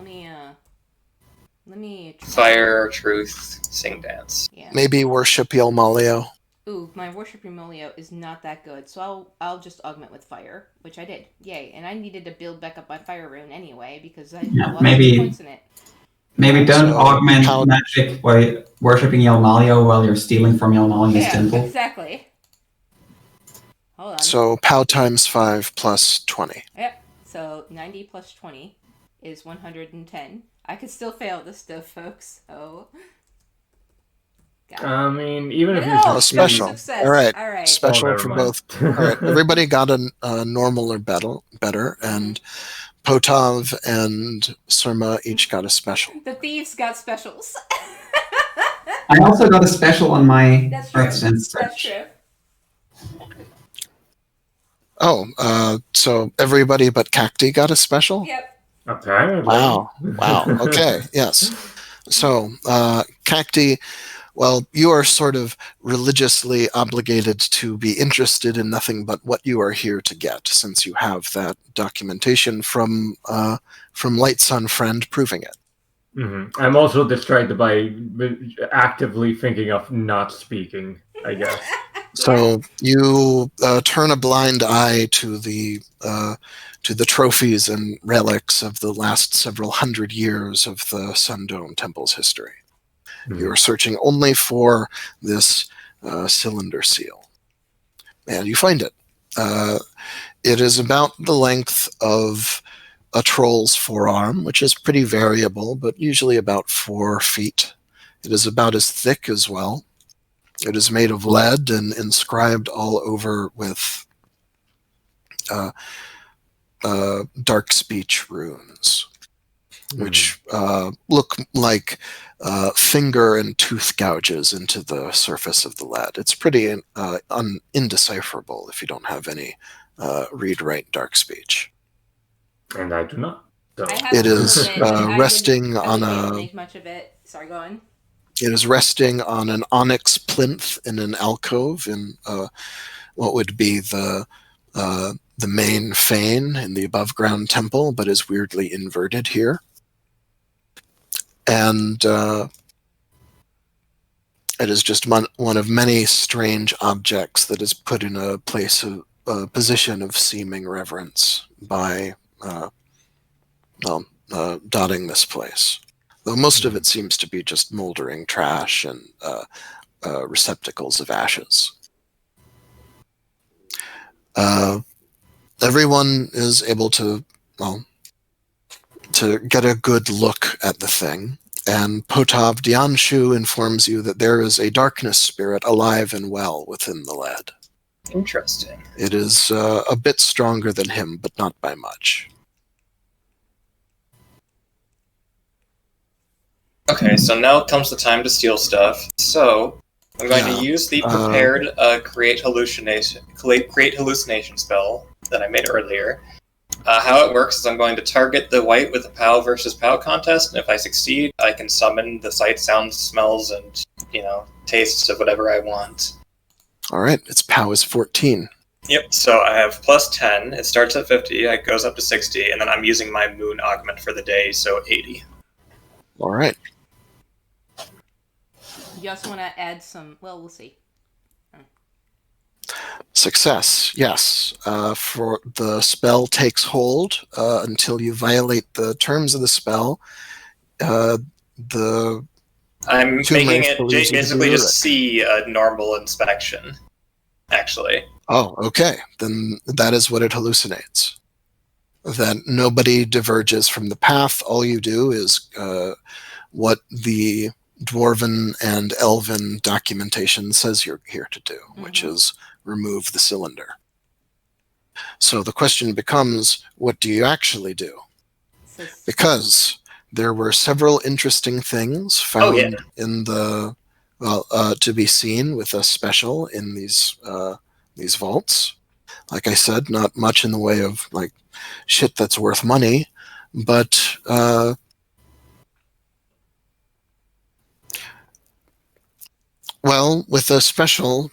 let me try. Fire, truth, sing, dance. Yeah. Maybe worship Yelmalio. Ooh, my worship Remolio is not that good, so I'll just augment with fire, which I did. Yay! And I needed to build back up my fire rune anyway because I had a lot of points in it. Maybe don't augment magic by worshipping Yelmalio while you're stealing from Yelmalio's temple. Exactly. Hold on. So POW times 5 plus 20. Yep. So 90 plus 20 is 110. I could still fail this stuff, folks. So. I mean, even if you're special. All right. Special for both. All right. Everybody got a normal or better, and Potov and Surma each got a special. The thieves got specials. I also got a special on my Earth Sense That's true. Oh, so everybody but Cacti got a special? Yep. Apparently. Wow. Okay. Yes. So, Cacti. Well, you are sort of religiously obligated to be interested in nothing but what you are here to get, since you have that documentation from Light Sun Friend proving it. Mm-hmm. I'm also distracted by actively thinking of not speaking, I guess. So you turn a blind eye to the trophies and relics of the last several hundred years of the Sundome Temple's history. You are searching only for this cylinder seal. And you find it. It is about the length of a troll's forearm, which is pretty variable, but usually about 4 feet. It is about as thick as well. It is made of lead and inscribed all over with dark speech runes, which look like finger and tooth gouges into the surface of the lead. It's pretty indecipherable if you don't have any read-write dark speech. And I do not. So. It is resting on a... Make much of it. Sorry, go on. It is resting on an onyx plinth in an alcove in what would be the main fane in the above-ground temple, but is weirdly inverted here. And it is just one of many strange objects that is put in a place of position of seeming reverence by dotting this place. Though most of it seems to be just moldering trash and receptacles of ashes. Everyone is able to get a good look at the thing, and Potov Dianshu informs you that there is a darkness spirit alive and well within the lead. Interesting. It is a bit stronger than him, but not by much. Okay, so now comes the time to steal stuff. So I'm going to use the prepared create hallucination spell that I made earlier, How it works is I'm going to target the white with a POW versus POW contest, and if I succeed, I can summon the sight, sounds, smells, and, tastes of whatever I want. All right, its POW is 14. Yep, so I have plus 10. It starts at 50, it goes up to 60, and then I'm using my moon augment for the day, so 80. All right. You also want to add some. Well, we'll see. Success, yes. For the spell takes hold until you violate the terms of the spell. The I'm Tomb making Wraith it believes you to basically be just see a normal inspection, actually. Oh, okay. Then that is what it hallucinates. That nobody diverges from the path. All you do is what the Dwarven and Elven documentation says you're here to do, which is remove the cylinder. So the question becomes, what do you actually do? Because there were several interesting things found in the to be seen with a special in these vaults. Like I said, not much in the way of like shit that's worth money, but well, with a special,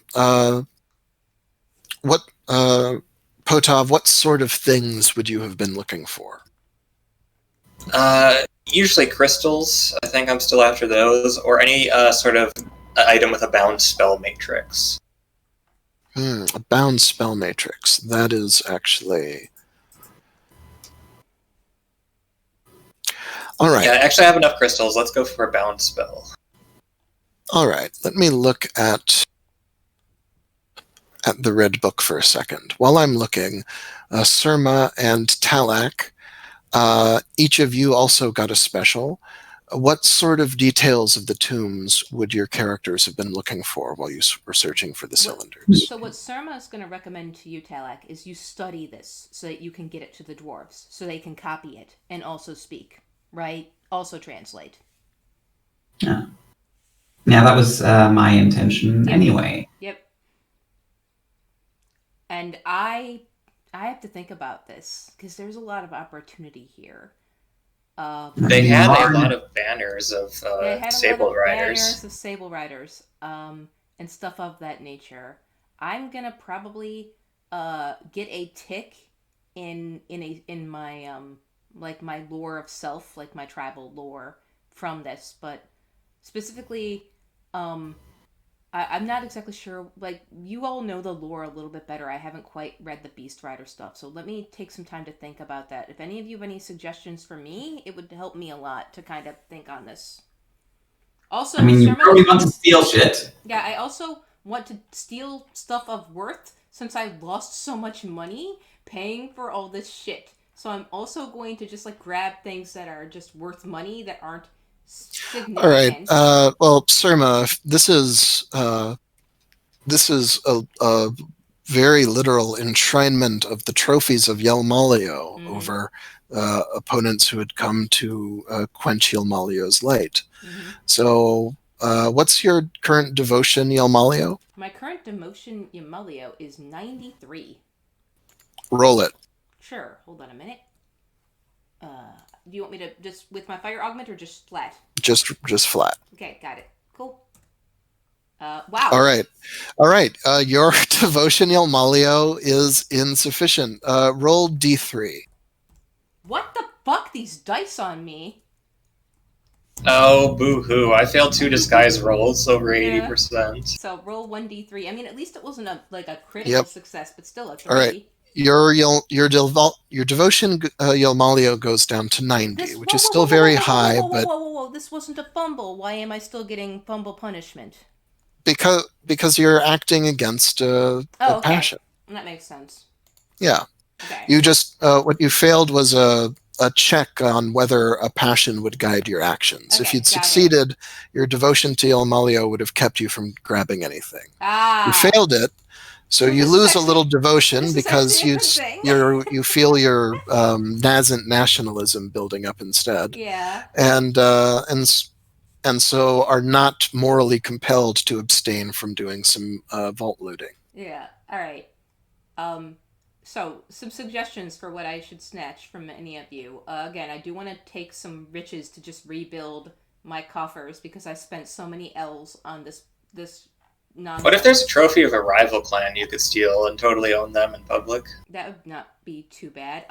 what Potov, what sort of things would you have been looking for? Usually crystals. I think I'm still after those, or any sort of item with a bound spell matrix. A bound spell matrix. That is actually... All right. Yeah, actually I have enough crystals. Let's go for a bound spell. All right. Let me look at the red book for a second. While I'm looking, Surma and Talak, each of you also got a special. What sort of details of the tombs would your characters have been looking for while you were searching for the cylinders? So what Surma is going to recommend to you, Talak, is you study this so that you can get it to the dwarves, so they can copy it and also speak, right? Also translate. Yeah. Yeah, that was my intention anyway. Yep. And I have to think about this because there's a lot of opportunity here. They had a lot of banners of Sable Riders. Banners of Sable Riders, and stuff of that nature. I'm gonna probably get a tick in my like my lore of self, like my tribal lore from this, but specifically, I'm not exactly sure. Like, you all know the lore a little bit better. I haven't quite read the Beast Rider stuff, so let me take some time to think about that. If any of you have any suggestions for me, it would help me a lot to kind of think on this. Also, I mean, you probably want to steal shit. Yeah, I also want to steal stuff of worth since I lost so much money paying for all this shit. So I'm also going to just like grab things that are just worth money that aren't significant. All right. Well, Surma, this is a very literal enshrinement of the trophies of Yelmalio over opponents who had come to quench Yelmalio's light. So, what's your current devotion, Yelmalio? My current devotion, Yelmalio, is 93. Roll it. Sure. Hold on a minute. Do you want me to just with my fire augment or just flat? Just flat. Okay, got it. Cool. Wow. All right. Your devotion, Yelmalio, is insufficient. Roll D3. What the fuck? These dice on me. Oh, boo-hoo. I failed 2 disguise rolls, over 80%. So roll 1d3. I mean, at least it wasn't a critical success, but still a 3. All right. Your devotion, Yelmalio, goes down to 90, which is still very high. But whoa! This wasn't a fumble. Why am I still getting fumble punishment? Because you're acting against a passion. That makes sense. Yeah. Okay. You just what you failed was a check on whether a passion would guide your actions. Okay, if you'd succeeded, your devotion to Yelmalio would have kept you from grabbing anything. You failed it. So you lose a little devotion because you feel your nascent nationalism building up instead. Yeah. And so are not morally compelled to abstain from doing some vault looting. Yeah. All right. So, some suggestions for what I should snatch from any of you. Again, I do want to take some riches to just rebuild my coffers because I spent so many L's on this nonsense. What if there's a trophy of a rival clan you could steal and totally own them in public? That would not be too bad.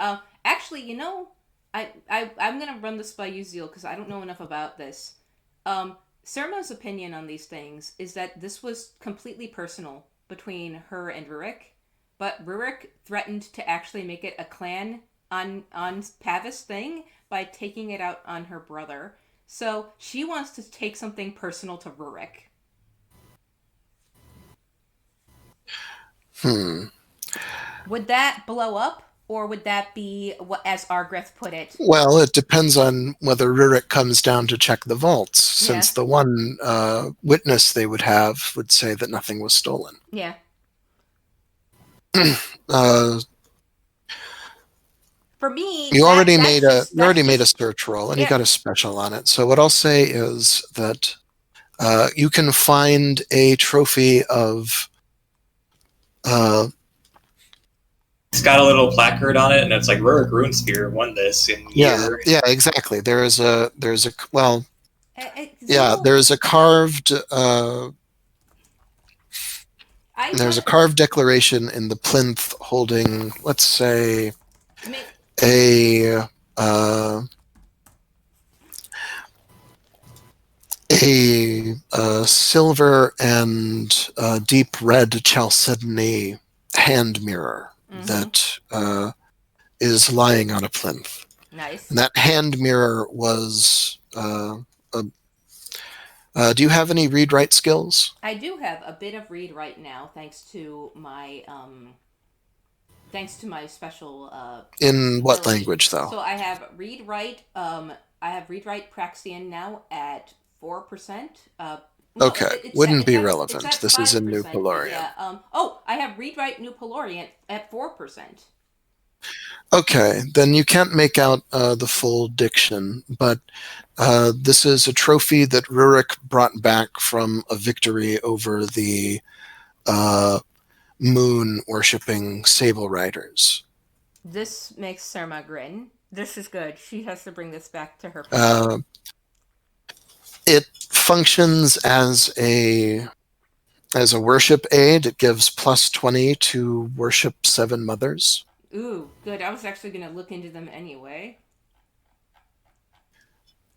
Actually, you know, I'm gonna run this by you, Zeal, because I don't know enough about this. Surma's opinion on these things is that this was completely personal between her and Rurik, but Rurik threatened to actually make it a clan on Pavis thing by taking it out on her brother. So she wants to take something personal to Rurik. Would that blow up, or would that be what, as Argrith put it? Well, it depends on whether Rurik comes down to check the vaults, since the one witness they would have would say that nothing was stolen. Yeah. For me, you already made a search roll, and you got a special on it. So what I'll say is that you can find a trophy of. It's got a little placard on it, and it's like Rurik Runesphere won this in year. Yeah, exactly. There's a carved. There's a carved declaration in the plinth holding, let's say, a silver and deep red chalcedony hand mirror that is lying on a plinth. Nice. And that hand mirror was. Do you have any read-write skills? I do have a bit of read-write now, thanks to my special. In what ability. language, though? So I have read-write. I have read-write Praxian now at 4%. Okay, wouldn't be relevant. This is in New Pelorian. Yeah. I have read-write New Pelorian at 4%. Okay, then you can't make out the full diction, but this is a trophy that Rurik brought back from a victory over the moon-worshipping Sable Riders. This makes Surma grin. This is good. She has to bring this back to her. It functions as a worship aid. It gives +20 to worship 7 mothers. Ooh, good. I was actually going to look into them anyway.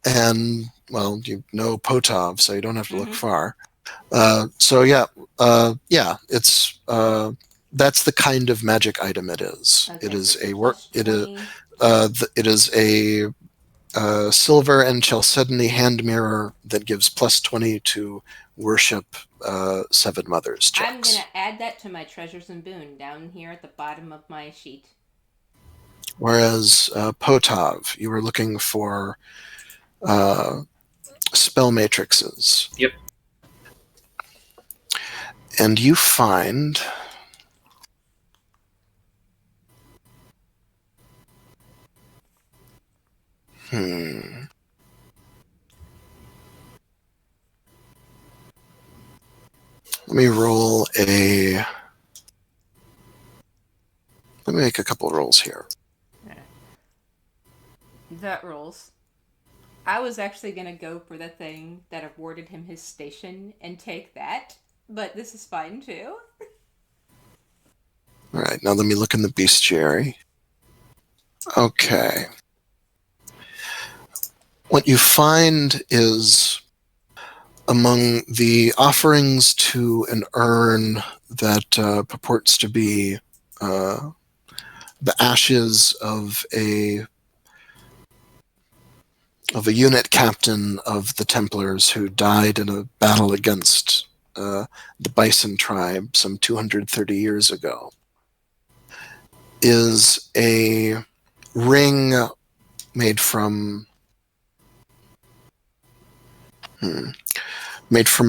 And, well, you know Potov, so you don't have to look far. It's that's the kind of magic item it is. Okay, It is so a work. It is a silver and chalcedony hand mirror that gives +20 to worship 7 mothers checks. I'm gonna add that to my treasures and boon down here at the bottom of my sheet. Whereas Potov, you were looking for spell matrices. Yep. And you find Let me make a couple rolls here. That rolls. I was actually going to go for the thing that awarded him his station and take that, but this is fine too. All right, now let me look in the bestiary. Okay. What you find is among the offerings to an urn that purports to be the ashes of a unit captain of the Templars who died in a battle against the Bison tribe some 230 years ago, is a ring made from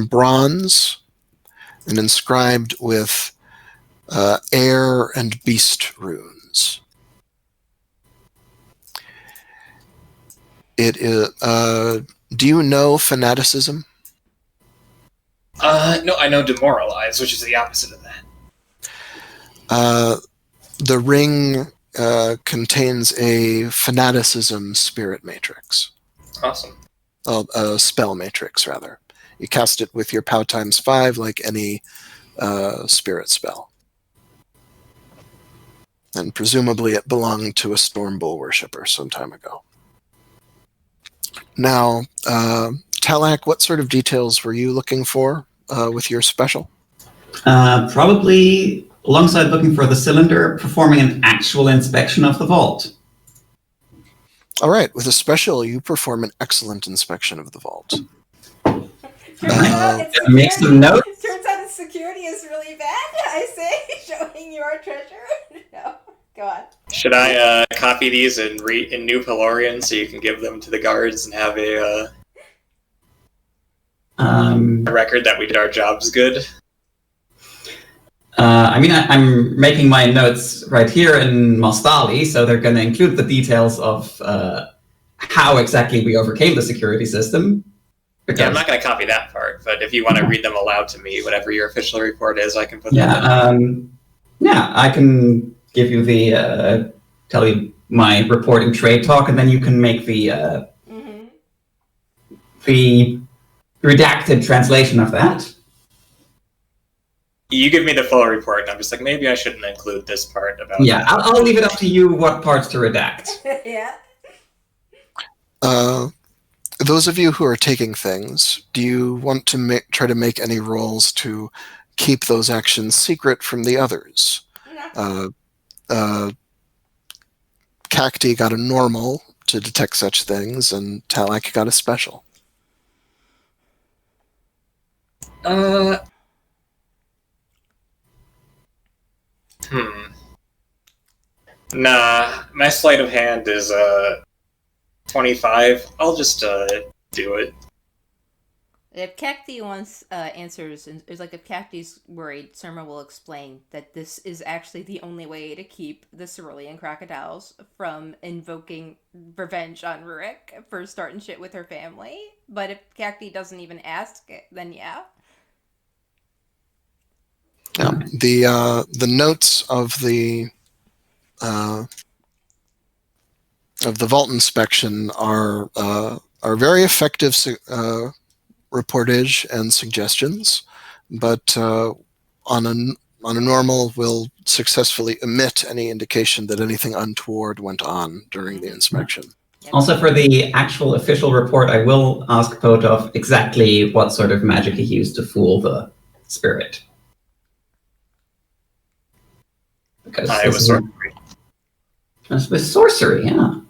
bronze and inscribed with air and beast runes. It is. Do you know fanaticism? No, I know demoralize, which is the opposite of that. The ring contains a fanaticism spirit matrix. Awesome. A spell matrix, rather. You cast it with your POW times 5 like any spirit spell. And presumably it belonged to a Stormbull worshipper some time ago. Now, Talak, what sort of details were you looking for with your special? Probably alongside looking for the cylinder, performing an actual inspection of the vault. All right, with a special, you perform an excellent inspection of the vault. Make some notes. Turns out its security is really bad, I say, showing your treasure. No, go on. Should I copy these in New Pelorian so you can give them to the guards and have a record that we did our jobs good? I'm making my notes right here in Mostali, so they're going to include the details of how exactly we overcame the security system. Yeah, I'm not going to copy that part, but if you want to read them aloud to me, whatever your official report is, I can put that in. I can give you the tell you my report in trade talk, and then you can make the redacted translation of that. You give me the full report, and I'm just like, maybe I shouldn't include this part about. Yeah, I'll leave it up to you what parts to redact. Yeah. Those of you who are taking things, do you want to try to make any rolls to keep those actions secret from the others? Cacti got a normal to detect such things, and Talak got a special. Nah, my sleight of hand is 25. I'll just do it. If Cacti wants answers, it's like if Cacti's worried, Surma will explain that this is actually the only way to keep the Cerulean crocodiles from invoking revenge on Rurik for starting shit with her family. But if Cacti doesn't even ask it, then yeah. Yeah, the notes of the vault inspection are very effective reportage and suggestions, but on a normal will successfully omit any indication that anything untoward went on during the inspection. Also, for the actual official report, I will ask Potov exactly what sort of magic he used to fool the spirit. Because it was sorcery. It was sorcery, yeah.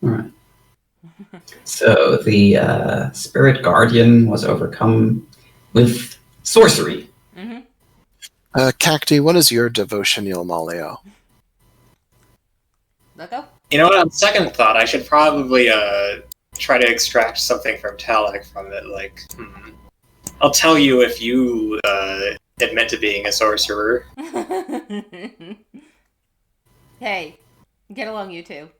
All right. So the spirit guardian was overcome with sorcery. Cacti, what is your devotional maleo? Let go. You know what? On second thought, I should probably try to extract something from Talak from it. Like, I'll tell you if you admit to being a sorcerer. Hey, get along, you two.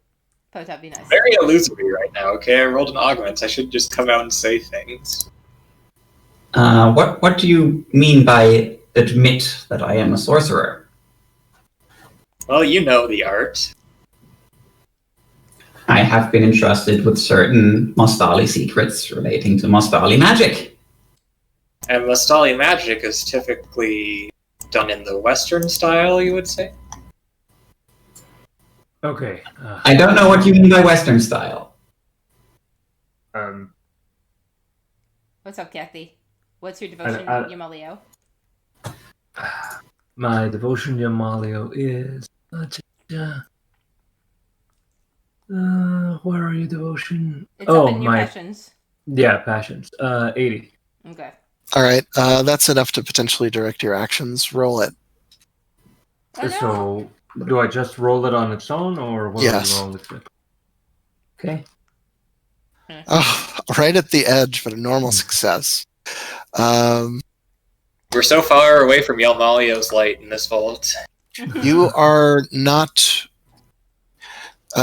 Potop, be nice. Very illusory right now. Okay, I rolled an augment. I should just come out and say things. What do you mean by admit that I am a sorcerer? Well, you know the art. I have been entrusted with certain Mostali secrets relating to Mostali magic. And Mostali magic is typically done in the Western style, you would say? Okay. I don't know what you mean by Western style. What's up, Kathy? What's your devotion, Yamalio? My devotion Yamalio is... where are you, devotion? It's up in your passions. Yeah, passions. 80. Okay. All right, that's enough to potentially direct your actions. Roll it. Oh, no. So, do I just roll it on its own, or what Yes. do I roll it with? Okay. Oh, right at the edge, but a normal success. We're so far away from Yelmalio's light in this vault. You are not...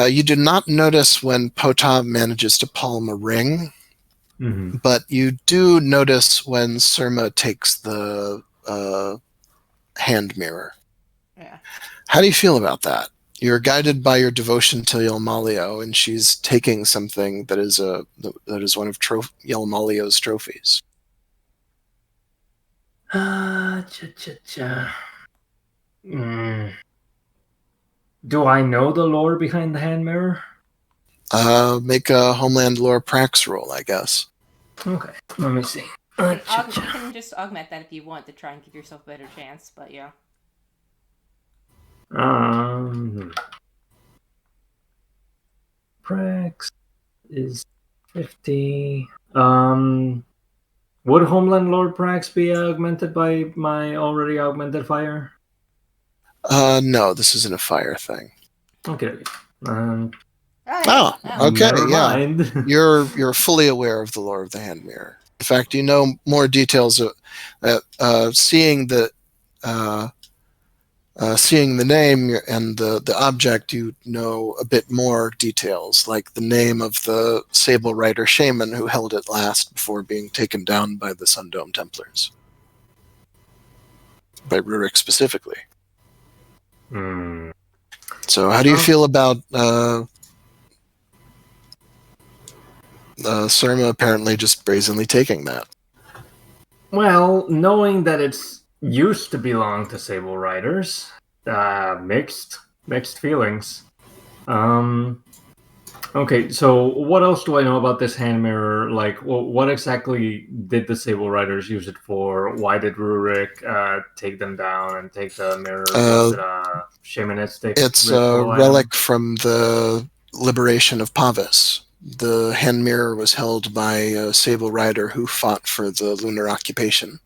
you do not notice when Potov manages to palm a ring, but you do notice when Surma takes the hand mirror. Yeah. How do you feel about that? You're guided by your devotion to Yelmalio, and she's taking something that is one of Yelmalio's trophies. Do I know the lore behind the hand mirror? Make a Homeland Lore Prax roll, I guess. Okay, let me see. You can just augment that if you want to try and give yourself a better chance, but yeah. Prax is 50. Would Homeland Lord Prax be augmented by my already augmented fire? No, this isn't a fire thing. Okay. Okay, Never yeah. mind. You're fully aware of the lore of the hand mirror. In fact, you know more details of seeing the name and the object. You know a bit more details, like the name of the Sable Rider shaman who held it last before being taken down by the Sundome Templars, by Rurik specifically. So, how do you feel about Surma apparently just brazenly taking that? Well, knowing that it's used to belong to Sable Riders, mixed feelings. Okay, so what else do I know about this hand mirror? Like, what exactly did the Sable Riders use it for? Why did Rurik take them down and take the mirror? Was it a shamanistic? It's a relic from the liberation of Pavis. The hand mirror was held by a Sable Rider who fought for the lunar occupation.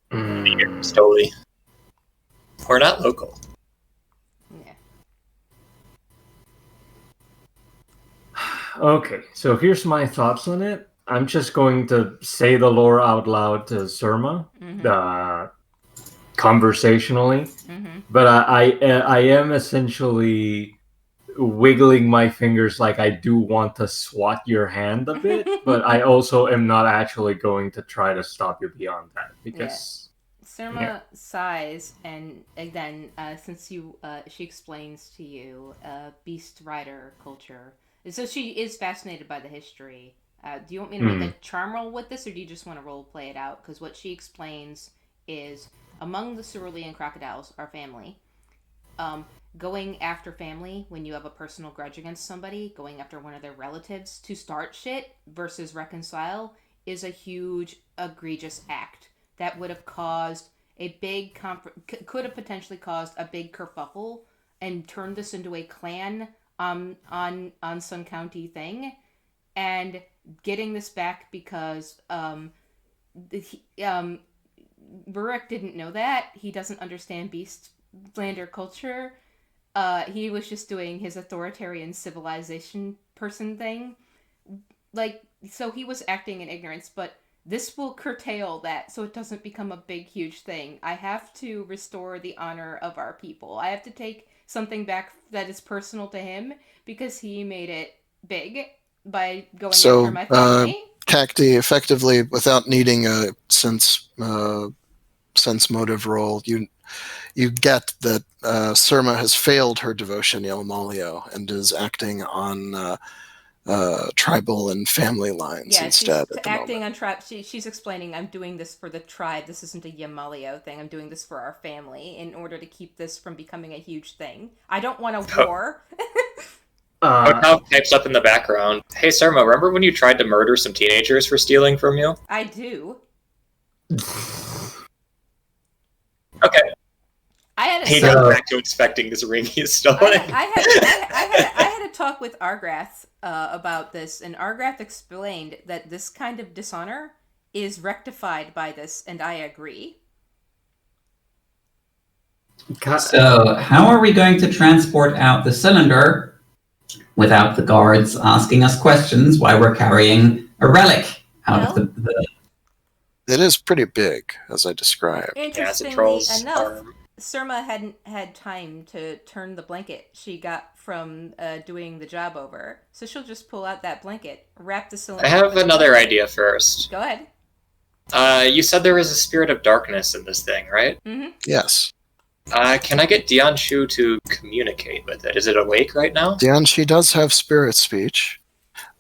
Stoli. Or not local. Yeah. Okay, so here's my thoughts on it. I'm just going to say the lore out loud to Surma, conversationally. But I am essentially wiggling my fingers like I do want to swat your hand a bit, but I also am not actually going to try to stop you beyond that because Surma sighs, and again, since she explains to you Beast Rider culture, so she is fascinated by the history. Do you want me to make a charm roll with this, or do you just want to role play it out? Because what she explains is, among the Cerulean crocodiles are family. Going after family when you have a personal grudge against somebody, going after one of their relatives to start shit versus reconcile is a huge, egregious act that would have caused a big could have potentially caused a big kerfuffle and turned this into a clan on Sun County thing, and getting this back because Burek didn't know that. He doesn't understand Beastlander culture. He was just doing his authoritarian civilization person thing. So he was acting in ignorance, but this will curtail that so it doesn't become a big, huge thing. I have to restore the honor of our people. I have to take something back that is personal to him because he made it big by going after my family. Cacti, effectively, without needing a sense motive roll, you get that Surma has failed her devotion Yelmalio and is acting on tribal and family lines instead. She's acting on tribe. She's explaining, I'm doing this for the tribe. This isn't a Yamalio thing. I'm doing this for our family in order to keep this from becoming a huge thing. I don't want a war. Now pipes up in the background. Hey, Surma, remember when you tried to murder some teenagers for stealing from you? I do. Okay. He got back to inspecting this ring he's stolen. I had a talk with Argrath about this, and Argrath explained that this kind of dishonor is rectified by this, and I agree. So, how are we going to transport out the cylinder without the guards asking us questions while we're carrying a relic out of the... It is pretty big, as I described. Interestingly enough, Surma hadn't had time to turn the blanket she got from doing the job over. So she'll just pull out that blanket, wrap the cylinder. I have another idea first. Go ahead. You said there was a spirit of darkness in this thing, right? Mm-hmm. Yes. Can I get Dianshu to communicate with it? Is it awake right now? Dianshi does have spirit speech.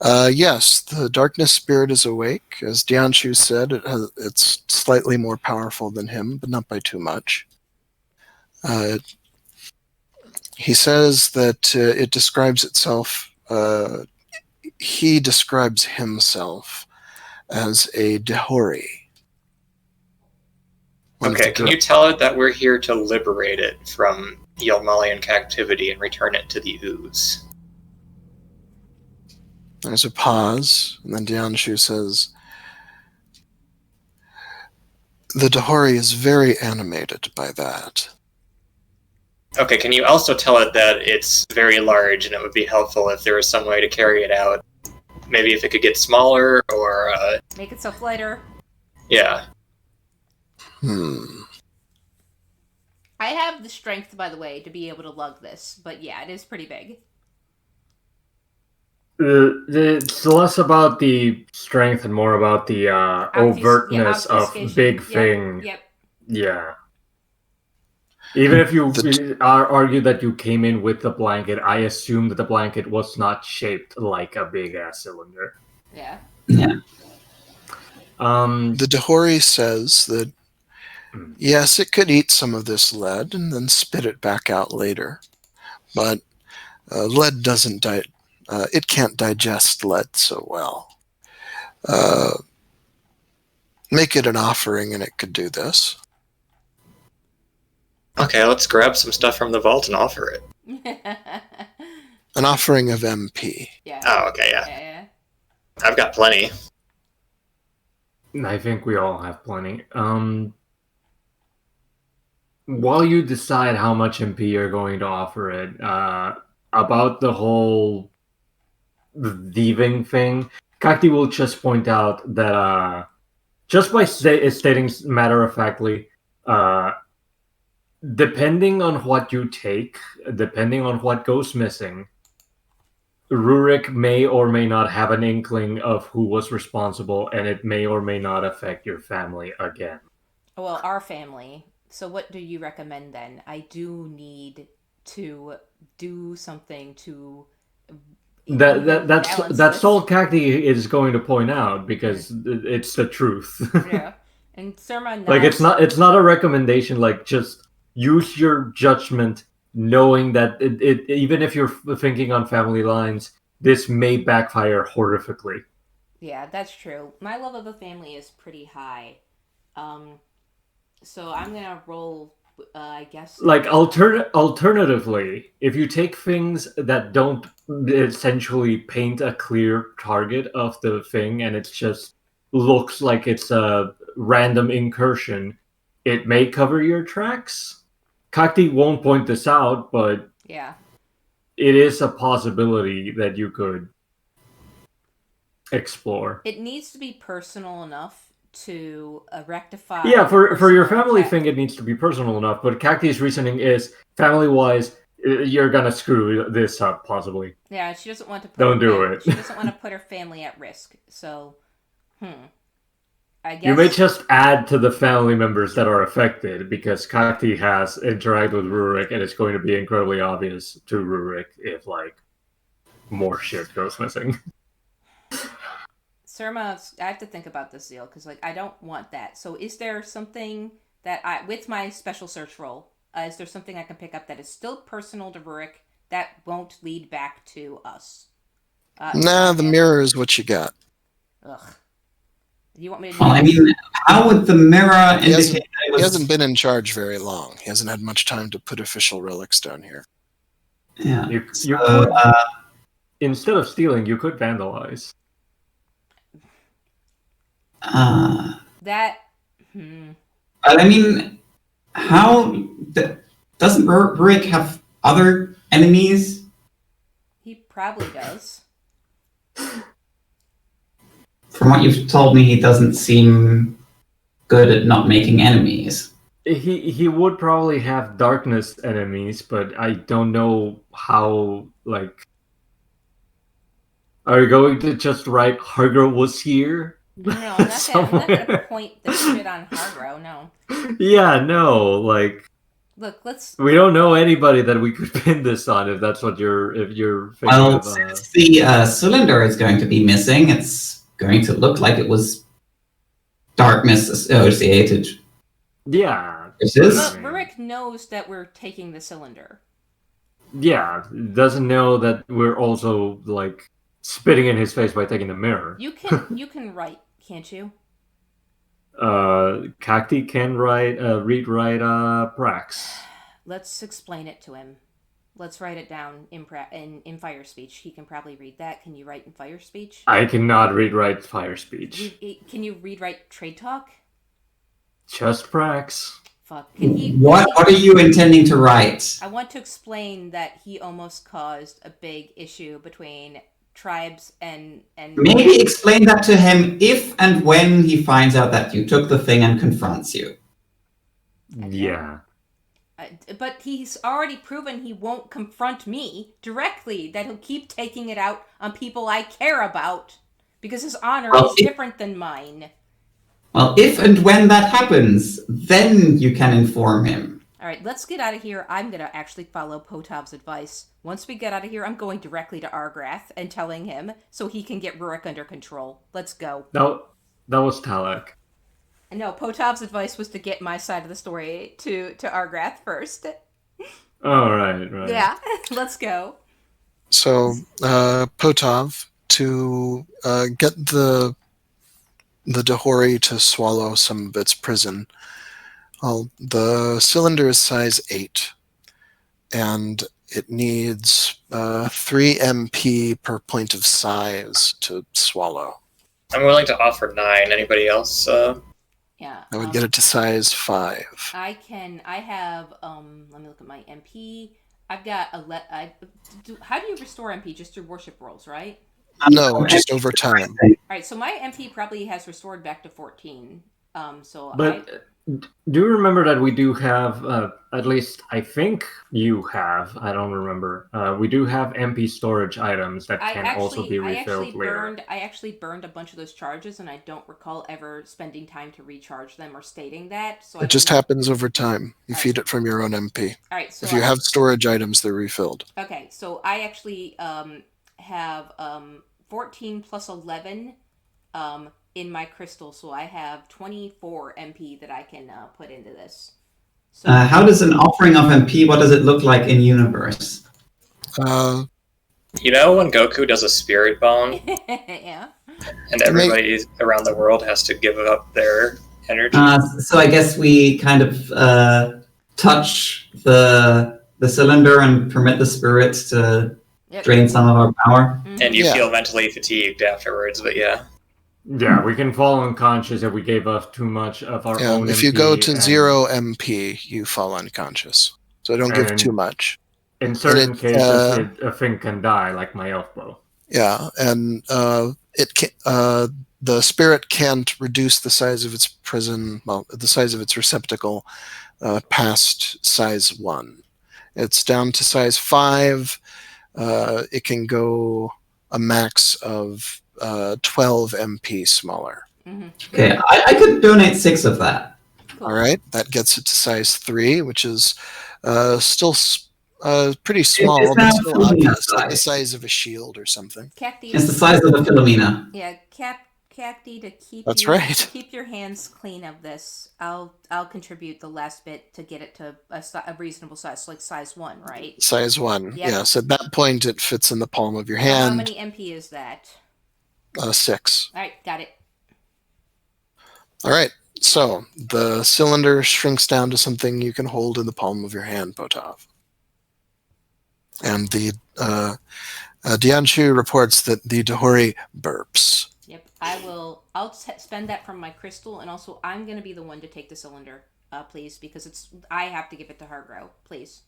Yes, the darkness spirit is awake. As Dianshu said, it's slightly more powerful than him, but not by too much. He says that it describes itself, he describes himself as a Dehori. Okay, can you tell it that we're here to liberate it from Yelmalian captivity and return it to the ooze? There's a pause, and then Dianshu says, the Dehori is very animated by that. Okay, can you also tell it that it's very large and it would be helpful if there was some way to carry it out? Maybe if it could get smaller or... Make itself lighter. Yeah. I have the strength, by the way, to be able to lug this, but yeah, it is pretty big. It's less about the strength and more about the overtness of big thing. Yep. Yeah. Even if you argue that you came in with the blanket, I assume that the blanket was not shaped like a big ass cylinder. Yeah. Yeah. The Dehori says that yes, it could eat some of this lead and then spit it back out later, but lead doesn't it can't digest lead so well. Make it an offering and it could do this. Okay, let's grab some stuff from the vault and offer it. An offering of MP. Yeah. Oh, okay, yeah. I've got plenty. I think we all have plenty. While you decide how much MP you're going to offer it, about the whole thieving thing, Kakti will just point out that just by stating matter-of-factly, depending on what you take, depending on what goes missing, Rurik may or may not have an inkling of who was responsible, and it may or may not affect your family again. Well, our family. So what do you recommend then? I do need to do something to... That's all Kakti is going to point out, because it's the truth. Yeah. And Surma nods. Like, it's not a recommendation, like, just use your judgment, knowing that it even if you're thinking on family lines, this may backfire horrifically. Yeah, that's true. My love of the family is pretty high. So I'm gonna roll, I guess... Like, alternatively, if you take things that don't essentially paint a clear target of the thing, and it just looks like it's a random incursion, it may cover your tracks. Kakti won't point this out, but yeah, it is a possibility that you could explore. It needs to be personal enough to rectify... Yeah, for your family attack. thing, it needs to be personal enough, but Kakti's reasoning is, family-wise, you're gonna screw this up, possibly. Yeah, she doesn't want to put... Don't do it. She doesn't want to put her family at risk, so... I guess... You may just add to the family members that are affected, because Kakti has interacted with Rurik, and it's going to be incredibly obvious to Rurik if, like, more shit goes missing. Surma, I have to think about this deal, because, like, I don't want that. So is there something that with my special search roll, is there something I can pick up that is still personal to Rurik that won't lead back to us? The mirror is what you got. Ugh. You want me to do Well, I mean, how would the mirror indicate that it was... He hasn't been in charge very long. He hasn't had much time to put official relics down here. Yeah. You could, instead of stealing, you could vandalize. That... I mean, how... Doesn't Rurik have other enemies? He probably does. From what you've told me, he doesn't seem good at not making enemies. He would probably have darkness enemies, but I don't know how, like... Are you going to just write Harger was here No, I'm not gonna point this shit on Hargrow. No. Yeah, no, like Look, let's. we don't know anybody that we could pin this on if that's what if you're thinking Well, of. since the cylinder is going to be missing, it's going to look like it was darkness associated. Yeah. It is? But Rurik knows that we're taking the cylinder. Yeah, doesn't know that we're also like spitting in his face by taking the mirror. You can write, can't you? Cacti can read write Prax. Let's explain it to him. Let's write it down in Fire Speech. He can probably read that. Can you write in Fire Speech? I cannot read write Fire Speech. Can you read write Trade Talk? Just Prax. Fuck. Can he? What are you intending to write? I want to explain that he almost caused a big issue between tribes and. Maybe explain that to him if and when he finds out that you took the thing and confronts you. Yeah. But he's already proven he won't confront me directly, that he'll keep taking it out on people I care about, because his honor is different than mine. Well, if and when that happens, then you can inform him. Alright, let's get out of here. I'm gonna actually follow Potov's advice. Once we get out of here, I'm going directly to Argrath and telling him so he can get Rurik under control. Let's go. That was Talek. No, Potov's advice was to get my side of the story to Argrath first. Oh, right. Yeah, let's go. So, Potov, to get the Dahori to swallow some of its prison, well, the cylinder is size 8, and it needs 3 MP per point of size to swallow. I'm willing to offer 9. Anybody else? Yeah. I would get it to size 5. I have, let me look at my MP. I've got how do you restore MP? Just through worship rolls, right? No, just over time. Alright, so my MP probably has restored back to 14. But do you remember that we do have, at least I think you have, I don't remember, we do have MP storage items that can also be refilled later. I actually burned a bunch of those charges, and I don't recall ever spending time to recharge them or stating that. So It just happens over time. You feed it from your own MP. Alright, so if you have storage items, they're refilled. Okay, so I actually have 14 plus 11 in my crystal, so I have 24 MP that I can put into this. So, how does an offering of MP, what does it look like in universe? You know when Goku does a spirit bomb? Yeah. And everybody around the world has to give up their energy? So I guess we kind of touch the cylinder and permit the spirits to drain some of our power. And you feel mentally fatigued afterwards, but yeah. Yeah, we can fall unconscious if we gave up too much of our own if MP. you go to 0 MP, you fall unconscious. So don't give too much. In certain cases, a thing can die, like my elf bow. Yeah, and the spirit can't reduce the size of its prison, well, the size of its receptacle, past size 1. It's down to size 5. It can go a max of 12 MP smaller. Mm-hmm. Okay, I could donate 6 of that. Cool. All right, that gets it to size 3, which is still pretty small, but still obvious, like the size of a shield or something. Cacti, it's the size of a Philomena. Yeah, Cacti, to keep right. Keep your hands clean of this. I'll contribute the last bit to get it to a reasonable size, like size 1, right? Size 1, Yep. yes. At that point, it fits in the palm of your hand. How many MP is that? 6. All right, got it. All right. So the cylinder shrinks down to something you can hold in the palm of your hand, Potov. And the Dianshu reports that the Dahori burps. Yep, I'll spend that from my crystal, and also I'm going to be the one to take the cylinder, please, because I have to give it to Hargrow, please.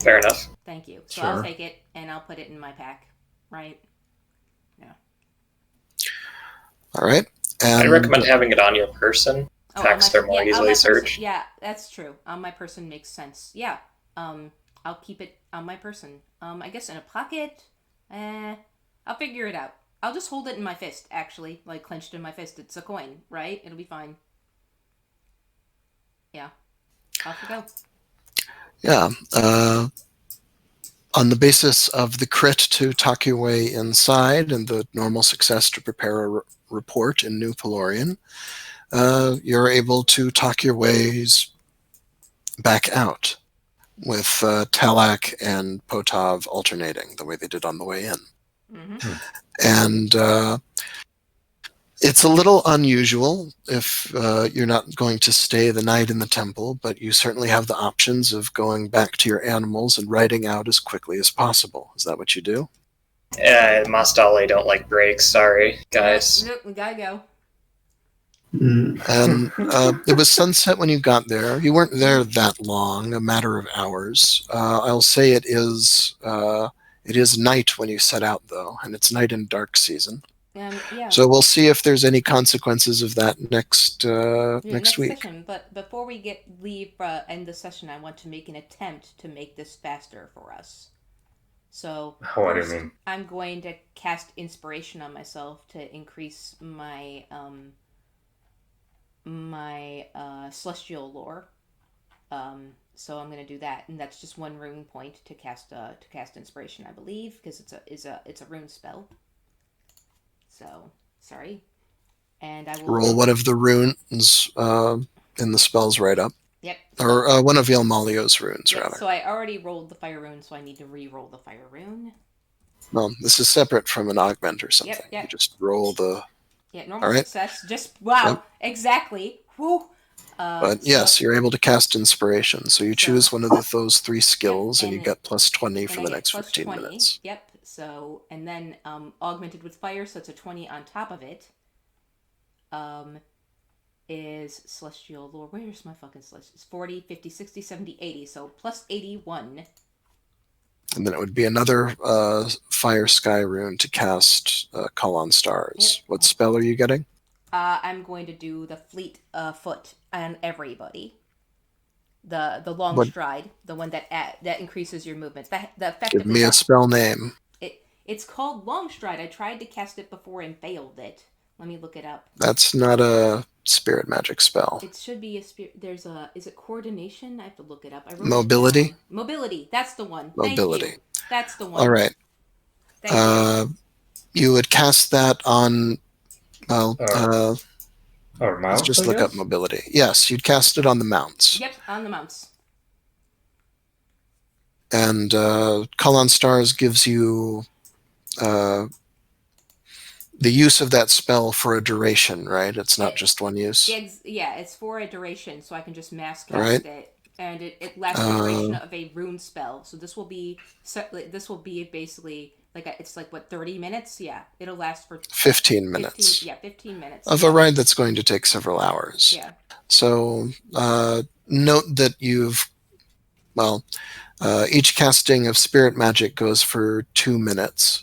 Fair enough. Thank you. So Sure. I'll take it, and I'll put it in my pack, right? Yeah. All right. And I'd recommend having it on your person. Packs are more easily searched. Yeah, that's true. On my person makes sense. Yeah. I'll keep it on my person. I guess in a pocket. I'll figure it out. I'll just hold it in my fist, actually. Like, clenched in my fist. It's a coin, right? It'll be fine. Yeah. Off we go. Yeah. On the basis of the crit to talk your way inside and the normal success to prepare a report in New Pelorian, you're able to talk your ways back out with Talak and Potov alternating the way they did on the way in. Mm-hmm. And it's a little unusual if you're not going to stay the night in the temple, but you certainly have the options of going back to your animals and riding out as quickly as possible. Is that what you do? Mastale don't like breaks. Sorry, guys. Nope, we gotta go. And it was sunset when you got there. You weren't there that long, a matter of hours. I'll say it is night when you set out, though, and it's night in dark season. Yeah. So we'll see if there's any consequences of that next week. Session. But before we end the session, I want to make an attempt to make this faster for us. So What do you mean? I'm going to cast inspiration on myself to increase my celestial lore. So I'm going to do that, and that's just one rune point to cast inspiration, I believe, because it's a rune spell. So sorry, and I will roll one of the runes in the spells right up. Yep. Or one of Yelmalio's runes, Yep, rather. so I already rolled the fire rune, so I need to re-roll the fire rune. Well, this is separate from an augment or something. Yep. You just roll the... Yeah, normal success. Just, wow, Yep. Exactly. Whew. But yes, you're able to cast inspiration. So you choose one of those three skills, and you get plus 20 for the next 15 minutes. Yep. So, and then augmented with fire, so it's a 20 on top of it. Is celestial lore. Where's my fucking celestial? It's 40, 50, 60, 70, 80. So plus 81. And then it would be another fire sky rune to cast Call on Stars. Yep. What spell are you getting? I'm going to do the fleet foot on everybody. The long stride, the one that increases your movement. That effectively. Give me a spell name. It's called long stride. I tried to cast it before and failed it. Let me look it up. That's not a spirit magic spell. It should be a spirit. Is it coordination? I have to look it up. I wrote Mobility? Mobility. That's the one. Mobility. Thank you. That's the one. All right. Thank you. You would cast that on, Or mounts, let's just look up mobility. Yes, you'd cast it on the mounts. Yep, on the mounts. And Call on Stars gives you the use of that spell for a duration, right? It's not just one use. It's for a duration, so I can just mass cast it, and it lasts the duration of a rune spell. So this will be basically it's like what, 30 minutes? Yeah, it'll last for 15 minutes. 15 minutes of a ride that's going to take several hours. Yeah. So note that each casting of spirit magic goes for 2 minutes.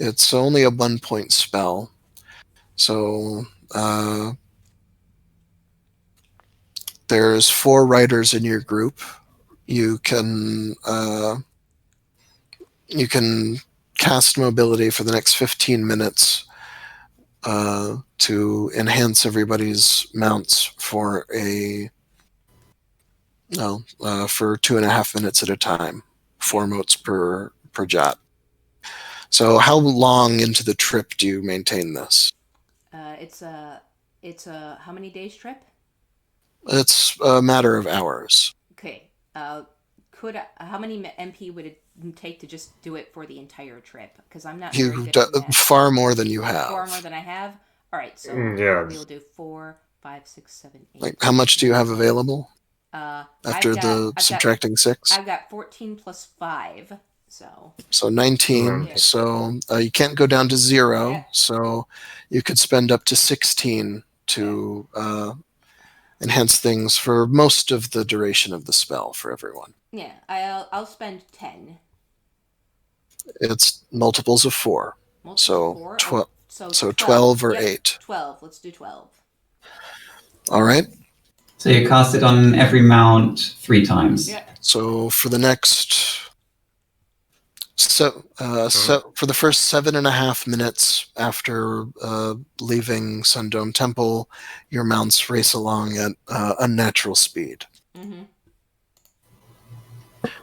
It's only a 1-point spell. So there's 4 riders in your group. You can cast mobility for the next 15 minutes to enhance everybody's mounts for for 2.5 minutes at a time, 4 motes per jot. So how long into the trip do you maintain this? It's a how many days trip? It's a matter of hours. Okay. How many MP would it take to just do it for the entire trip? Because I'm not very good at that. Far more than you have. Far more than I have? All right, so we'll do 4, 5, 6, 7, 8. Like, how much do you have available? After subtracting 6? I've got 14 plus 5. So 19. Yeah. So you can't go down to 0. Yeah. So you could spend up to 16 to enhance things for most of the duration of the spell for everyone. Yeah, I'll spend 10. It's multiples of 4. So 12. So 12 or 8. 12. Let's do 12. All right. So you cast it on every mount 3 times. Yeah. So for the next So for the first 7.5 minutes after leaving Sundome Temple, your mounts race along at unnatural speed, Mm-hmm.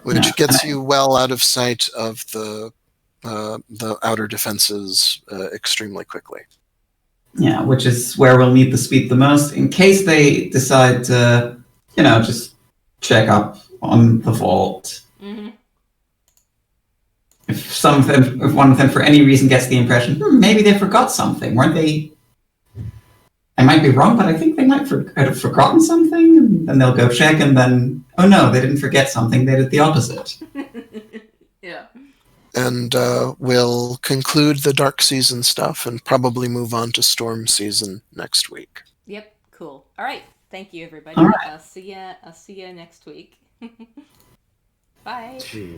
which Yeah, gets and you well out of sight of the outer defenses extremely quickly. Yeah, which is where we'll need the speed the most in case they decide to, just check up on the vault. Mm-hmm. If one of them for any reason gets the impression, maybe they forgot something, weren't they? I might be wrong, but I think they might have forgotten something, and then they'll go check, and then, oh no, they didn't forget something, they did the opposite. Yeah. And we'll conclude the dark season stuff and probably move on to storm season next week. Yep. Cool. All right. Thank you, everybody. All right. I'll see ya next week. Bye. Jeez.